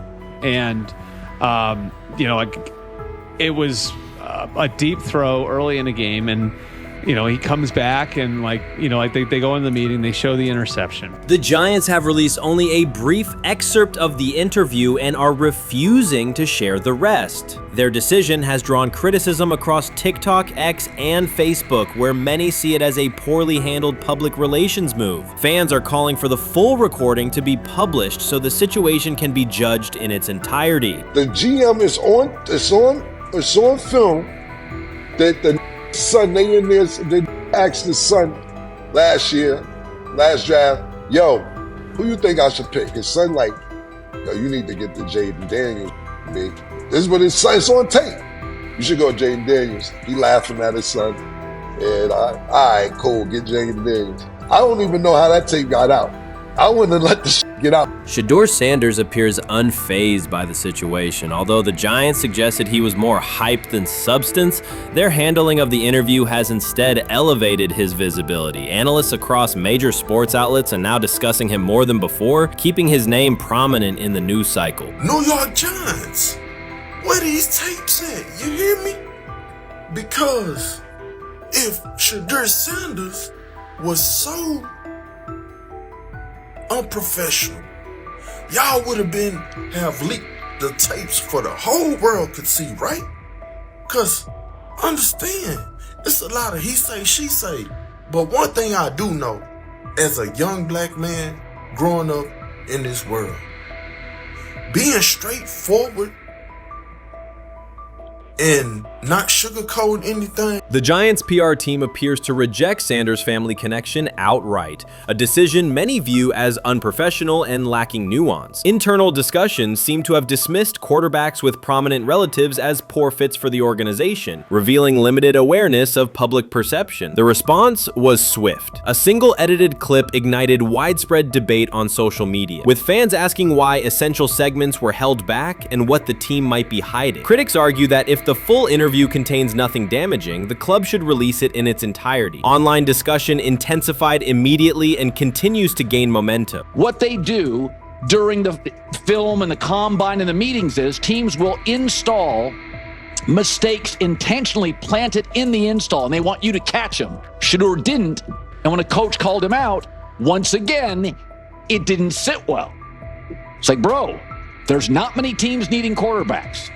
and it was a deep throw early in the game, and he comes back and they go in the meeting, they show the interception. The Giants have released only a brief excerpt of the interview and are refusing to share the rest. Their decision has drawn criticism across TikTok, X, and Facebook, where many see it as a poorly handled public relations move. Fans are calling for the full recording to be published so the situation can be judged in its entirety. The GM is on film that the son, they asked the son last draft, yo, who you think I should pick? His son yo, you need to get the Jaden Daniels, B. This is what his son, it's on tape. You should go Jaden Daniels. He laughing at his son. And all right, cool, get Jaden Daniels. I don't even know how that tape got out. I wouldn't have let the get out. Shedeur Sanders appears unfazed by the situation. Although the Giants suggested he was more hype than substance, their handling of the interview has instead elevated his visibility. Analysts across major sports outlets are now discussing him more than before, keeping his name prominent in the news cycle. New York Giants, where these tapes at? You hear me? Because if Shedeur Sanders was so unprofessional, y'all would have leaked the tapes for the whole world could see, right? Cause understand, it's a lot of he say, she say. But one thing I do know, as a young black man growing up in this world, being straightforward and not sugarcoat anything. The Giants' PR team appears to reject Sanders' family connection outright, a decision many view as unprofessional and lacking nuance. Internal discussions seem to have dismissed quarterbacks with prominent relatives as poor fits for the organization, revealing limited awareness of public perception. The response was swift. A single edited clip ignited widespread debate on social media, with fans asking why essential segments were held back and what the team might be hiding. Critics argue that if the full interview contains nothing damaging, the club should release it in its entirety. Online discussion intensified immediately and continues to gain momentum. What they do during the film and the combine and the meetings is teams will install mistakes intentionally planted in the install, and they want you to catch them. Shedeur didn't, and when a coach called him out, once again, it didn't sit well. It's like, bro, there's not many teams needing quarterbacks,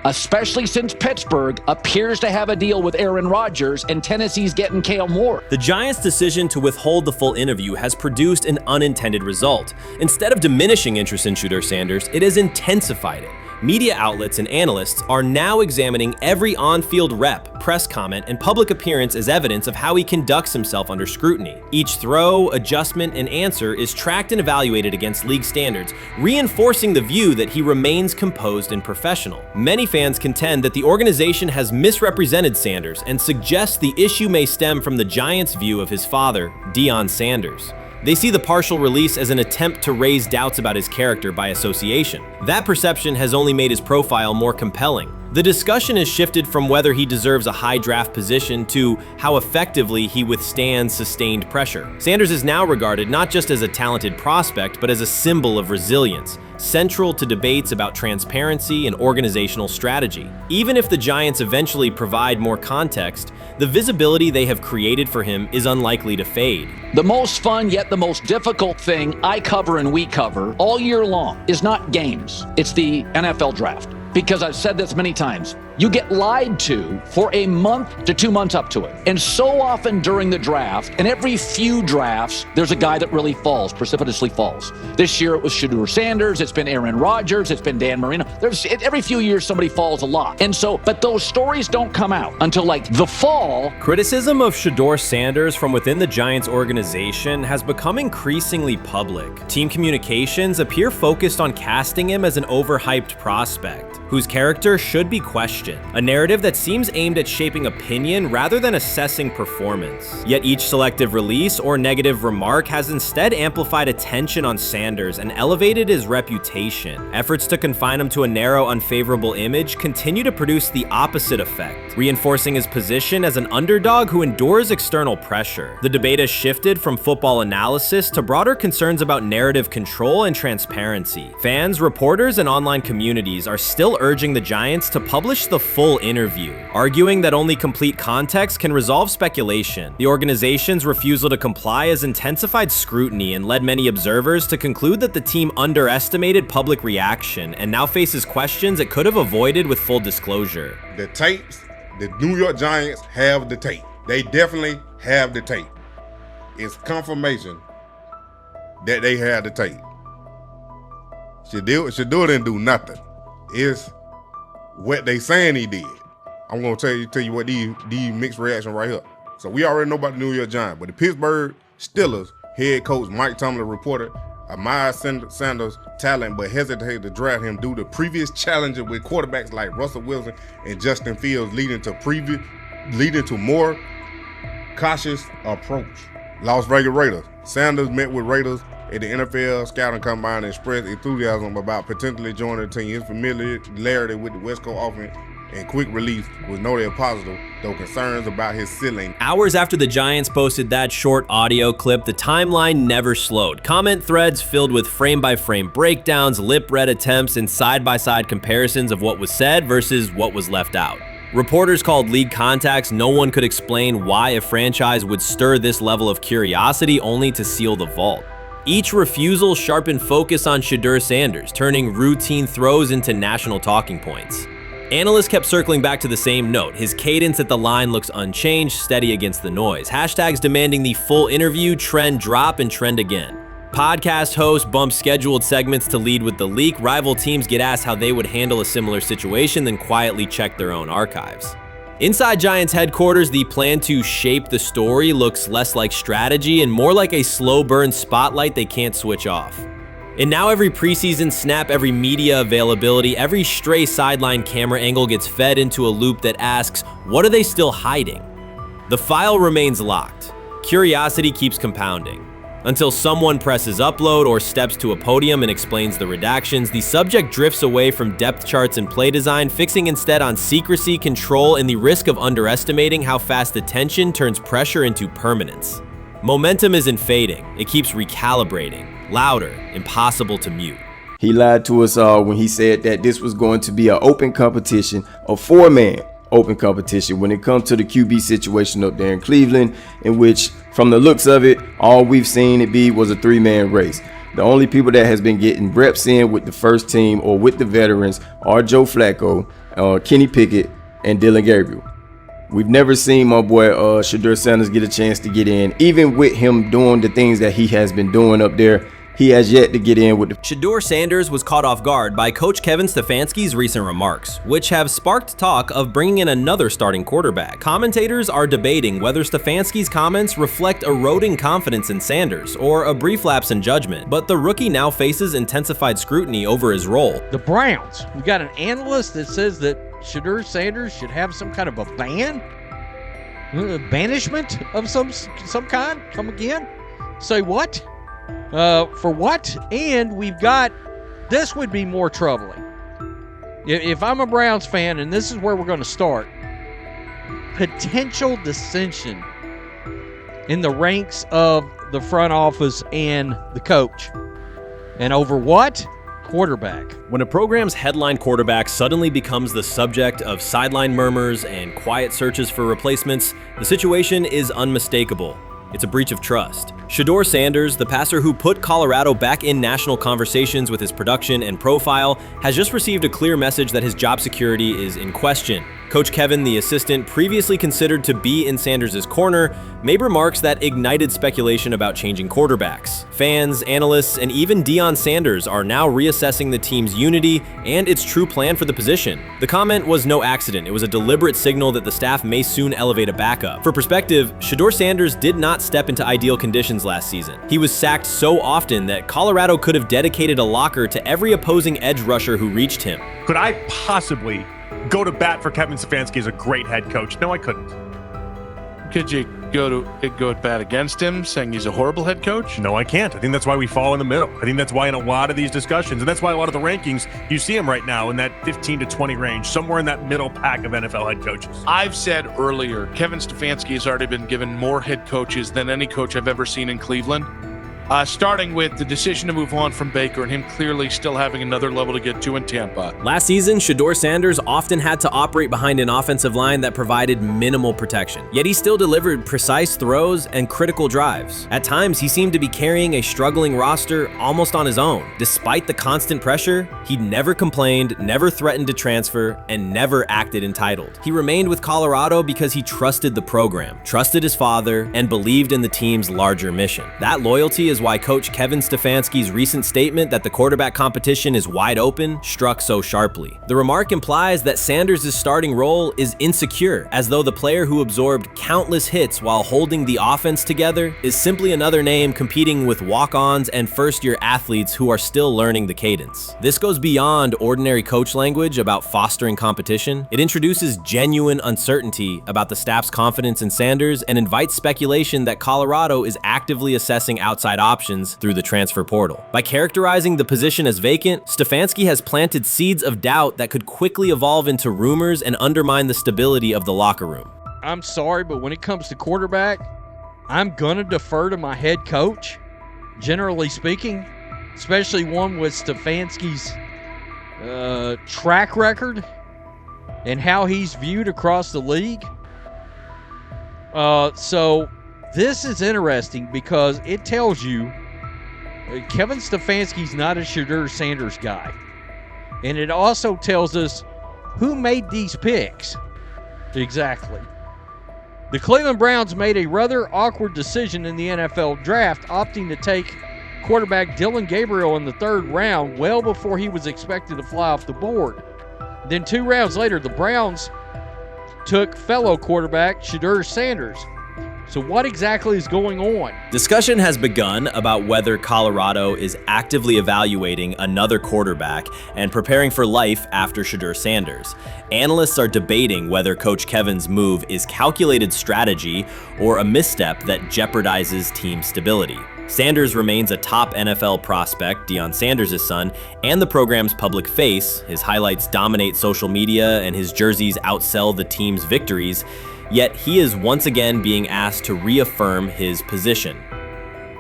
especially since Pittsburgh appears to have a deal with Aaron Rodgers and Tennessee's getting Kale Moore. The Giants' decision to withhold the full interview has produced an unintended result. Instead of diminishing interest in Shedeur Sanders, it has intensified it. Media outlets and analysts are now examining every on-field rep, press comment, and public appearance as evidence of how he conducts himself under scrutiny. Each throw, adjustment, and answer is tracked and evaluated against league standards, reinforcing the view that he remains composed and professional. Many fans contend that the organization has misrepresented Sanders and suggest the issue may stem from the Giants' view of his father, Deion Sanders. They see the partial release as an attempt to raise doubts about his character by association. That perception has only made his profile more compelling. The discussion has shifted from whether he deserves a high draft position to how effectively he withstands sustained pressure. Sanders is now regarded not just as a talented prospect, but as a symbol of resilience, central to debates about transparency and organizational strategy. Even if the Giants eventually provide more context, the visibility they have created for him is unlikely to fade. The most fun yet the most difficult thing I cover and we cover all year long is not games, it's the NFL draft. Because I've said this many times, You get lied to for a month to 2 months up to it. And so often during the draft, and every few drafts, there's a guy that really falls, precipitously falls. This year it was Shedeur Sanders, it's been Aaron Rodgers, it's been Dan Marino. Every few years somebody falls a lot. And so, but those stories don't come out until like the fall. Criticism of Shedeur Sanders from within the Giants organization has become increasingly public. Team communications appear focused on casting him as an overhyped prospect, whose character should be questioned. A narrative that seems aimed at shaping opinion rather than assessing performance. Yet each selective release or negative remark has instead amplified attention on Sanders and elevated his reputation. Efforts to confine him to a narrow, unfavorable image continue to produce the opposite effect, reinforcing his position as an underdog who endures external pressure. The debate has shifted from football analysis to broader concerns about narrative control and transparency. Fans, reporters, and online communities are still urging the Giants to publish the full interview, arguing that only complete context can resolve speculation. The organization's refusal to comply has intensified scrutiny and led many observers to conclude that the team underestimated public reaction and now faces questions it could have avoided with full disclosure. The tapes, the New York Giants have the tape. They definitely have the tape. It's confirmation that they had the tape. Shedeur didn't do nothing. It's what they saying he did. I'm gonna tell you what these mixed reaction right here. So we already know about the New York Giants, but the Pittsburgh Steelers head coach Mike Tomlin reported admired Sanders' talent, but hesitated to draft him due to previous challenges with quarterbacks like Russell Wilson and Justin Fields, leading to more cautious approach. Las Vegas Raiders. Sanders met with Raiders at the NFL scouting combine and expressed enthusiasm about potentially joining the team. His familiarity with the West Coast offense and quick release was noted positive, though concerns about his ceiling. Hours after the Giants posted that short audio clip, the timeline never slowed. Comment threads filled with frame-by-frame breakdowns, lip-read attempts, and side-by-side comparisons of what was said versus what was left out. Reporters called league contacts. No one could explain why a franchise would stir this level of curiosity only to seal the vault. Each refusal sharpened focus on Shedeur Sanders, turning routine throws into national talking points. Analysts kept circling back to the same note. His cadence at the line looks unchanged, steady against the noise. Hashtags demanding the full interview, trend drop, and trend again. Podcast hosts bump scheduled segments to lead with the leak. Rival teams get asked how they would handle a similar situation, then quietly check their own archives. Inside Giants headquarters, the plan to shape the story looks less like strategy and more like a slow burn spotlight they can't switch off. And now every preseason snap, every media availability, every stray sideline camera angle gets fed into a loop that asks, what are they still hiding? The file remains locked. Curiosity keeps compounding. Until someone presses upload or steps to a podium and explains the redactions, the subject drifts away from depth charts and play design, fixing instead on secrecy, control, and the risk of underestimating how fast attention turns pressure into permanence. Momentum isn't fading, it keeps recalibrating, louder, impossible to mute. He lied to us all when he said that this was going to be an open competition, a four-man open competition when it comes to the QB situation up there in Cleveland, in which, from the looks of it, all we've seen it be was a three-man race. The only people that has been getting reps in with the first team or with the veterans are Joe Flacco, Kenny Pickett, and Dylan Gabriel. We've never seen my boy Shedeur Sanders get a chance to get in. Even with him doing the things that he has been doing up there, he has yet to get in with the... Shedeur Sanders was caught off guard by Coach Kevin Stefanski's recent remarks, which have sparked talk of bringing in another starting quarterback. Commentators are debating whether Stefanski's comments reflect eroding confidence in Sanders or a brief lapse in judgment, but the rookie now faces intensified scrutiny over his role. The Browns, we got an analyst that says that Shedeur Sanders should have some kind of a ban? Banishment of some kind? Come again? Say what? For what? And we've got, this would be more troubling. If I'm a Browns fan, and this is where we're going to start, potential dissension in the ranks of the front office and the coach. And over what? Quarterback. When a program's headline quarterback suddenly becomes the subject of sideline murmurs and quiet searches for replacements, the situation is unmistakable. It's a breach of trust. Shedeur Sanders, the passer who put Colorado back in national conversations with his production and profile, has just received a clear message that his job security is in question. Coach Kevin, the assistant previously considered to be in Sanders' corner, made remarks that ignited speculation about changing quarterbacks. Fans, analysts, and even Deion Sanders are now reassessing the team's unity and its true plan for the position. The comment was no accident. It was a deliberate signal that the staff may soon elevate a backup. For perspective, Shedeur Sanders did not step into ideal conditions last season. He was sacked so often that Colorado could have dedicated a locker to every opposing edge rusher who reached him. Could I possibly go to bat for Kevin Stefanski as a great head coach? No, I couldn't. Could you go to bat against him, saying he's a horrible head coach? No, I can't. I think that's why we fall in the middle. I think that's why in a lot of these discussions, and that's why a lot of the rankings, you see him right now in that 15 to 20 range, somewhere in that middle pack of NFL head coaches. I've said earlier, Kevin Stefanski has already been given more head coaches than any coach I've ever seen in Cleveland. Starting with the decision to move on from Baker and him clearly still having another level to get to in Tampa. Last season, Shedeur Sanders often had to operate behind an offensive line that provided minimal protection, yet he still delivered precise throws and critical drives. At times, he seemed to be carrying a struggling roster almost on his own. Despite the constant pressure, he never complained, never threatened to transfer, and never acted entitled. He remained with Colorado because he trusted the program, trusted his father, and believed in the team's larger mission. That loyalty is why Coach Kevin Stefanski's recent statement that the quarterback competition is wide open struck so sharply. The remark implies that Sanders' starting role is insecure, as though the player who absorbed countless hits while holding the offense together is simply another name competing with walk-ons and first-year athletes who are still learning the cadence. This goes beyond ordinary coach language about fostering competition. It introduces genuine uncertainty about the staff's confidence in Sanders and invites speculation that Colorado is actively assessing outside options through the transfer portal. By characterizing the position as vacant, Stefanski has planted seeds of doubt that could quickly evolve into rumors and undermine the stability of the locker room. I'm sorry, but when it comes to quarterback, I'm going to defer to my head coach, generally speaking, especially one with Stefanski's track record and how he's viewed across the league. So this is interesting because it tells you Kevin Stefanski's not a Shedeur Sanders guy. And it also tells us who made these picks. Exactly. The Cleveland Browns made a rather awkward decision in the NFL draft, opting to take quarterback Dillon Gabriel in the 3rd round, well before he was expected to fly off the board. Then 2 rounds later, the Browns took fellow quarterback Shedeur Sanders. So what exactly is going on? Discussion has begun about whether Colorado is actively evaluating another quarterback and preparing for life after Shedeur Sanders. Analysts are debating whether Coach Kevin's move is calculated strategy or a misstep that jeopardizes team stability. Sanders remains a top NFL prospect, Deion Sanders' son, and the program's public face. His highlights dominate social media and his jerseys outsell the team's victories. Yet he is once again being asked to reaffirm his position.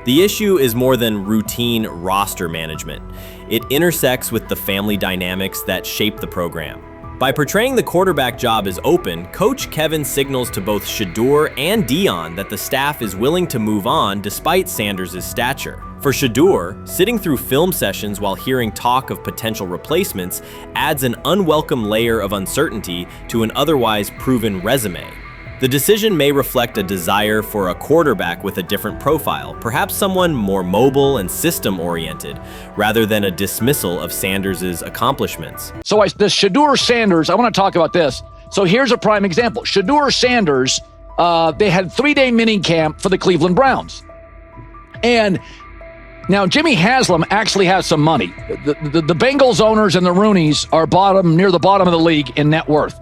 The issue is more than routine roster management. It intersects with the family dynamics that shape the program. By portraying the quarterback job as open, Coach Kevin signals to both Shedeur and Deion that the staff is willing to move on despite Sanders' stature. For Shedeur, sitting through film sessions while hearing talk of potential replacements adds an unwelcome layer of uncertainty to an otherwise proven resume. The decision may reflect a desire for a quarterback with a different profile, perhaps someone more mobile and system-oriented, rather than a dismissal of Sanders' accomplishments. So the Shedeur Sanders, I want to talk about this. So here's a prime example. Shedeur Sanders, they had 3-day mini camp for the Cleveland Browns. And now Jimmy Haslam actually has some money. The Bengals owners and the Rooneys are near the bottom of the league in net worth.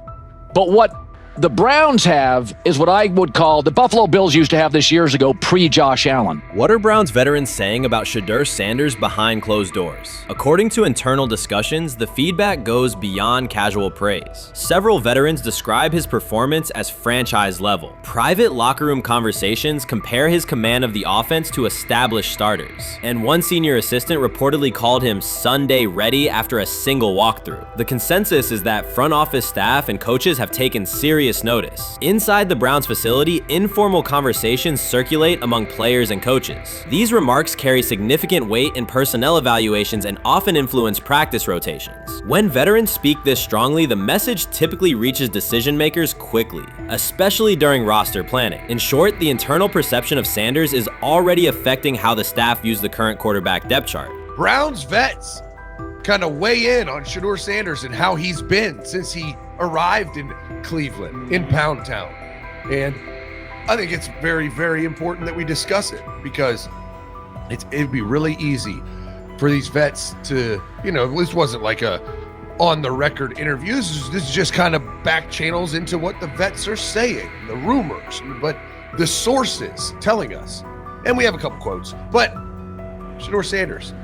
But what the Browns have is what I would call the Buffalo Bills used to have this years ago, pre-Josh Allen. What are Browns veterans saying about Shedeur Sanders behind closed doors? According to internal discussions, the feedback goes beyond casual praise. Several veterans describe his performance as franchise level. Private locker room conversations compare his command of the offense to established starters. And one senior assistant reportedly called him Sunday ready after a single walkthrough. The consensus is that front office staff and coaches have taken serious serious notice. Inside the Browns facility, informal conversations circulate among players and coaches. These remarks carry significant weight in personnel evaluations and often influence practice rotations. When veterans speak this strongly, the message typically reaches decision makers quickly, especially during roster planning. In short, the internal perception of Sanders is already affecting how the staff views the current quarterback depth chart. Browns vets kind of weigh in on Shedeur Sanders and how he's been since he arrived in Cleveland, in Pound Town. And I think it's very, very important that we discuss it, because it'd be really easy for these vets to, this wasn't like a on-the-record interview. This is just kind of back channels into what the vets are saying, the rumors, but the sources telling us. And we have a couple quotes, but Shedeur Sanders,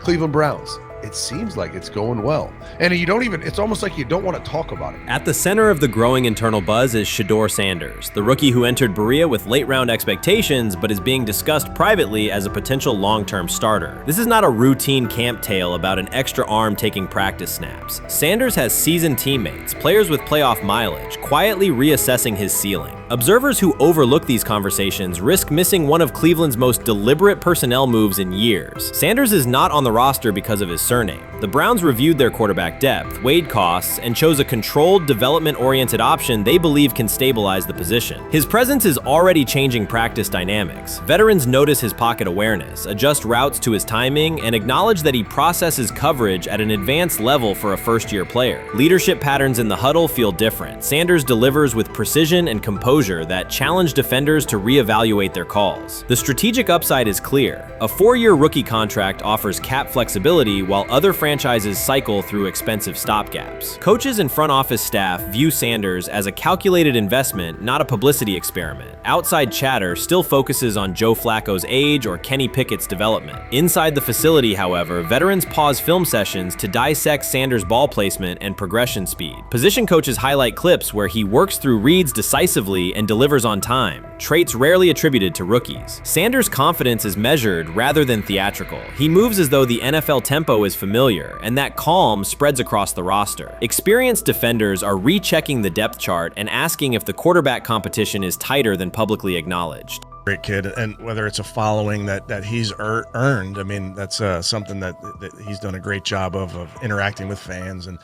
Cleveland Browns, it seems like it's going well. And it's almost like you don't want to talk about it. At the center of the growing internal buzz is Shedeur Sanders, the rookie who entered Berea with late-round expectations but is being discussed privately as a potential long-term starter. This is not a routine camp tale about an extra arm taking practice snaps. Sanders has seasoned teammates, players with playoff mileage, quietly reassessing his ceiling. Observers who overlook these conversations risk missing one of Cleveland's most deliberate personnel moves in years. Sanders is not on the roster because of his surname. The Browns reviewed their quarterback depth, weighed costs, and chose a controlled, development-oriented option they believe can stabilize the position. His presence is already changing practice dynamics. Veterans notice his pocket awareness, adjust routes to his timing, and acknowledge that he processes coverage at an advanced level for a first-year player. Leadership patterns in the huddle feel different. Sanders delivers with precision and composure that challenge defenders to reevaluate their calls. The strategic upside is clear. A 4-year rookie contract offers cap flexibility while other franchises cycle through expensive stopgaps. Coaches and front office staff view Sanders as a calculated investment, not a publicity experiment. Outside chatter still focuses on Joe Flacco's age or Kenny Pickett's development. Inside the facility, however, veterans pause film sessions to dissect Sanders' ball placement and progression speed. Position coaches highlight clips where he works through reads decisively and delivers on time, traits rarely attributed to rookies. Sanders' confidence is measured rather than theatrical. He moves as though the NFL tempo is familiar, and that calm spreads across the roster. Experienced defenders are rechecking the depth chart and asking if the quarterback competition is tighter than publicly acknowledged. Great kid, and whether it's a following that he's earned, I mean, that's something that he's done a great job of interacting with fans. And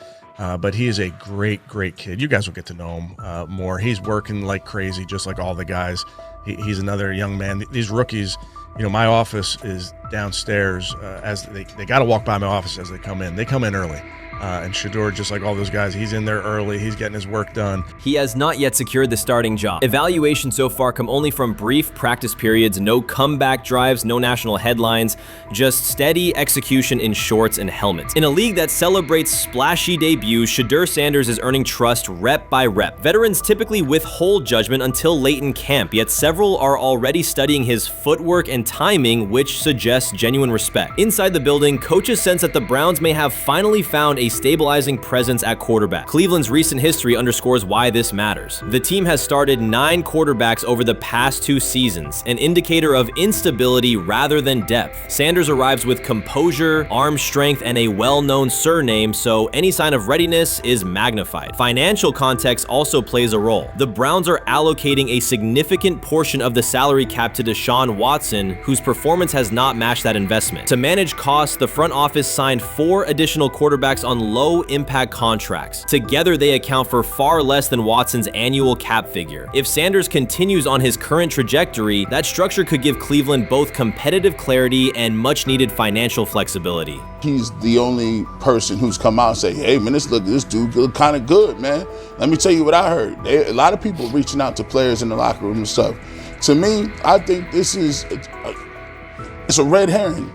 but he is a great kid. You guys will get to know him more. He's working like crazy, just like all the guys. He's another young man. These rookies, my office is downstairs. As they got to walk by my office as they come in. They come in early. And Shedeur, just like all those guys, he's in there early. He's getting his work done. He has not yet secured the starting job. Evaluations so far come only from brief practice periods, no comeback drives, no national headlines, just steady execution in shorts and helmets. In a league that celebrates splashy debuts, Shedeur Sanders is earning trust rep by rep. Veterans typically withhold judgment until late in camp, yet several are already studying his footwork and timing, which suggests genuine respect. Inside the building, coaches sense that the Browns may have finally found a stabilizing presence at quarterback. Cleveland's recent history underscores why this matters. The team has started 9 quarterbacks over the past 2 seasons, an indicator of instability rather than depth. Sanders arrives with composure, arm strength, and a well-known surname, so any sign of readiness is magnified. Financial context also plays a role. The Browns are allocating a significant portion of the salary cap to Deshaun Watson, whose performance has not matched that investment. To manage costs, the front office signed 4 additional quarterbacks on low-impact contracts. Together, they account for far less than Watson's annual cap figure. If Sanders continues on his current trajectory, that structure could give Cleveland both competitive clarity and much-needed financial flexibility. He's the only person who's come out and say, hey, man, this dude look kind of good, man. Let me tell you what I heard. A lot of people reaching out to players in the locker room and stuff. To me, I think this is it's a red herring.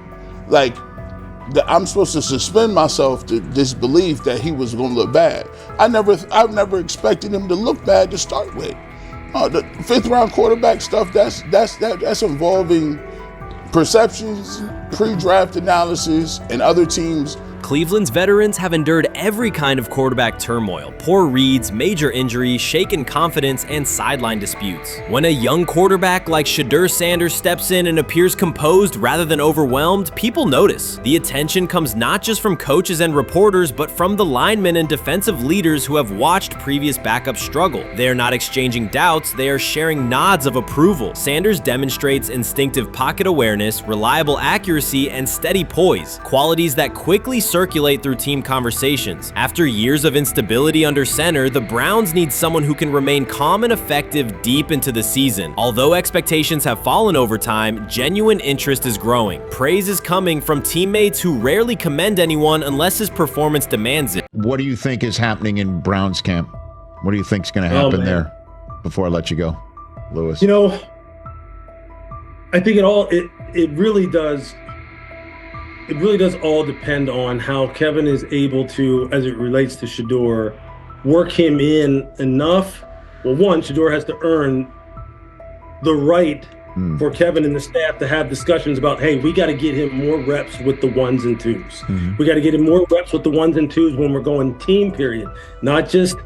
Like, I'm supposed to suspend myself to this belief that he was going to look bad. I've never expected him to look bad to start with. The 5th round quarterback stuff, that's involving perceptions, pre-draft analysis, and other teams Cleveland's veterans have endured every kind of quarterback turmoil: poor reads, major injuries, shaken confidence, and sideline disputes. When a young quarterback like Shedeur Sanders steps in and appears composed rather than overwhelmed, people notice. The attention comes not just from coaches and reporters, but from the linemen and defensive leaders who have watched previous backups struggle. They are not exchanging doubts, they are sharing nods of approval. Sanders demonstrates instinctive pocket awareness, reliable accuracy, and steady poise, qualities that quickly circulate through team conversations. After years of instability under center, the Browns need someone who can remain calm and effective deep into the season. Although expectations have fallen over time, genuine interest is growing. Praise is coming from teammates who rarely commend anyone unless his performance demands it. What do you think is happening in Browns camp? What do you think is going to happen there before I let you go, Lewis? You know, I think it really does all depend on how Kevin is able to, as it relates to Shedeur, work him in enough. Well, one, Shedeur has to earn the right for Kevin and the staff to have discussions about, hey, we got to get him more reps with the ones and twos. We got to get him more reps with the ones and twos when we're going team period, not just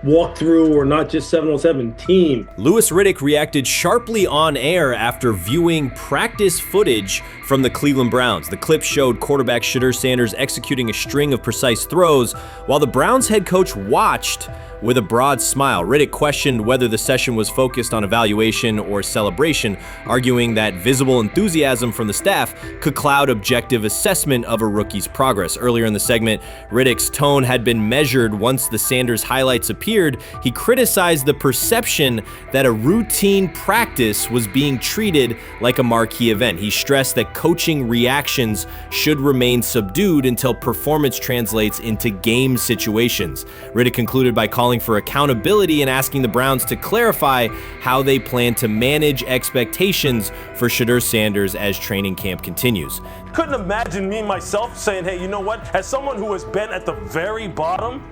walk through or not just 7-on-7 team. Louis Riddick reacted sharply on air after viewing practice footage from the Cleveland Browns. The clip showed quarterback Shedeur Sanders executing a string of precise throws while the Browns head coach watched with a broad smile. Riddick questioned whether the session was focused on evaluation or celebration, arguing that visible enthusiasm from the staff could cloud objective assessment of a rookie's progress. Earlier in the segment, Riddick's tone had been measured once the Sanders highlights appeared. He criticized the perception that a routine practice was being treated like a marquee event. He stressed that coaching reactions should remain subdued until performance translates into game situations. Riddick concluded by calling for accountability and asking the Browns to clarify how they plan to manage expectations for Shedeur Sanders as training camp continues. Couldn't imagine me myself saying, hey, you know what, as someone who has been at the very bottom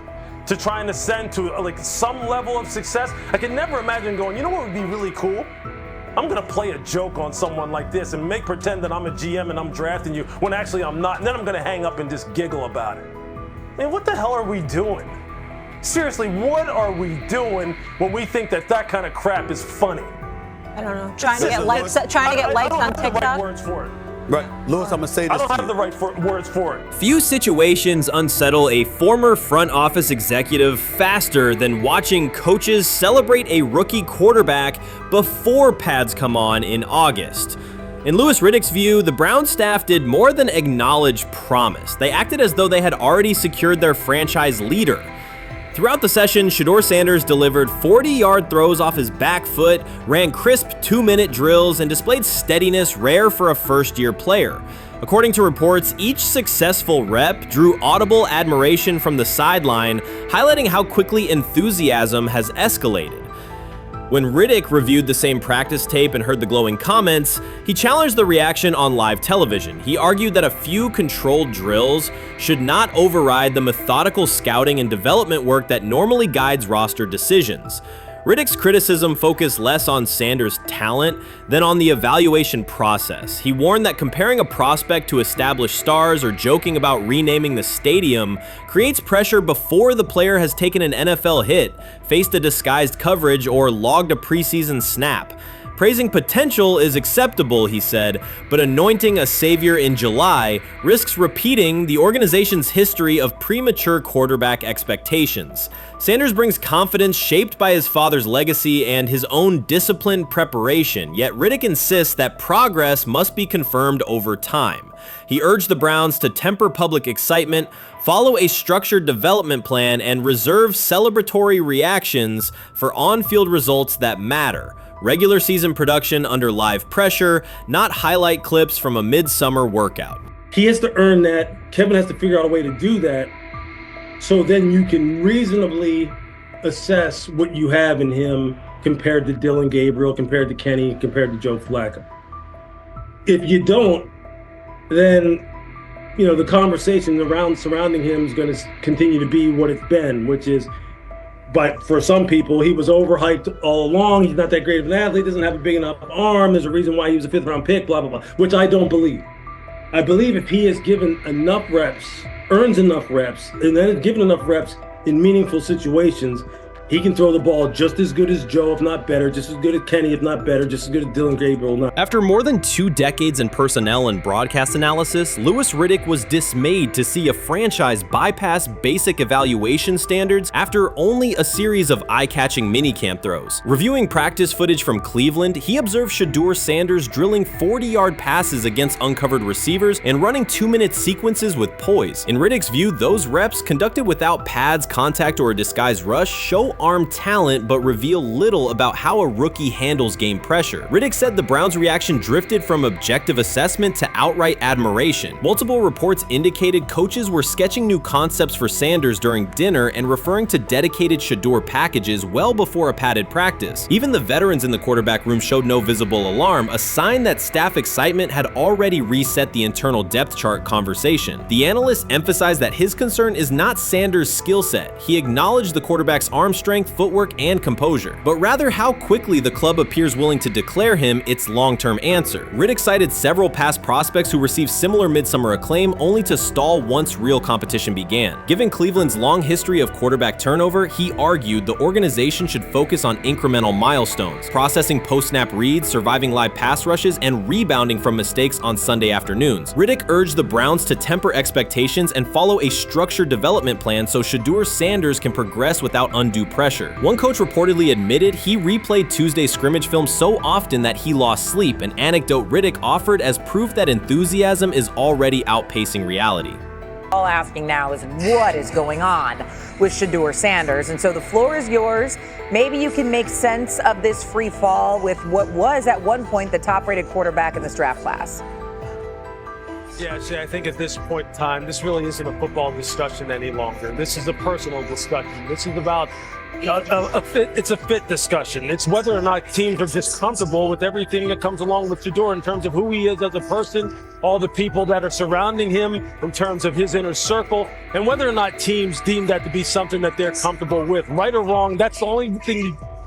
to try and ascend to like some level of success, I could never imagine going, you know what would be really cool? I'm gonna play a joke on someone like this and pretend that I'm a GM and I'm drafting you when actually I'm not, and then I'm gonna hang up and just giggle about it. Man, what the hell are we doing? Seriously, what are we doing when we think that kind of crap is funny? I don't know. Trying to get likes on TikTok? I don't have the right words for it. Right, Lewis, I'm gonna say this. I don't have the right words for it. Few situations unsettle a former front office executive faster than watching coaches celebrate a rookie quarterback before pads come on in August. In Louis Riddick's view, the Browns staff did more than acknowledge promise. They acted as though they had already secured their franchise leader. Throughout the session, Shedeur Sanders delivered 40-yard throws off his back foot, ran crisp 2-minute drills, and displayed steadiness rare for a first-year player. According to reports, each successful rep drew audible admiration from the sideline, highlighting how quickly enthusiasm has escalated. When Riddick reviewed the same practice tape and heard the glowing comments, he challenged the reaction on live television. He argued that a few controlled drills should not override the methodical scouting and development work that normally guides roster decisions. Riddick's criticism focused less on Sanders' talent than on the evaluation process. He warned that comparing a prospect to established stars or joking about renaming the stadium creates pressure before the player has taken an NFL hit, faced a disguised coverage, or logged a preseason snap. Praising potential is acceptable, he said, but anointing a savior in July risks repeating the organization's history of premature quarterback expectations. Sanders brings confidence shaped by his father's legacy and his own disciplined preparation, yet Riddick insists that progress must be confirmed over time. He urged the Browns to temper public excitement, follow a structured development plan, and reserve celebratory reactions for on-field results that matter. Regular season production under live pressure, not highlight clips from a midsummer workout. He has to earn that. Kevin has to figure out a way to do that. So then you can reasonably assess what you have in him compared to Dylan Gabriel, compared to Kenny, compared to Joe Flacco. If you don't, then the conversation surrounding him is going to continue to be what it's been, which is, but for some people, he was overhyped all along. He's not that great of an athlete, doesn't have a big enough arm. There's a reason why he was a 5th-round pick, blah, blah, blah, which I don't believe. I believe if he is given enough reps, earns enough reps, and then is given enough reps in meaningful situations, he can throw the ball just as good as Joe, if not better, just as good as Kenny, if not better, just as good as Dylan Gabriel. After more than 2 decades in personnel and broadcast analysis, Louis Riddick was dismayed to see a franchise bypass basic evaluation standards after only a series of eye-catching minicamp throws. Reviewing practice footage from Cleveland, he observed Shedeur Sanders drilling 40-yard passes against uncovered receivers and running 2-minute sequences with poise. In Riddick's view, those reps, conducted without pads, contact, or a disguised rush, show arm talent but reveal little about how a rookie handles game pressure. Riddick said the Browns' reaction drifted from objective assessment to outright admiration. Multiple reports indicated coaches were sketching new concepts for Sanders during dinner and referring to dedicated Shedeur packages well before a padded practice. Even the veterans in the quarterback room showed no visible alarm, a sign that staff excitement had already reset the internal depth chart conversation. The analyst emphasized that his concern is not Sanders' skill set. He acknowledged the quarterback's arm strength, footwork, and composure, but rather how quickly the club appears willing to declare him its long-term answer. Riddick cited several past prospects who received similar midsummer acclaim only to stall once real competition began. Given Cleveland's long history of quarterback turnover, he argued the organization should focus on incremental milestones, processing post-snap reads, surviving live pass rushes, and rebounding from mistakes on Sunday afternoons. Riddick urged the Browns to temper expectations and follow a structured development plan so Shedeur Sanders can progress without undue pressure. One coach reportedly admitted he replayed Tuesday's scrimmage film so often that he lost sleep, an anecdote Riddick offered as proof that enthusiasm is already outpacing reality. All asking now is what is going on with Shedeur Sanders, and so the floor is yours. Maybe you can make sense of this free fall with what was at one point the top-rated quarterback in this draft class. Yeah, Shay, I think at this point in time, this really isn't a football discussion any longer. This is a personal discussion. This is about it's a fit discussion. It's whether or not teams are just comfortable with everything that comes along with Shedeur in terms of who he is as a person, all the people that are surrounding him in terms of his inner circle, and whether or not teams deem that to be something that they're comfortable with. Right or wrong, that's the only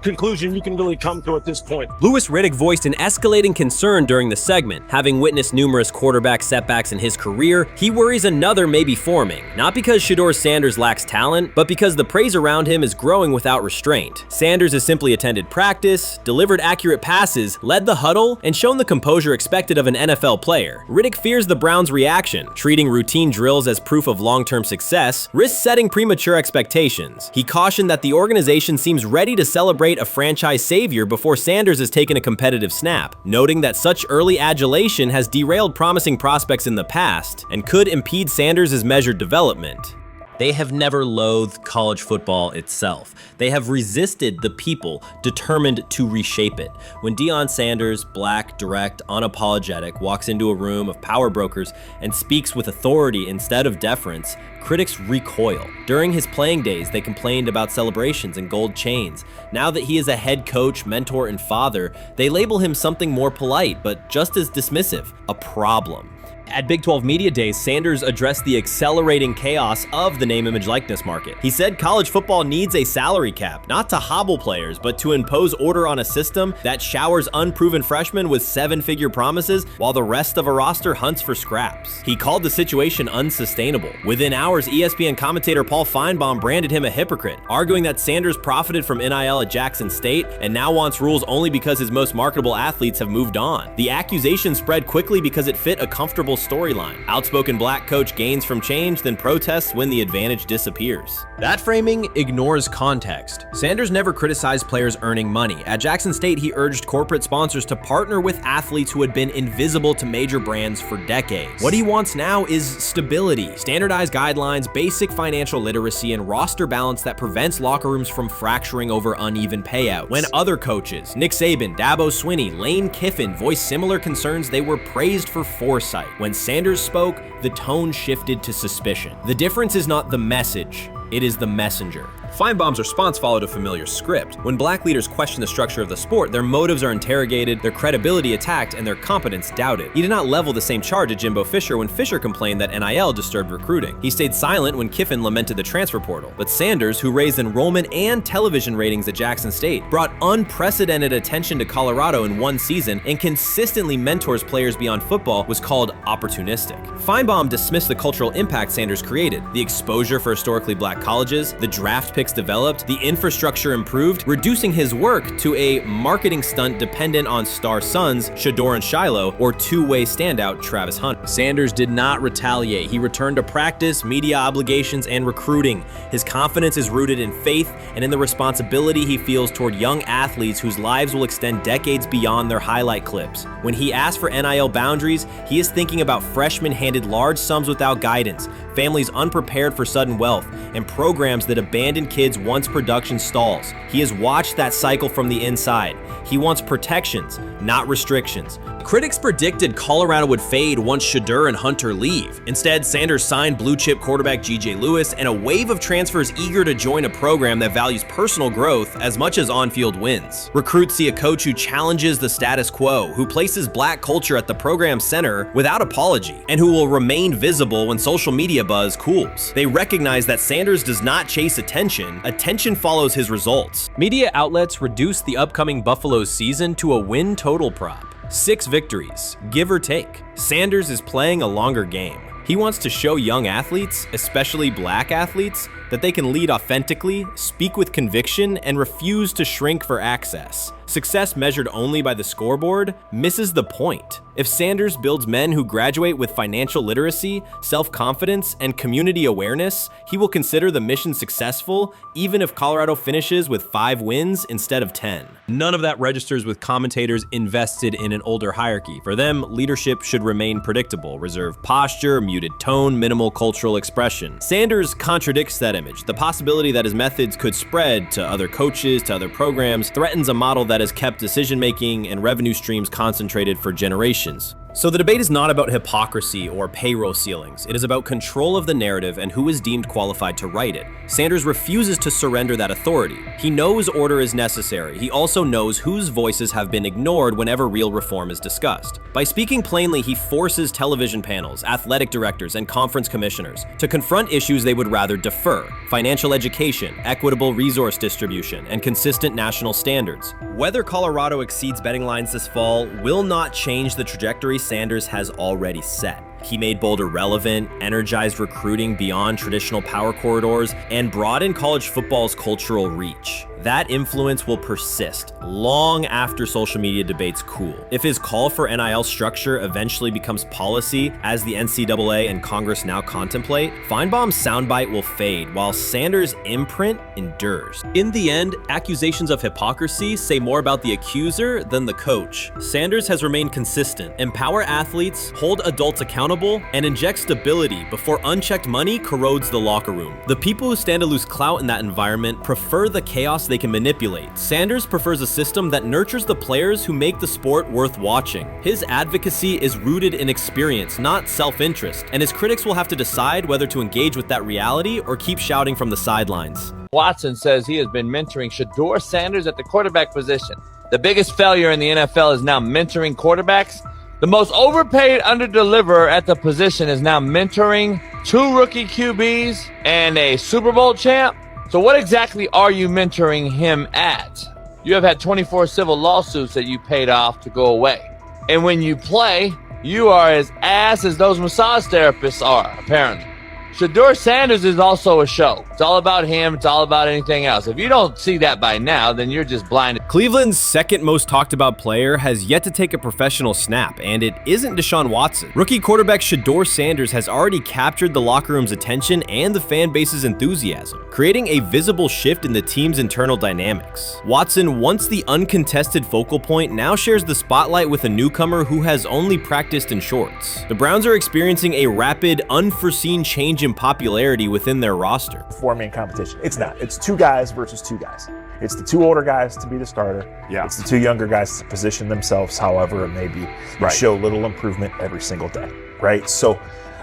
conclusion you can really come to at this point. Louis Riddick voiced an escalating concern during the segment. Having witnessed numerous quarterback setbacks in his career, he worries another may be forming, not because Shedeur Sanders lacks talent, but because the praise around him is growing without restraint. Sanders has simply attended practice, delivered accurate passes, led the huddle, and shown the composure expected of an NFL player. Riddick fears the Browns' reaction, treating routine drills as proof of long-term success, risks setting premature expectations. He cautioned that the organization seems ready to celebrate a franchise savior before Sanders has taken a competitive snap, noting that such early adulation has derailed promising prospects in the past and could impede Sanders' measured development. They have never loathed college football itself. They have resisted the people determined to reshape it. When Deion Sanders, black, direct, unapologetic, walks into a room of power brokers and speaks with authority instead of deference, critics recoil. During his playing days, they complained about celebrations and gold chains. Now that he is a head coach, mentor, and father, they label him something more polite, but just as dismissive, a problem. At Big 12 Media Days, Sanders addressed the accelerating chaos of the name, image, likeness market. He said college football needs a salary cap, not to hobble players, but to impose order on a system that showers unproven freshmen with 7-figure promises while the rest of a roster hunts for scraps. He called the situation unsustainable. Within hours, ESPN commentator Paul Feinbaum branded him a hypocrite, arguing that Sanders profited from NIL at Jackson State and now wants rules only because his most marketable athletes have moved on. The accusation spread quickly because it fit a comfortable storyline. Outspoken black coach gains from change, then protests when the advantage disappears. That framing ignores context. Sanders never criticized players earning money. At Jackson State, he urged corporate sponsors to partner with athletes who had been invisible to major brands for decades. What he wants now is stability, standardized guidelines, basic financial literacy, and roster balance that prevents locker rooms from fracturing over uneven payouts. When other coaches, Nick Saban, Dabo Swinney, Lane Kiffin, voiced similar concerns, they were praised for foresight. When Sanders spoke, the tone shifted to suspicion. The difference is not the message, it is the messenger. Feinbaum's response followed a familiar script. When black leaders question the structure of the sport, their motives are interrogated, their credibility attacked, and their competence doubted. He did not level the same charge at Jimbo Fisher when Fisher complained that NIL disturbed recruiting. He stayed silent when Kiffin lamented the transfer portal. But Sanders, who raised enrollment and television ratings at Jackson State, brought unprecedented attention to Colorado in one season and consistently mentors players beyond football, was called opportunistic. Feinbaum dismissed the cultural impact Sanders created, the exposure for historically black colleges, the draft picks developed, the infrastructure improved, reducing his work to a marketing stunt dependent on star sons Shedeur and Shiloh or two-way standout Travis Hunter. Sanders did not retaliate. He returned to practice, media obligations, and recruiting. His confidence is rooted in faith and in the responsibility he feels toward young athletes whose lives will extend decades beyond their highlight clips. When he asks for NIL boundaries, he is thinking about freshmen handed large sums without guidance, families unprepared for sudden wealth, and programs that abandon kids once production stalls. He has watched that cycle from the inside. He wants protections, not restrictions. Critics predicted Colorado would fade once Shedeur and Hunter leave. Instead, Sanders signed blue-chip quarterback G.J. Lewis and a wave of transfers eager to join a program that values personal growth as much as on-field wins. Recruits see a coach who challenges the status quo, who places black culture at the program's center without apology, and who will remain visible when social media buzz cools. They recognize that Sanders does not chase attention. Attention follows his results. Media outlets reduced the upcoming Buffaloes season to a win total prop. 6 victories, give or take. Sanders is playing a longer game. He wants to show young athletes, especially black athletes, that they can lead authentically, speak with conviction, and refuse to shrink for access. Success measured only by the scoreboard misses the point. If Sanders builds men who graduate with financial literacy, self-confidence, and community awareness, he will consider the mission successful, even if Colorado finishes with 5 wins instead of 10. None of that registers with commentators invested in an older hierarchy. For them, leadership should remain predictable, reserved posture, muted tone, minimal cultural expression. Sanders contradicts that image. The possibility that his methods could spread to other coaches, to other programs, threatens a model that has kept decision-making and revenue streams concentrated for generations. So the debate is not about hypocrisy or payroll ceilings. It is about control of the narrative and who is deemed qualified to write it. Sanders refuses to surrender that authority. He knows order is necessary. He also knows whose voices have been ignored whenever real reform is discussed. By speaking plainly, he forces television panels, athletic directors, and conference commissioners to confront issues they would rather defer: financial education, equitable resource distribution, and consistent national standards. Whether Colorado exceeds betting lines this fall will not change the trajectory Sanders has already set. He made Boulder relevant, energized recruiting beyond traditional power corridors, and broadened college football's cultural reach. That influence will persist long after social media debates cool. If his call for NIL structure eventually becomes policy, as the NCAA and Congress now contemplate, Feinbaum's soundbite will fade, while Sanders' imprint endures. In the end, accusations of hypocrisy say more about the accuser than the coach. Sanders has remained consistent: empower athletes, hold adults accountable, and inject stability before unchecked money corrodes the locker room. The people who stand to lose clout in that environment prefer the chaos they can manipulate. Sanders prefers a system that nurtures the players who make the sport worth watching. His advocacy is rooted in experience, not self-interest, and his critics will have to decide whether to engage with that reality or keep shouting from the sidelines. Watson says he has been mentoring Shedeur Sanders at the quarterback position. The biggest failure in the NFL is now mentoring quarterbacks. The most overpaid underdeliverer at the position is now mentoring 2 rookie QBs and a Super Bowl champ. So what exactly are you mentoring him at? You have had 24 civil lawsuits that you paid off to go away. And when you play, you are as ass as those massage therapists are, apparently. Shedeur Sanders is also a show. It's all about him. It's all about anything else. If you don't see that by now, then you're just blinded. Cleveland's second most talked about player has yet to take a professional snap, and it isn't Deshaun Watson. Rookie quarterback Shedeur Sanders has already captured the locker room's attention and the fan base's enthusiasm, creating a visible shift in the team's internal dynamics. Watson, once the uncontested focal point, now shares the spotlight with a newcomer who has only practiced in shorts. The Browns are experiencing a rapid, unforeseen change in popularity within their roster. 4-man competition. It's not. It's 2 guys versus 2 guys. It's the 2 older guys to be the starter. Yeah. It's the 2 younger guys to position themselves however it may be and show little improvement every single day, right? So,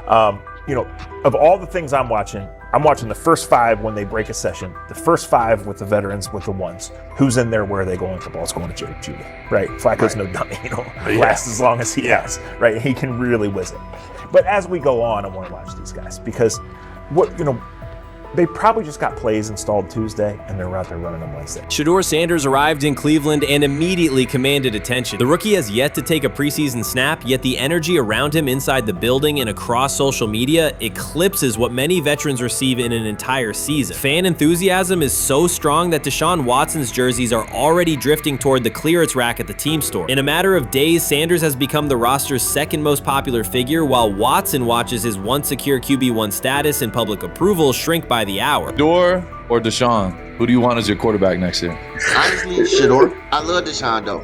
of all the things I'm watching, I'm watching the first 5 when they break a session, the first 5 with the veterans, with the ones. Who's in there, where are they going? The ball's going to Jerry Jeudy, right? Flacco's no dummy, lasts as long as he has, right? He can really whiz it. But as we go on, I want to watch these guys because they probably just got plays installed Tuesday, and they're out there running them Wednesday. Shedeur Sanders arrived in Cleveland and immediately commanded attention. The rookie has yet to take a preseason snap, yet the energy around him inside the building and across social media eclipses what many veterans receive in an entire season. Fan enthusiasm is so strong that Deshaun Watson's jerseys are already drifting toward the clearance rack at the team store. In a matter of days, Sanders has become the roster's second most popular figure, while Watson watches his once secure QB1 status and public approval shrink by the hour. Shedeur or Deshaun? Who do you want as your quarterback next year? Honestly, Shedeur. I love Deshaun though.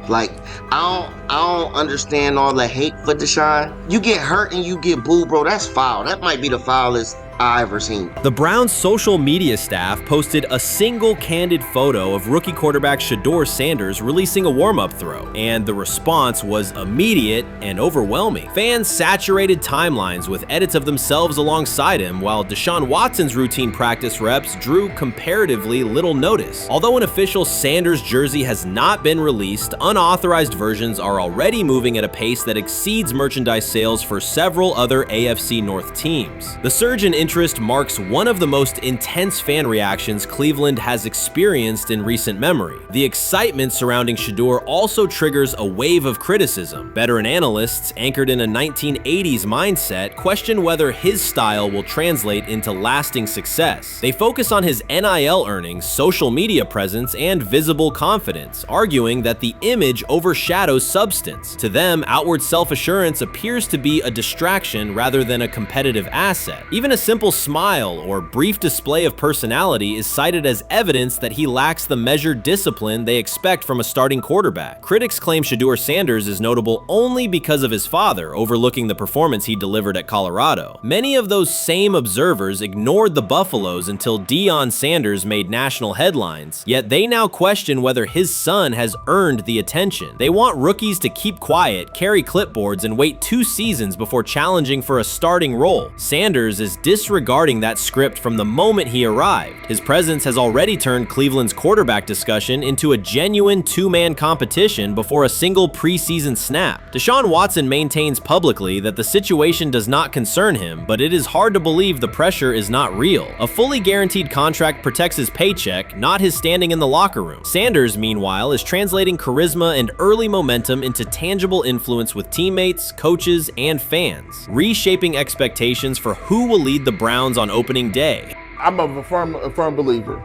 Like, I don't understand all the hate for Deshaun. You get hurt and you get booed, bro. That's foul. That might be the foulest I ever seen. The Browns' social media staff posted a single candid photo of rookie quarterback Shedeur Sanders releasing a warm-up throw, and the response was immediate and overwhelming. Fans saturated timelines with edits of themselves alongside him, while Deshaun Watson's routine practice reps drew comparatively little notice. Although an official Sanders jersey has not been released, unauthorized versions are already moving at a pace that exceeds merchandise sales for several other AFC North teams. The surge in interest marks one of the most intense fan reactions Cleveland has experienced in recent memory. The excitement surrounding Shedeur also triggers a wave of criticism. Veteran analysts, anchored in a 1980s mindset, question whether his style will translate into lasting success. They focus on his NIL earnings, social media presence, and visible confidence, arguing that the image overshadows substance. To them, outward self-assurance appears to be a distraction rather than a competitive asset. Even a simple smile or brief display of personality is cited as evidence that he lacks the measured discipline they expect from a starting quarterback. Critics claim Shedeur Sanders is notable only because of his father, overlooking the performance he delivered at Colorado. Many of those same observers ignored the Buffaloes until Deion Sanders made national headlines, yet they now question whether his son has earned the attention. They want rookies to keep quiet, carry clipboards, and wait 2 seasons before challenging for a starting role. Sanders is disregarding that script from the moment he arrived. His presence has already turned Cleveland's quarterback discussion into a genuine 2-man competition before a single preseason snap. Deshaun Watson maintains publicly that the situation does not concern him, but it is hard to believe the pressure is not real. A fully guaranteed contract protects his paycheck, not his standing in the locker room. Sanders, meanwhile, is translating charisma and early momentum into tangible influence with teammates, coaches, and fans, reshaping expectations for who will lead the Browns on opening day. I'm a firm believer.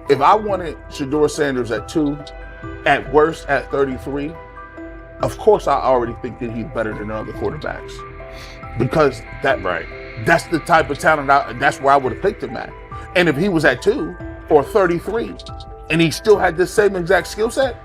If I wanted Shedeur Sanders at 2, at worst at 33, of course I already think that he's better than other quarterbacks. Because that's the type of talent, that's where I would have picked him at. And if he was at 2 or 33, and he still had the same exact skill set,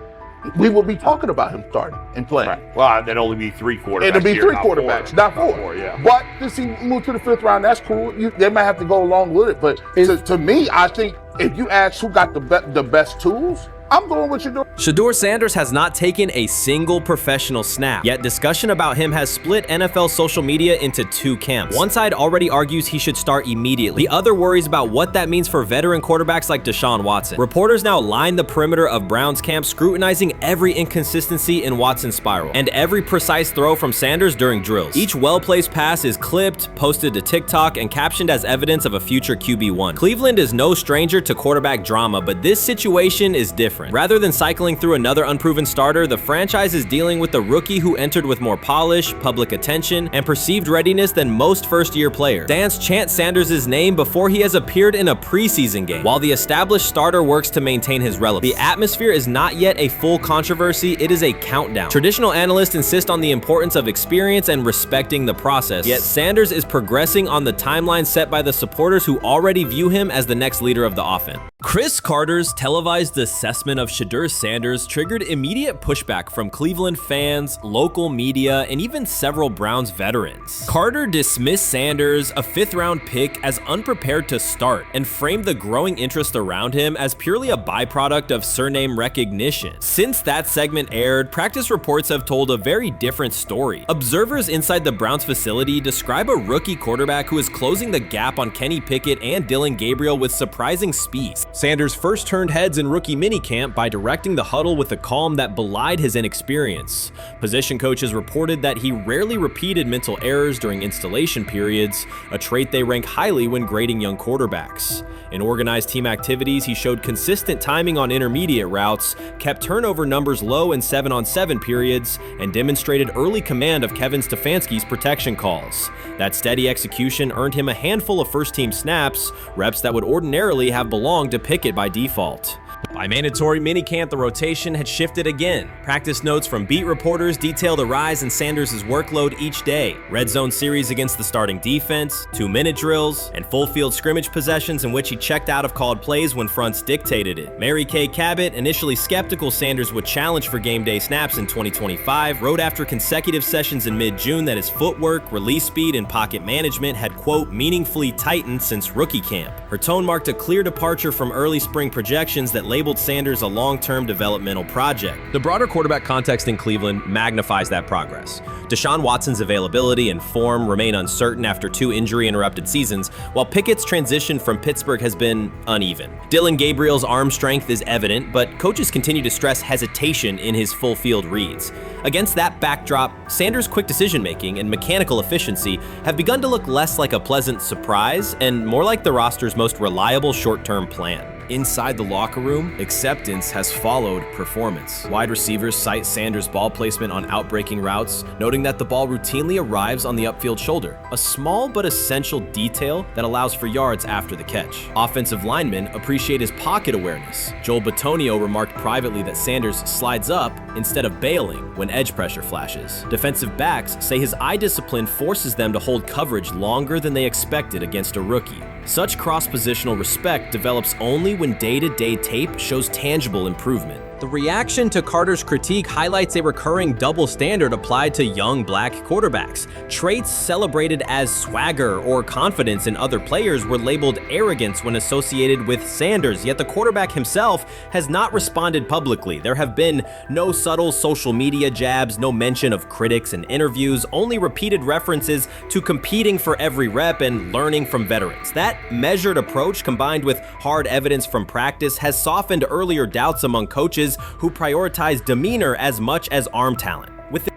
we would be talking about him starting and playing. Right. Well, there'd only be 3 quarterbacks. It'd be here, 3 quarterbacks, not 4. Yeah. But does he move to the 5th round? That's cool. They might have to go along with it. But to me, I think if you ask who got the best tools, I'm going with Shedeur. Shedeur Sanders has not taken a single professional snap, yet discussion about him has split NFL social media into 2 camps. One side already argues he should start immediately. The other worries about what that means for veteran quarterbacks like Deshaun Watson. Reporters now line the perimeter of Browns camp, scrutinizing every inconsistency in Watson's spiral and every precise throw from Sanders during drills. Each well-placed pass is clipped, posted to TikTok, and captioned as evidence of a future QB1. Cleveland is no stranger to quarterback drama, but this situation is different. Rather than cycling through another unproven starter, the franchise is dealing with a rookie who entered with more polish, public attention, and perceived readiness than most first-year players. Fans chant Sanders' name before he has appeared in a preseason game, while the established starter works to maintain his relevance. The atmosphere is not yet a full controversy, it is a countdown. Traditional analysts insist on the importance of experience and respecting the process, yet Sanders is progressing on the timeline set by the supporters who already view him as the next leader of the offense. Chris Carter's televised assessment of Shedeur Sanders triggered immediate pushback from Cleveland fans, local media, and even several Browns veterans. Carter dismissed Sanders, a 5th-round pick, as unprepared to start and framed the growing interest around him as purely a byproduct of surname recognition. Since that segment aired, practice reports have told a very different story. Observers inside the Browns facility describe a rookie quarterback who is closing the gap on Kenny Pickett and Dillon Gabriel with surprising speed. Sanders first turned heads in rookie minicamp by directing the huddle with a calm that belied his inexperience. Position coaches reported that he rarely repeated mental errors during installation periods, a trait they rank highly when grading young quarterbacks. In organized team activities, he showed consistent timing on intermediate routes, kept turnover numbers low in 7-on-7 periods, and demonstrated early command of Kevin Stefanski's protection calls. That steady execution earned him a handful of first-team snaps, reps that would ordinarily have belonged to Pickett by default. By mandatory minicamp, the rotation had shifted again. Practice notes from beat reporters detail the rise in Sanders' workload each day. Red zone series against the starting defense, 2-minute drills, and full field scrimmage possessions in which he checked out of called plays when fronts dictated it. Mary Kay Cabot, initially skeptical Sanders would challenge for game day snaps in 2025, wrote after consecutive sessions in mid-June that his footwork, release speed, and pocket management had, quote, meaningfully tightened since rookie camp. Her tone marked a clear departure from early spring projections that labeled Sanders a long-term developmental project. The broader quarterback context in Cleveland magnifies that progress. Deshaun Watson's availability and form remain uncertain after 2 injury-interrupted seasons, while Pickett's transition from Pittsburgh has been uneven. Dillon Gabriel's arm strength is evident, but coaches continue to stress hesitation in his full-field reads. Against that backdrop, Sanders' quick decision-making and mechanical efficiency have begun to look less like a pleasant surprise and more like the roster's most reliable short-term plan. Inside the locker room, acceptance has followed performance. Wide receivers cite Sanders' ball placement on outbreaking routes, noting that the ball routinely arrives on the upfield shoulder, a small but essential detail that allows for yards after the catch. Offensive linemen appreciate his pocket awareness. Joel Bitonio remarked privately that Sanders slides up instead of bailing when edge pressure flashes. Defensive backs say his eye discipline forces them to hold coverage longer than they expected against a rookie. Such cross-positional respect develops only when day-to-day tape shows tangible improvement. The reaction to Carter's critique highlights a recurring double standard applied to young black quarterbacks. Traits celebrated as swagger or confidence in other players were labeled arrogance when associated with Sanders, yet the quarterback himself has not responded publicly. There have been no subtle social media jabs, no mention of critics and interviews, only repeated references to competing for every rep and learning from veterans. That measured approach, combined with hard evidence from practice, has softened earlier doubts among coaches who prioritize demeanor as much as arm talent.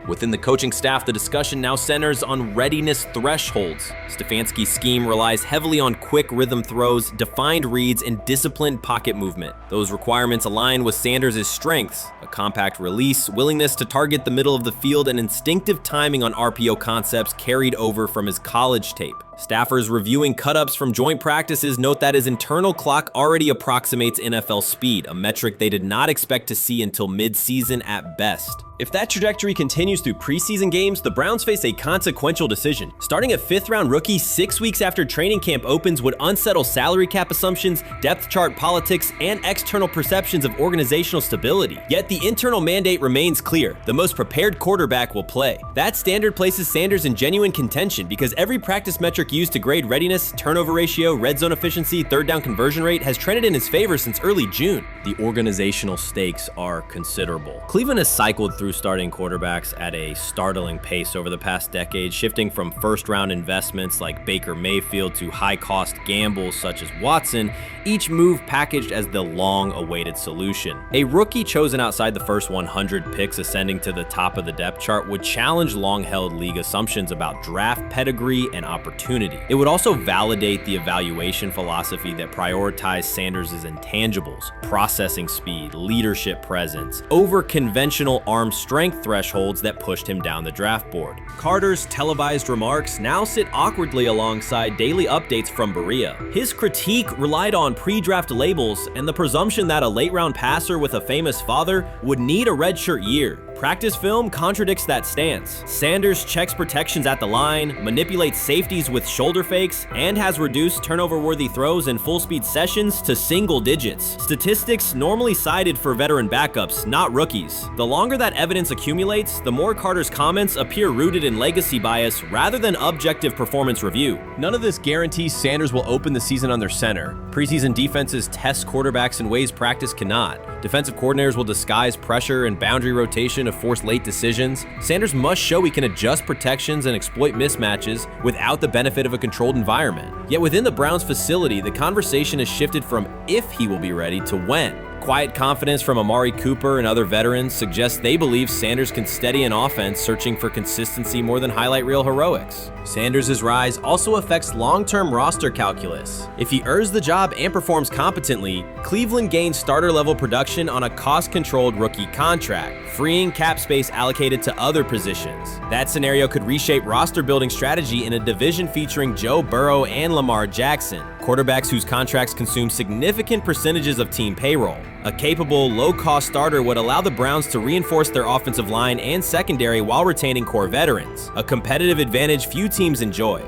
Within the coaching staff, the discussion now centers on readiness thresholds. Stefanski's scheme relies heavily on quick rhythm throws, defined reads, and disciplined pocket movement. Those requirements align with Sanders' strengths: a compact release, willingness to target the middle of the field, and instinctive timing on RPO concepts carried over from his college tape. Staffers reviewing cut-ups from joint practices note that his internal clock already approximates NFL speed, a metric they did not expect to see until mid-season at best. If that trajectory continues through preseason games, the Browns face a consequential decision. Starting a 5th-round rookie 6 weeks after training camp opens would unsettle salary cap assumptions, depth chart politics, and external perceptions of organizational stability. Yet the internal mandate remains clear: the most prepared quarterback will play. That standard places Sanders in genuine contention because every practice metric used to grade readiness, turnover ratio, red zone efficiency, third down conversion rate has trended in his favor since early June. The organizational stakes are considerable. Cleveland has cycled through starting quarterbacks at a startling pace over the past decade, shifting from first-round investments like Baker Mayfield to high-cost gambles such as Watson, each move packaged as the long-awaited solution. A rookie chosen outside the first 100 picks ascending to the top of the depth chart would challenge long-held league assumptions about draft pedigree and opportunity. It would also validate the evaluation philosophy that prioritized Sanders' intangibles: processing speed, leadership presence, over conventional arm strength thresholds that pushed him down the draft board. Carter's televised remarks now sit awkwardly alongside daily updates from Berea. His critique relied on pre-draft labels and the presumption that a late-round passer with a famous father would need a redshirt year. Practice film contradicts that stance. Sanders checks protections at the line, manipulates safeties with shoulder fakes and has reduced turnover-worthy throws and full-speed sessions to single digits. Statistics normally cited for veteran backups, not rookies. The longer that evidence accumulates, the more Carter's comments appear rooted in legacy bias rather than objective performance review. None of this guarantees Sanders will open the season under center. Preseason defenses test quarterbacks in ways practice cannot. Defensive coordinators will disguise pressure and boundary rotation to force late decisions. Sanders must show he can adjust protections and exploit mismatches without the benefit of a controlled environment. Yet within the Browns facility, the conversation has shifted from if he will be ready to when. Quiet confidence from Amari Cooper and other veterans suggests they believe Sanders can steady an offense searching for consistency more than highlight reel heroics. Sanders' rise also affects long-term roster calculus. If he earns the job and performs competently, Cleveland gains starter-level production on a cost-controlled rookie contract, freeing cap space allocated to other positions. That scenario could reshape roster-building strategy in a division featuring Joe Burrow and Lamar Jackson, quarterbacks whose contracts consume significant percentages of team payroll. A capable, low-cost starter would allow the Browns to reinforce their offensive line and secondary while retaining core veterans, a competitive advantage few teams enjoy.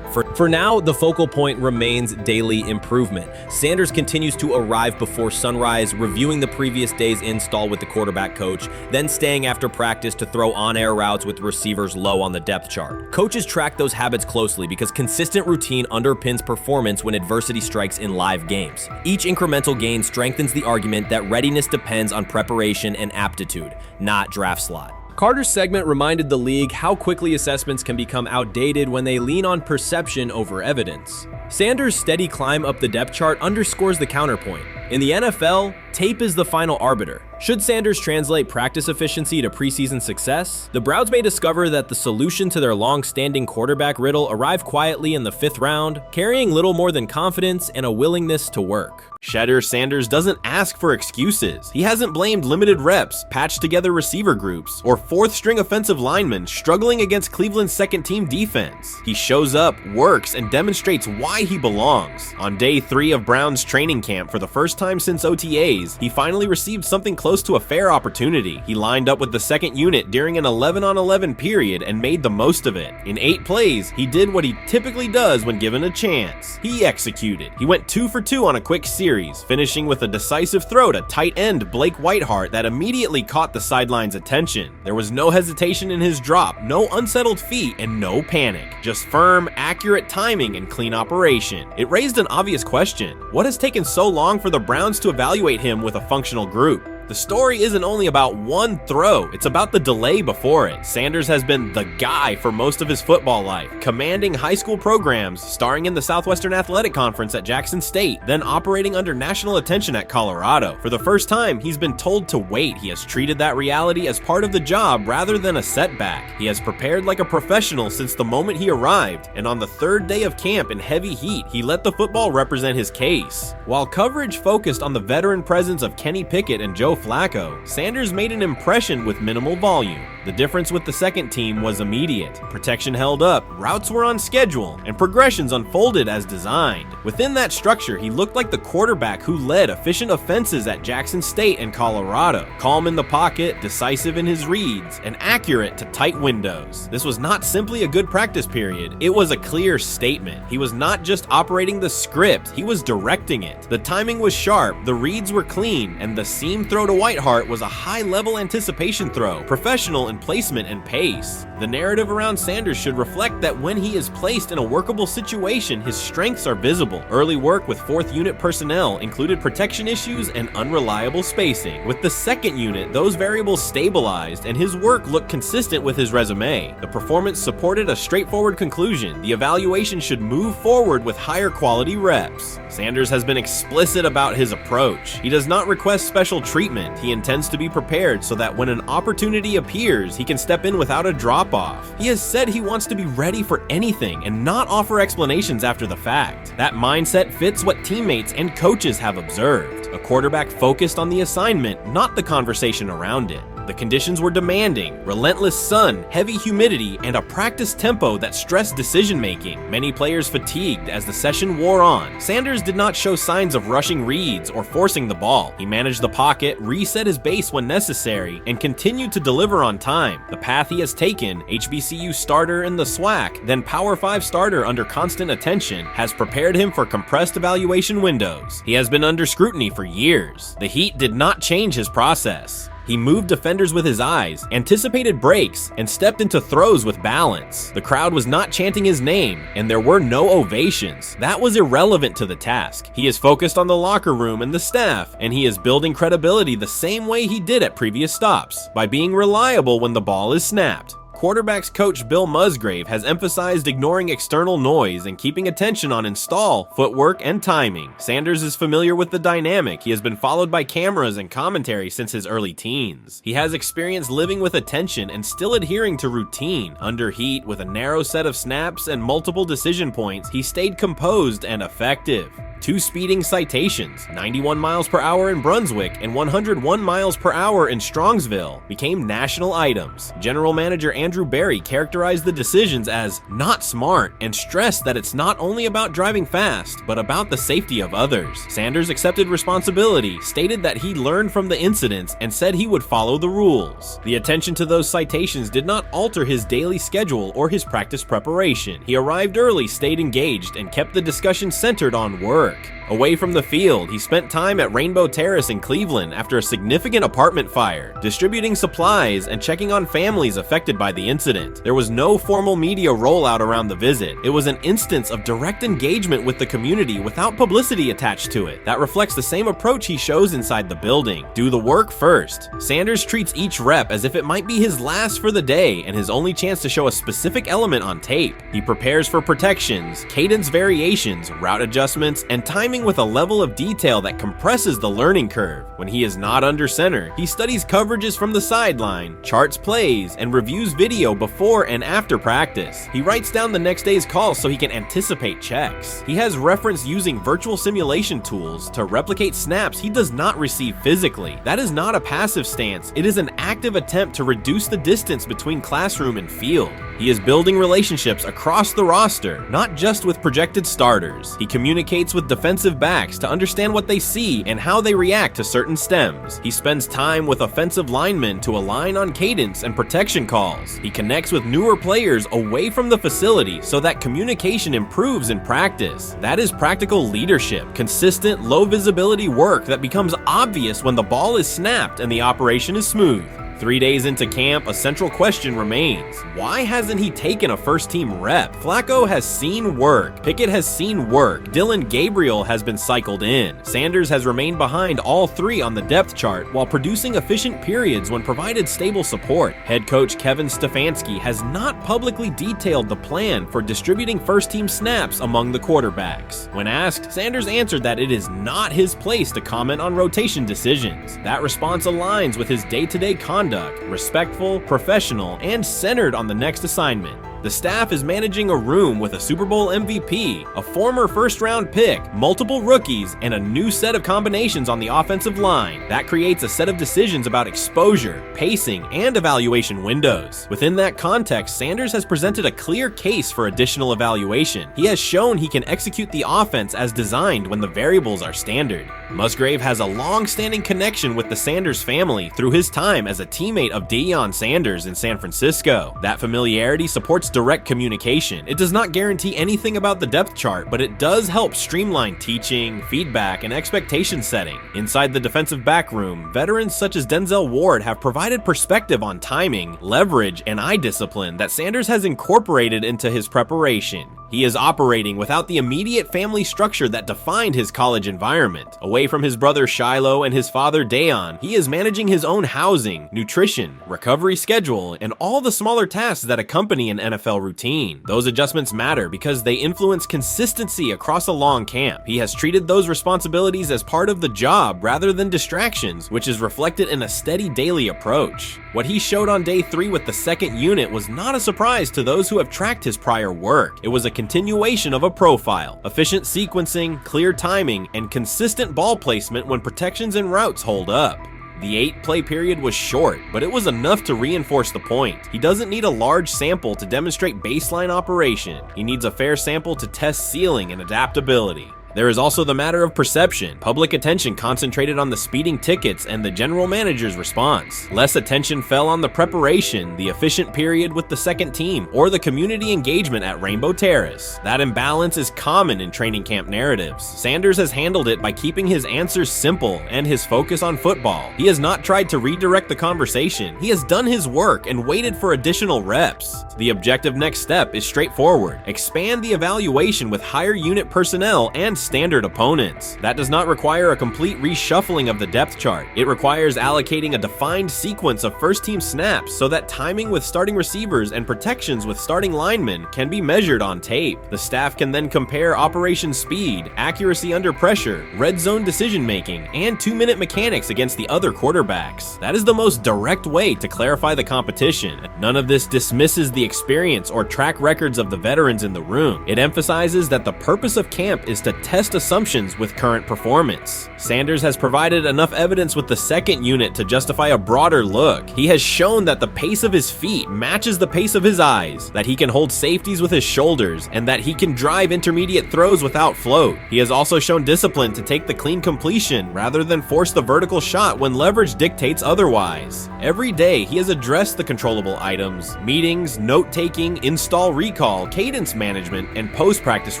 For now, the focal point remains daily improvement. Sanders continues to arrive before sunrise, reviewing the previous day's install with the quarterback coach, then staying after practice to throw on-air routes with receivers low on the depth chart. Coaches track those habits closely because consistent routine underpins performance when adversity strikes in live games. Each incremental gain strengthens the argument that readiness depends on preparation and aptitude, not draft slot. Carter's segment reminded the league how quickly assessments can become outdated when they lean on perception over evidence. Sanders' steady climb up the depth chart underscores the counterpoint. In the NFL, tape is the final arbiter. Should Sanders translate practice efficiency to preseason success, the Browns may discover that the solution to their long-standing quarterback riddle arrived quietly in the 5th round, carrying little more than confidence and a willingness to work. Shedeur Sanders doesn't ask for excuses. He hasn't blamed limited reps, patched together receiver groups, or 4th-string offensive linemen struggling against Cleveland's second-team defense. He shows up, works, and demonstrates why he belongs. On day 3 of Browns training camp, for the first time since OTAs, he finally received something close to a fair opportunity. He lined up with the second unit during an 11-on-11 period and made the most of it. In 8 plays, he did what he typically does when given a chance. He executed. He went 2 for 2 on a quick series, finishing with a decisive throw to tight end Blake Whiteheart that immediately caught the sideline's attention. There was no hesitation in his drop, no unsettled feet, and no panic. Just firm, accurate timing and clean operation. It raised an obvious question. What has taken so long for the Browns to evaluate him with a functional group? The story isn't only about one throw, it's about the delay before it. Sanders has been the guy for most of his football life, commanding high school programs, starring in the Southwestern Athletic Conference at Jackson State, then operating under national attention at Colorado. For the first time, he's been told to wait. He has treated that reality as part of the job rather than a setback. He has prepared like a professional since the moment he arrived, and on the 3rd day of camp in heavy heat, he let the football represent his case. While coverage focused on the veteran presence of Kenny Pickett and Joe Flacco, Sanders made an impression with minimal volume. The difference with the second team was immediate. Protection held up, routes were on schedule, and progressions unfolded as designed. Within that structure, he looked like the quarterback who led efficient offenses at Jackson State and Colorado. Calm in the pocket, decisive in his reads, and accurate to tight windows. This was not simply a good practice period, it was a clear statement. He was not just operating the script, he was directing it. The timing was sharp, the reads were clean, and the seam throw to Whiteheart was a high-level anticipation throw, professional in placement and pace. The narrative around Sanders should reflect that when he is placed in a workable situation, his strengths are visible. Early work with 4th unit personnel included protection issues and unreliable spacing. With the 2nd unit, those variables stabilized, and his work looked consistent with his resume. The performance supported a straightforward conclusion. The evaluation should move forward with higher quality reps. Sanders has been explicit about his approach. He does not request special treatment. He intends to be prepared so that when an opportunity appears, he can step in without a drop-off. He has said he wants to be ready for anything and not offer explanations after the fact. That mindset fits what teammates and coaches have observed. A quarterback focused on the assignment, not the conversation around it. The The conditions were demanding: relentless sun, heavy humidity, and a practice tempo that stressed decision-making. Many players fatigued as the session wore on. Sanders did not show signs of rushing reads or forcing the ball. He managed the pocket, reset his base when necessary, and continued to deliver on time. The path he has taken, HBCU starter in the SWAC, then Power 5 starter under constant attention, has prepared him for compressed evaluation windows. He has been under scrutiny for years. The heat did not change his process. He moved defenders with his eyes, anticipated breaks, and stepped into throws with balance. The crowd was not chanting his name, and there were no ovations. That was irrelevant to the task. He is focused on the locker room and the staff, and he is building credibility the same way he did at previous stops, by being reliable when the ball is snapped. Quarterbacks coach Bill Musgrave has emphasized ignoring external noise and keeping attention on install, footwork, and timing. Sanders is familiar with the dynamic. He has been followed by cameras and commentary since his early teens. He has experience living with attention and still adhering to routine. Under heat, with a narrow set of snaps and multiple decision points, he stayed composed and effective. 2 speeding citations, 91 miles per hour in Brunswick and 101 miles per hour in Strongsville, became national items. General Manager Andrew Berry characterized the decisions as not smart and stressed that it's not only about driving fast, but about the safety of others. Sanders accepted responsibility, stated that he learned from the incidents, and said he would follow the rules. The attention to those citations did not alter his daily schedule or his practice preparation. He arrived early, stayed engaged, and kept the discussion centered on work. Away from the field, he spent time at Rainbow Terrace in Cleveland after a significant apartment fire, distributing supplies and checking on families affected by the incident. There was no formal media rollout around the visit. It was an instance of direct engagement with the community without publicity attached to it. That reflects the same approach he shows inside the building. Do the work first. Sanders treats each rep as if it might be his last for the day and his only chance to show a specific element on tape. He prepares for protections, cadence variations, route adjustments, and timing with a level of detail that compresses the learning curve. When he is not under center, he studies coverages from the sideline, charts plays, and reviews video before and after practice. He writes down the next day's calls so he can anticipate checks. He has referenced using virtual simulation tools to replicate snaps he does not receive physically. That is not a passive stance, it is an active attempt to reduce the distance between classroom and field. He is building relationships across the roster, not just with projected starters. He communicates with defensive backs to understand what they see and how they react to certain stems. He spends time with offensive linemen to align on cadence and protection calls. He connects with newer players away from the facility so that communication improves in practice. That is practical leadership, consistent, low visibility work that becomes obvious when the ball is snapped and the operation is smooth. 3 days into camp, a central question remains. Why hasn't he taken a first-team rep? Flacco has seen work. Pickett has seen work. Dillon Gabriel has been cycled in. Sanders has remained behind all 3 on the depth chart while producing efficient periods when provided stable support. Head coach Kevin Stefanski has not publicly detailed the plan for distributing first-team snaps among the quarterbacks. When asked, Sanders answered that it is not his place to comment on rotation decisions. That response aligns with his day-to-day conduct, respectful, professional, and centered on the next assignment. The staff is managing a room with a Super Bowl MVP, a former first-round pick, multiple rookies, and a new set of combinations on the offensive line. That creates a set of decisions about exposure, pacing, and evaluation windows. Within that context, Sanders has presented a clear case for additional evaluation. He has shown he can execute the offense as designed when the variables are standard. Musgrave has a long-standing connection with the Sanders family through his time as a teammate of Deion Sanders in San Francisco. That familiarity supports direct communication. It does not guarantee anything about the depth chart, but it does help streamline teaching, feedback, and expectation setting. Inside the defensive back room, veterans such as Denzel Ward have provided perspective on timing, leverage, and eye discipline that Sanders has incorporated into his preparation. He is operating without the immediate family structure that defined his college environment. Away from his brother Shiloh and his father Deion, he is managing his own housing, nutrition, recovery schedule, and all the smaller tasks that accompany an NFL routine. Those adjustments matter because they influence consistency across a long camp. He has treated those responsibilities as part of the job rather than distractions, which is reflected in a steady daily approach. What he showed on day 3 with the second unit was not a surprise to those who have tracked his prior work. It was a continuation of a profile, efficient sequencing, clear timing, and consistent ball placement when protections and routes hold up. The 8-play period was short, but it was enough to reinforce the point. He doesn't need a large sample to demonstrate baseline operation. He needs a fair sample to test ceiling and adaptability. There is also the matter of perception. Public attention concentrated on the speeding tickets and the general manager's response. Less attention fell on the preparation, the efficient period with the second team, or the community engagement at Rainbow Terrace. That imbalance is common in training camp narratives. Sanders has handled it by keeping his answers simple and his focus on football. He has not tried to redirect the conversation. He has done his work and waited for additional reps. The objective next step is straightforward. Expand the evaluation with higher unit personnel and standard opponents. That does not require a complete reshuffling of the depth chart. It requires allocating a defined sequence of first-team snaps so that timing with starting receivers and protections with starting linemen can be measured on tape. The staff can then compare operation speed, accuracy under pressure, red zone decision-making, and 2-minute mechanics against the other quarterbacks. That is the most direct way to clarify the competition. None of this dismisses the experience or track records of the veterans in the room. It emphasizes that the purpose of camp is to test assumptions with current performance. Sanders has provided enough evidence with the second unit to justify a broader look. He has shown that the pace of his feet matches the pace of his eyes, that he can hold safeties with his shoulders, and that he can drive intermediate throws without float. He has also shown discipline to take the clean completion rather than force the vertical shot when leverage dictates otherwise. Every day, he has addressed the controllable items, meetings, note-taking, install recall, cadence management, and post-practice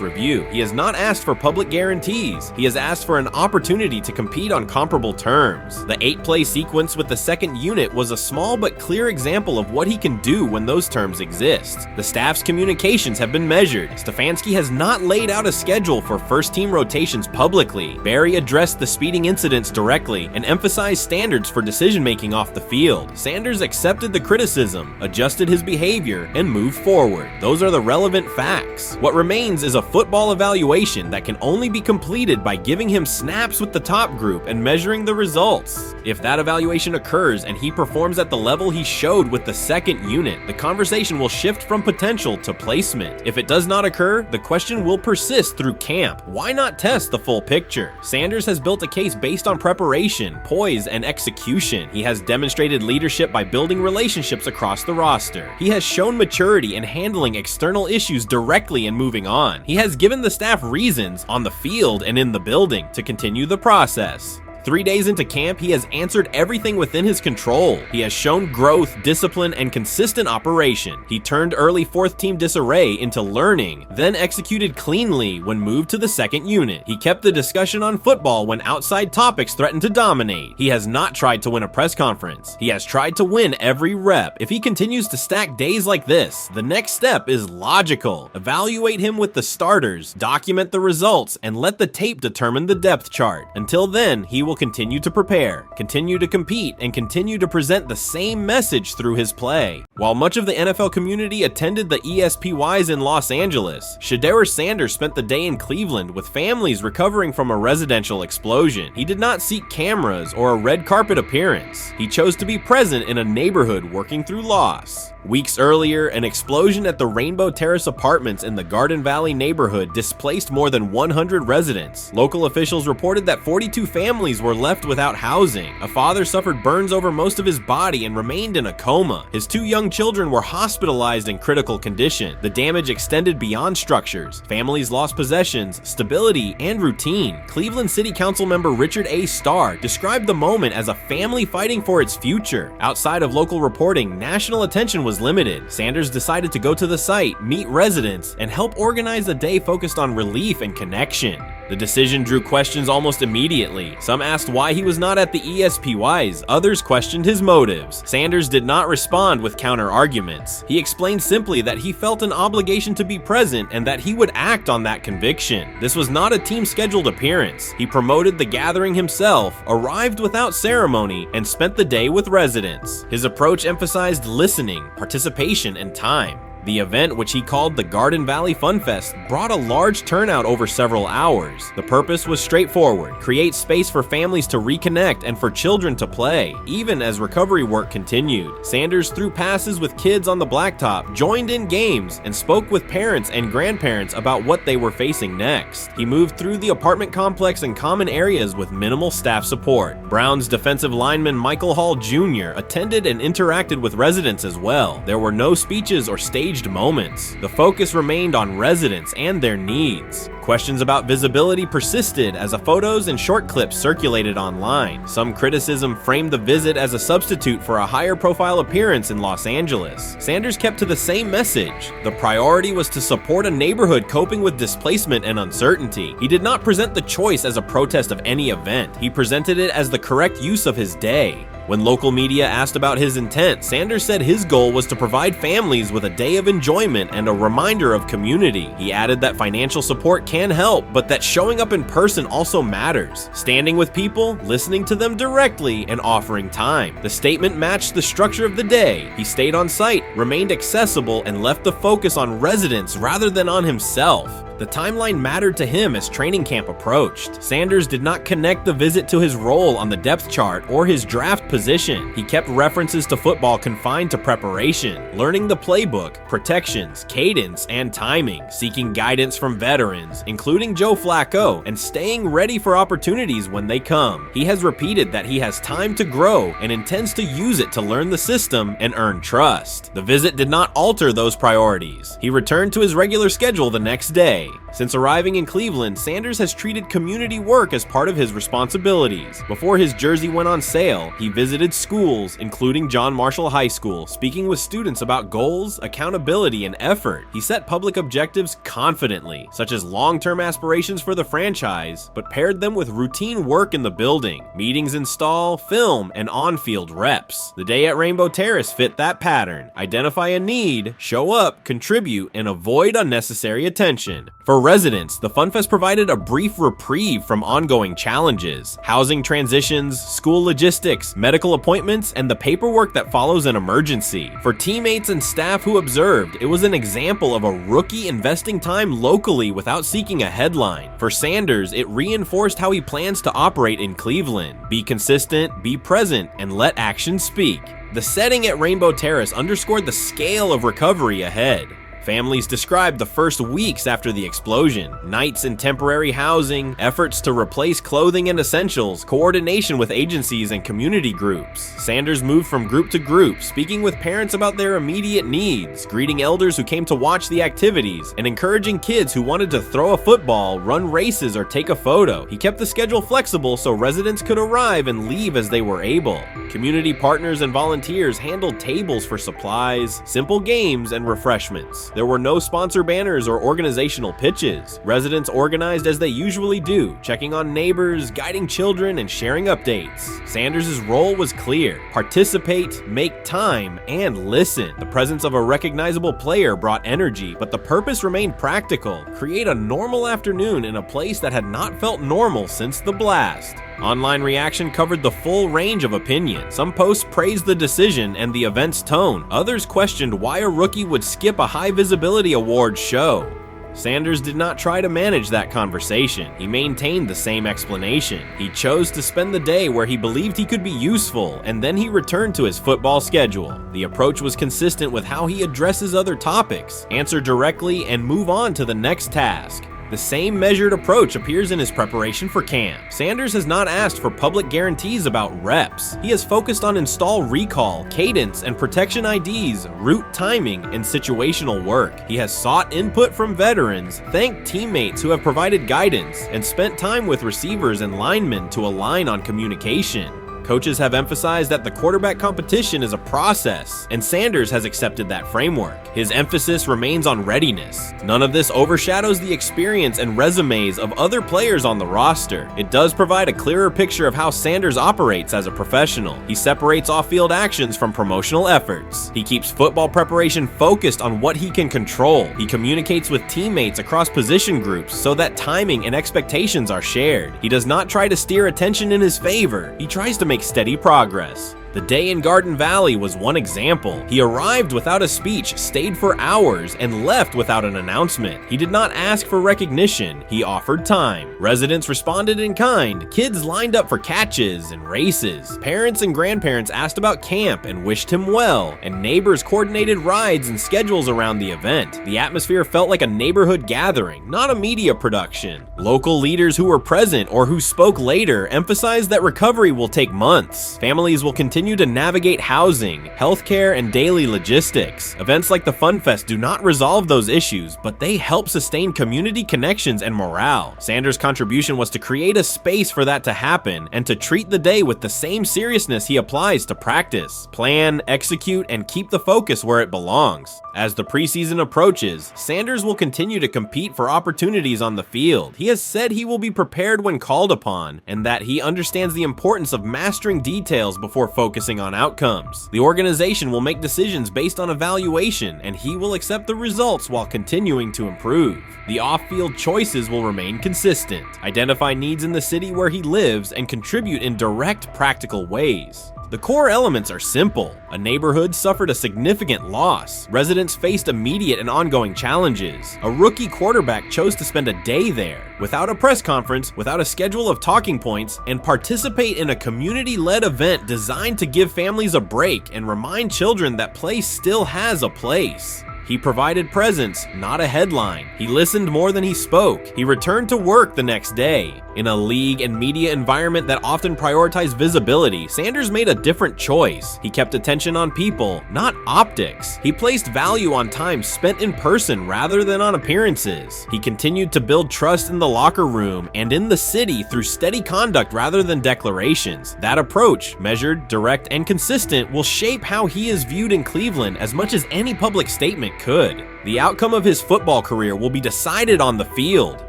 review. He has not asked for public guarantees. He has asked for an opportunity to compete on comparable terms. The 8-play sequence with the second unit was a small but clear example of what he can do when those terms exist. The staff's communications have been measured. Stefanski has not laid out a schedule for first-team rotations publicly. Barry addressed the speeding incidents directly and emphasized standards for decision-making off the field. Sanders accepted the criticism, adjusted his behavior, and moved forward. Those are the relevant facts. What remains is a football evaluation that can only be completed by giving him snaps with the top group and measuring the results. If that evaluation occurs and he performs at the level he showed with the second unit, the conversation will shift from potential to placement. If it does not occur, the question will persist through camp. Why not test the full picture? Sanders has built a case based on preparation, poise, and execution. He has demonstrated leadership by building relationships across the roster. He has shown maturity in handling external issues directly and moving on. He has given the staff reasons on the field and in the building to continue the process. 3 days into camp, he has answered everything within his control. He has shown growth, discipline, and consistent operation. He turned early fourth-team disarray into learning, then executed cleanly when moved to the second unit. He kept the discussion on football when outside topics threatened to dominate. He has not tried to win a press conference. He has tried to win every rep. If he continues to stack days like this, the next step is logical. Evaluate him with the starters, document the results, and let the tape determine the depth chart. Until then, he will continue to prepare, continue to compete, and continue to present the same message through his play. While much of the NFL community attended the ESPYs in Los Angeles, Shedeur Sanders spent the day in Cleveland with families recovering from a residential explosion. He did not seek cameras or a red carpet appearance. He chose to be present in a neighborhood working through loss. Weeks earlier, an explosion at the Rainbow Terrace apartments in the Garden Valley neighborhood displaced more than 100 residents. Local officials reported that 42 families were left without housing. A father suffered burns over most of his body and remained in a coma. His 2 young children were hospitalized in critical condition. The damage extended beyond structures. Families lost possessions, stability, and routine. Cleveland City Council member Richard A. Starr described the moment as a family fighting for its future. Outside of local reporting, national attention was limited. Sanders decided to go to the site, meet residents, and help organize a day focused on relief and connection. The decision drew questions almost immediately. Some asked why he was not at the ESPYs, others questioned his motives. Sanders did not respond with counter-arguments. He explained simply that he felt an obligation to be present and that he would act on that conviction. This was not a team-scheduled appearance. He promoted the gathering himself, arrived without ceremony, and spent the day with residents. His approach emphasized listening, participation, and time. The event, which he called the Garden Valley Fun Fest, brought a large turnout over several hours. The purpose was straightforward: create space for families to reconnect and for children to play, even as recovery work continued. Sanders threw passes with kids on the blacktop, joined in games, and spoke with parents and grandparents about what they were facing next. He moved through the apartment complex and common areas with minimal staff support. Browns defensive lineman Michael Hall Jr. attended and interacted with residents as well. There were no speeches or staged moments. The focus remained on residents and their needs. Questions about visibility persisted as photos and short clips circulated online. Some criticism framed the visit as a substitute for a higher profile appearance in Los Angeles. Sanders kept to the same message. The priority was to support a neighborhood coping with displacement and uncertainty. He did not present the choice as a protest of any event. He presented it as the correct use of his day. When local media asked about his intent, Sanders said his goal was to provide families with a day of enjoyment and a reminder of community. He added that financial support can help, but that showing up in person also matters. Standing with people, listening to them directly, and offering time. The statement matched the structure of the day. He stayed on site, remained accessible, and left the focus on residents rather than on himself. The timeline mattered to him as training camp approached. Sanders did not connect the visit to his role on the depth chart or his draft position. He kept references to football confined to preparation, learning the playbook, protections, cadence, and timing, seeking guidance from veterans, including Joe Flacco, and staying ready for opportunities when they come. He has repeated that he has time to grow and intends to use it to learn the system and earn trust. The visit did not alter those priorities. He returned to his regular schedule the next day. Since arriving in Cleveland, Sanders has treated community work as part of his responsibilities. Before his jersey went on sale, he visited schools, including John Marshall High School, speaking with students about goals, accountability, and effort. He set public objectives confidently, such as long-term aspirations for the franchise, but paired them with routine work in the building, meetings install, film, and on-field reps. The day at Rainbow Terrace fit that pattern. Identify a need, show up, contribute, and avoid unnecessary attention. For residents, the FunFest provided a brief reprieve from ongoing challenges: housing transitions, school logistics, medical appointments, and the paperwork that follows an emergency. For teammates and staff who observed, it was an example of a rookie investing time locally without seeking a headline. For Sanders, it reinforced how he plans to operate in Cleveland: be consistent, be present, and let actions speak. The setting at Rainbow Terrace underscored the scale of recovery ahead. Families described the first weeks after the explosion: nights in temporary housing, efforts to replace clothing and essentials, coordination with agencies and community groups. Sanders moved from group to group, speaking with parents about their immediate needs, greeting elders who came to watch the activities, and encouraging kids who wanted to throw a football, run races, or take a photo. He kept the schedule flexible so residents could arrive and leave as they were able. Community partners and volunteers handled tables for supplies, simple games, and refreshments. There were no sponsor banners or organizational pitches. Residents organized as they usually do, checking on neighbors, guiding children, and sharing updates. Sanders' role was clear: participate, make time, and listen. The presence of a recognizable player brought energy, but the purpose remained practical: create a normal afternoon in a place that had not felt normal since the blast. Online reaction covered the full range of opinion. Some posts praised the decision and the event's tone. Others questioned why a rookie would skip a high visibility awards show. Sanders did not try to manage that conversation. He maintained the same explanation. He chose to spend the day where he believed he could be useful, and then he returned to his football schedule. The approach was consistent with how he addresses other topics: answer directly and move on to the next task. The same measured approach appears in his preparation for camp. Sanders has not asked for public guarantees about reps. He has focused on install recall, cadence, and protection IDs, route timing, and situational work. He has sought input from veterans, thanked teammates who have provided guidance, and spent time with receivers and linemen to align on communication. Coaches have emphasized that the quarterback competition is a process, and Sanders has accepted that framework. His emphasis remains on readiness. None of this overshadows the experience and resumes of other players on the roster. It does provide a clearer picture of how Sanders operates as a professional. He separates off-field actions from promotional efforts. He keeps football preparation focused on what he can control. He communicates with teammates across position groups so that timing and expectations are shared. He does not try to steer attention in his favor. He tries to make steady progress. The day in Garden Valley was one example. He arrived without a speech, stayed for hours, and left without an announcement. He did not ask for recognition, he offered time. Residents responded in kind, kids lined up for catches and races. Parents and grandparents asked about camp and wished him well, and neighbors coordinated rides and schedules around the event. The atmosphere felt like a neighborhood gathering, not a media production. Local leaders who were present or who spoke later emphasized that recovery will take months. Families will continue to navigate housing, healthcare, and daily logistics. Events like the Fun Fest do not resolve those issues, but they help sustain community connections and morale. Sanders' contribution was to create a space for that to happen and to treat the day with the same seriousness he applies to practice, plan, execute, and keep the focus where it belongs. As the preseason approaches, Sanders will continue to compete for opportunities on the field. He has said he will be prepared when called upon, and that he understands the importance of mastering details before focusing on outcomes. The organization will make decisions based on evaluation, and he will accept the results while continuing to improve. The off-field choices will remain consistent, identify needs in the city where he lives, and contribute in direct, practical ways. The core elements are simple. A neighborhood suffered a significant loss. Residents faced immediate and ongoing challenges. A rookie quarterback chose to spend a day there, without a press conference, without a schedule of talking points, and participate in a community-led event designed to give families a break and remind children that play still has a place. He provided presence, not a headline. He listened more than he spoke. He returned to work the next day. In a league and media environment that often prioritize visibility, Sanders made a different choice. He kept attention on people, not optics. He placed value on time spent in person rather than on appearances. He continued to build trust in the locker room and in the city through steady conduct rather than declarations. That approach, measured, direct, and consistent, will shape how he is viewed in Cleveland as much as any public statement could. The outcome of his football career will be decided on the field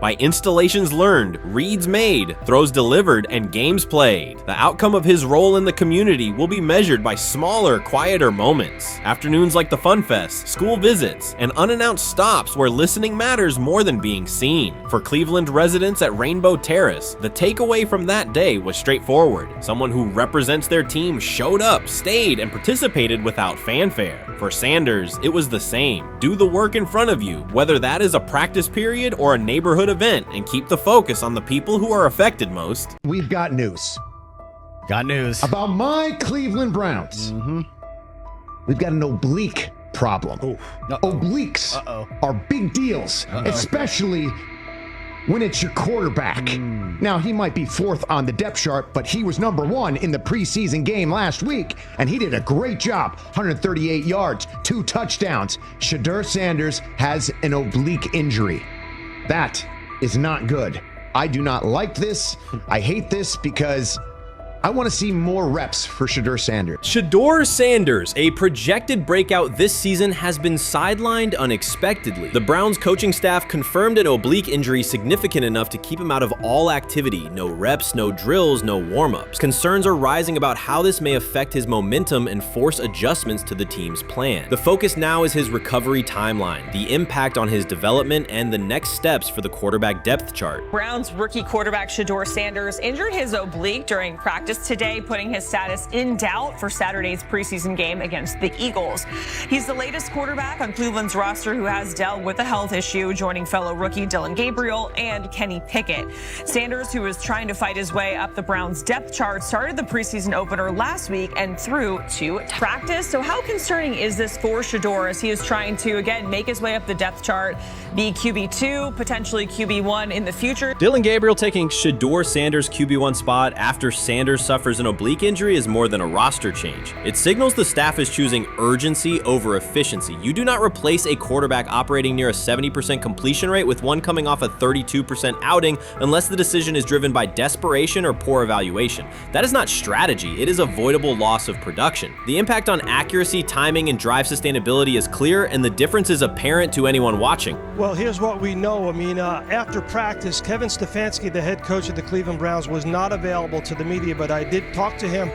by installations learned, reads made, throws delivered, and games played. The outcome of his role in the community will be measured by smaller, quieter moments. Afternoons like the Fun Fest, school visits, and unannounced stops where listening matters more than being seen. For Cleveland residents at Rainbow Terrace, the takeaway from that day was straightforward. Someone who represents their team showed up, stayed, and participated without fanfare. For Sanders, it was the same. Do the work in front of you, whether that is a practice period or a neighborhood event, and keep the focus on the people who are affected most. We've got news. Got news. About my Cleveland Browns. We've got an oblique problem. Obliques are big deals, especially when it's your quarterback. Now, he might be fourth on the depth chart, but he was number one in the preseason game last week, and he did a great job. 138 yards, 2 touchdowns. Shedeur Sanders has an oblique injury. That is not good. I do not like this. I hate this because I want to see more reps for Shedeur Sanders. Shedeur Sanders, a projected breakout this season, has been sidelined unexpectedly. The Browns coaching staff confirmed an oblique injury significant enough to keep him out of all activity. No reps, no drills, no warm-ups. Concerns are rising about how this may affect his momentum and force adjustments to the team's plan. The focus now is his recovery timeline, the impact on his development, and the next steps for the quarterback depth chart. Browns rookie quarterback Shedeur Sanders injured his oblique during practice today, putting his status in doubt for Saturday's preseason game against the Eagles. He's the latest quarterback on Cleveland's roster who has dealt with a health issue, joining fellow rookie Dillon Gabriel and Kenny Pickett. Sanders, who is trying to fight his way up the Browns' depth chart, started the preseason opener last week and threw 2 practice. So how concerning is this for Shedeur as he is trying to, again, make his way up the depth chart, be QB2, potentially QB1 in the future? Dillon Gabriel taking Shedeur Sanders' QB1 spot after Sanders suffers an oblique injury is more than a roster change. It signals the staff is choosing urgency over efficiency. You do not replace a quarterback operating near a 70% completion rate with one coming off a 32% outing unless the decision is driven by desperation or poor evaluation. That is not strategy, it is avoidable loss of production. The impact on accuracy, timing, and drive sustainability is clear, and the difference is apparent to anyone watching. Well, here's what we know. I mean, after practice, Kevin Stefanski, the head coach of the Cleveland Browns, was not available to the media, but I did talk to him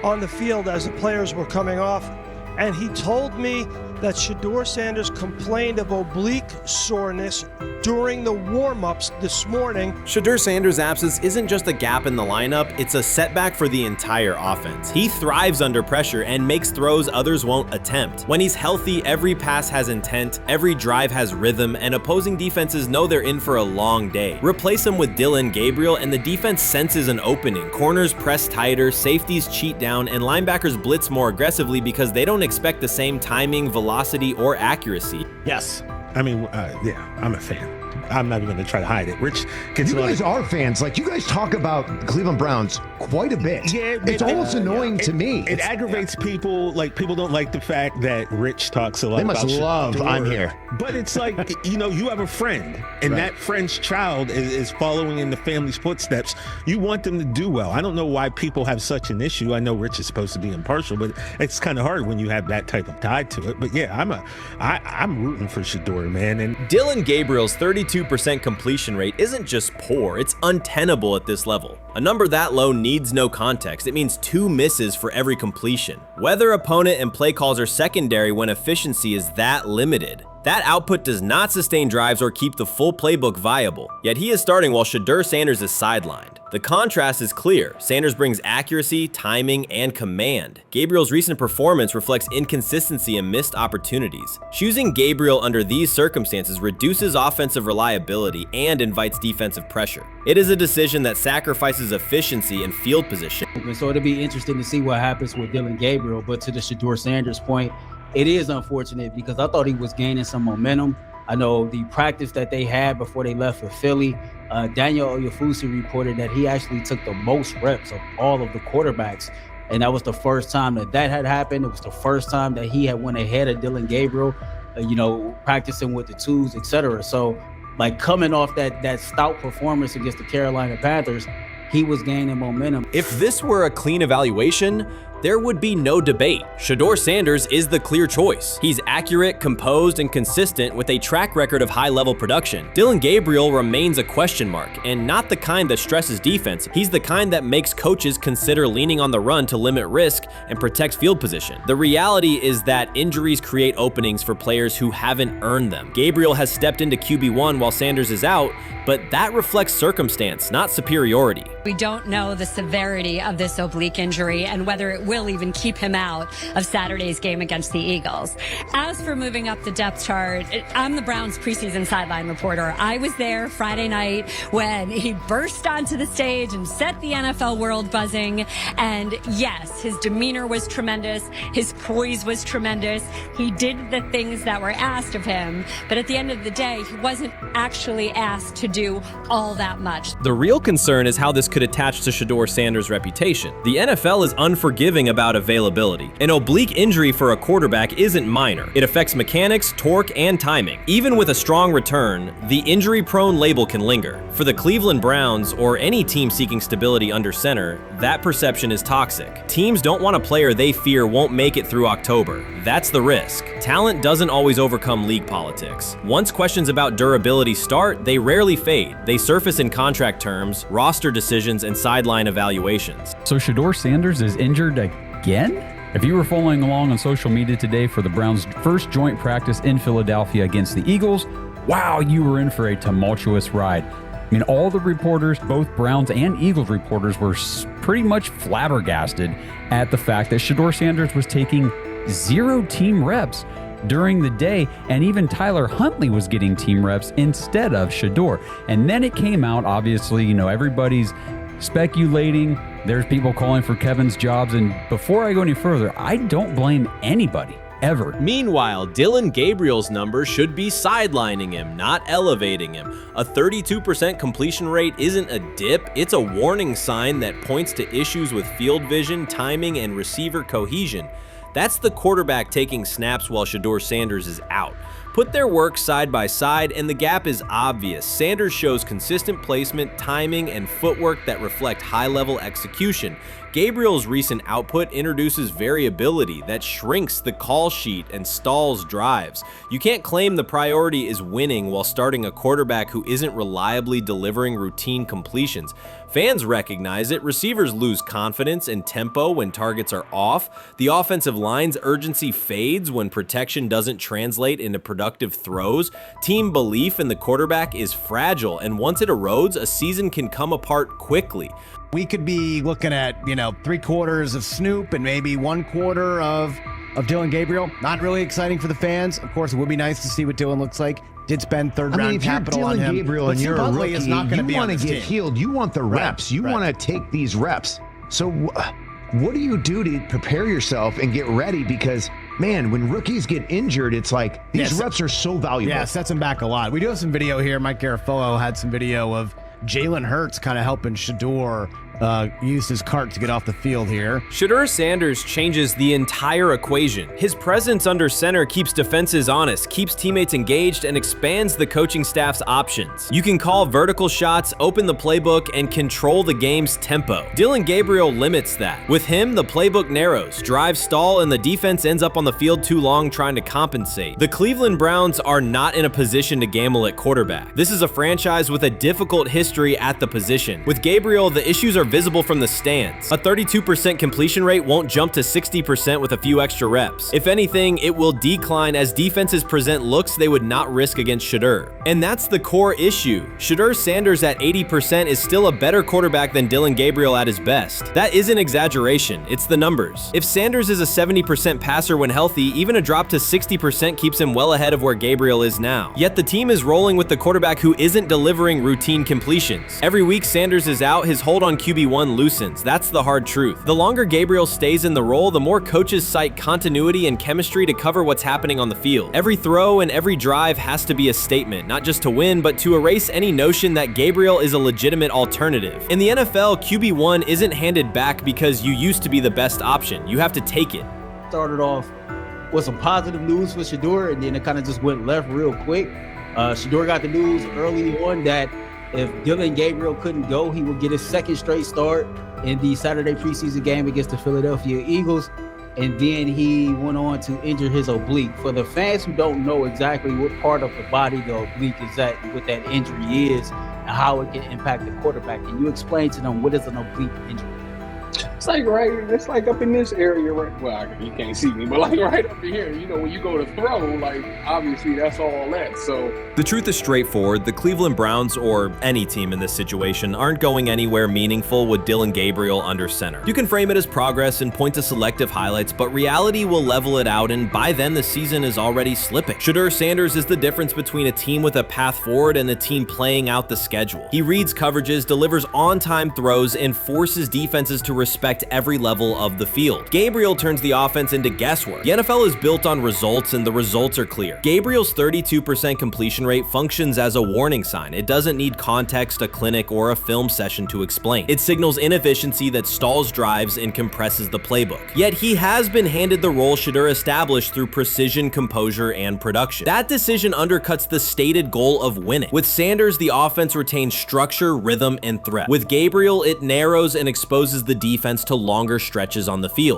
on the field as the players were coming off, and he told me that Shedeur Sanders complained of oblique soreness during the warm-ups this morning. Shedeur Sanders' absence isn't just a gap in the lineup, it's a setback for the entire offense. He thrives under pressure and makes throws others won't attempt. When he's healthy, every pass has intent, every drive has rhythm, and opposing defenses know they're in for a long day. Replace him with Dillon Gabriel and the defense senses an opening. Corners press tighter, safeties cheat down, and linebackers blitz more aggressively because they don't expect the same timing, velocity, or accuracy. Yes. I mean, yeah, I'm a fan. I'm not even going to try to hide it. Rich gets You guys are fans. Like, you guys talk about Cleveland Browns quite a bit. Yeah, it's almost annoying to me. It aggravates people. Like, people don't like the fact that Rich talks a lot about They must love Shedeur. I'm here. But it's like, you know, you have a friend, and that friend's child is following in the family's footsteps. You want them to do well. I don't know why people have such an issue. I know Rich is supposed to be impartial, but it's kind of hard when you have that type of tie to it. But yeah, I'm rooting for Shedeur, man. And Dillon Gabriel's 32% completion rate isn't just poor, it's untenable at this level. A number that low needs no context. It means 2 misses for every completion. Weather, opponent, and play calls are secondary when efficiency is that limited. That output does not sustain drives or keep the full playbook viable, yet he is starting while Shedeur Sanders is sidelined. The contrast is clear. Sanders brings accuracy, timing, and command. Gabriel's recent performance reflects inconsistency and missed opportunities. Choosing Gabriel under these circumstances reduces offensive reliability and invites defensive pressure. It is a decision that sacrifices efficiency and field position. So it'll be interesting to see what happens with Dillon Gabriel, but to the Shedeur Sanders point, it is unfortunate because I thought he was gaining some momentum. I know the practice that they had before they left for Philly, Daniel Oyefusi reported that he actually took the most reps of all of the quarterbacks. And that was the first time that had happened. It was the first time that he had went ahead of Dillon Gabriel, practicing with the twos, etc. So like coming off that stout performance against the Carolina Panthers, he was gaining momentum. If this were a clean evaluation, there would be no debate. Shedeur Sanders is the clear choice. He's accurate, composed, and consistent with a track record of high-level production. Dillon Gabriel remains a question mark, and not the kind that stresses defense. He's the kind that makes coaches consider leaning on the run to limit risk and protect field position. The reality is that injuries create openings for players who haven't earned them. Gabriel has stepped into QB1 while Sanders is out, but that reflects circumstance, not superiority. We don't know the severity of this oblique injury and whether it will even keep him out of Saturday's game against the Eagles. As for moving up the depth chart, I'm the Browns preseason sideline reporter. I was there Friday night when he burst onto the stage and set the NFL world buzzing. And yes, his demeanor was tremendous. His poise was tremendous. He did the things that were asked of him. But at the end of the day, he wasn't actually asked to do all that much. The real concern is how this could attach to Shedeur Sanders' reputation. The NFL is unforgiving about availability. An oblique injury for a quarterback isn't minor. It affects mechanics, torque, and timing. Even with a strong return, the injury-prone label can linger. For the Cleveland Browns, or any team seeking stability under center, that perception is toxic. Teams don't want a player they fear won't make it through October. That's the risk. Talent doesn't always overcome league politics. Once questions about durability start, they rarely fade. They surface in contract terms, roster decisions, and sideline evaluations. So Shedeur Sanders is injured again? If you were following along on social media today for the Browns' first joint practice in Philadelphia against the Eagles, wow, you were in for a tumultuous ride. I mean, all the reporters, both Browns and Eagles reporters, were pretty much flabbergasted at the fact that Shedeur Sanders was taking 0 team reps during the day, and even Tyler Huntley was getting team reps instead of Shedeur. And then it came out, obviously, everybody's speculating. There's people calling for Kevin's jobs. And before I go any further, I don't blame anybody, ever. Meanwhile, Dillon Gabriel's numbers should be sidelining him, not elevating him. A 32% completion rate isn't a dip, it's a warning sign that points to issues with field vision, timing, and receiver cohesion. That's the quarterback taking snaps while Shedeur Sanders is out. Put their work side by side and the gap is obvious. Sanders shows consistent placement, timing, and footwork that reflect high-level execution. Gabriel's recent output introduces variability that shrinks the call sheet and stalls drives. You can't claim the priority is winning while starting a quarterback who isn't reliably delivering routine completions. Fans recognize it, receivers lose confidence and tempo when targets are off, the offensive line's urgency fades when protection doesn't translate into productive throws, team belief in the quarterback is fragile, and once it erodes, a season can come apart quickly. We could be looking at, 3/4 of Snoop and maybe 1/4 of Dylan Gabriel. Not really exciting for the fans. Of course, it would be nice to see what Dylan looks like. Did spend third-round capital on him. Gabriel and you're a rookie, is not going to you want to get healed. You want the reps. You want to take these reps. So what do you do to prepare yourself and get ready? Because, man, when rookies get injured, it's like these reps are so valuable. Yeah, sets him back a lot. We do have some video here. Mike Garafolo had some video of Jalen Hurts kind of helping Shedeur use his cart to get off the field here. Shedeur Sanders changes the entire equation. His presence under center keeps defenses honest, keeps teammates engaged, and expands the coaching staff's options. You can call vertical shots, open the playbook, and control the game's tempo. Dylan Gabriel limits that. With him, the playbook narrows, drives stall, and the defense ends up on the field too long trying to compensate. The Cleveland Browns are not in a position to gamble at quarterback. This is a franchise with a difficult history at the position. With Gabriel, the issues are visible from the stands. A 32% completion rate won't jump to 60% with a few extra reps. If anything, it will decline as defenses present looks they would not risk against Shedeur. And that's the core issue. Shedeur Sanders at 80% is still a better quarterback than Dylan Gabriel at his best. That isn't exaggeration, it's the numbers. If Sanders is a 70% passer when healthy, even a drop to 60% keeps him well ahead of where Gabriel is now. Yet the team is rolling with the quarterback who isn't delivering routine completions. Every week Sanders is out, his hold on QB1 loosens. That's the hard truth. The longer Gabriel stays in the role, the more coaches cite continuity and chemistry to cover what's happening on the field. Every throw and every drive has to be a statement, not just to win, but to erase any notion that Gabriel is a legitimate alternative. In the NFL, QB1 isn't handed back because you used to be the best option. You have to take it. Started off with some positive news for Shedeur, and then it kind of just went left real quick. Shedeur got the news early on that if Dylan Gabriel couldn't go, he would get his second straight start in the Saturday preseason game against the Philadelphia Eagles. And then he went on to injure his oblique. For the fans who don't know exactly what part of the body the oblique is at and what that injury is and how it can impact the quarterback, can you explain to them what is an oblique injury? It's like up in this area, right? Well, you can't see me, but like right up in here, when you go to throw, like obviously that's all that. So the truth is straightforward. The Cleveland Browns, or any team in this situation, aren't going anywhere meaningful with Dylan Gabriel under center. You can frame it as progress and point to selective highlights, but reality will level it out, and by then the season is already slipping. Shedeur Sanders is the difference between a team with a path forward and the team playing out the schedule. He reads coverages, delivers on-time throws, and forces defenses to respect every level of the field. Gabriel turns the offense into guesswork. The NFL is built on results, and the results are clear. Gabriel's 32% completion rate functions as a warning sign. It doesn't need context, a clinic, or a film session to explain. It signals inefficiency that stalls drives and compresses the playbook. Yet he has been handed the role Shedeur established through precision, composure, and production. That decision undercuts the stated goal of winning. With Sanders, the offense retains structure, rhythm, and threat. With Gabriel, it narrows and exposes the defense to longer stretches on the field.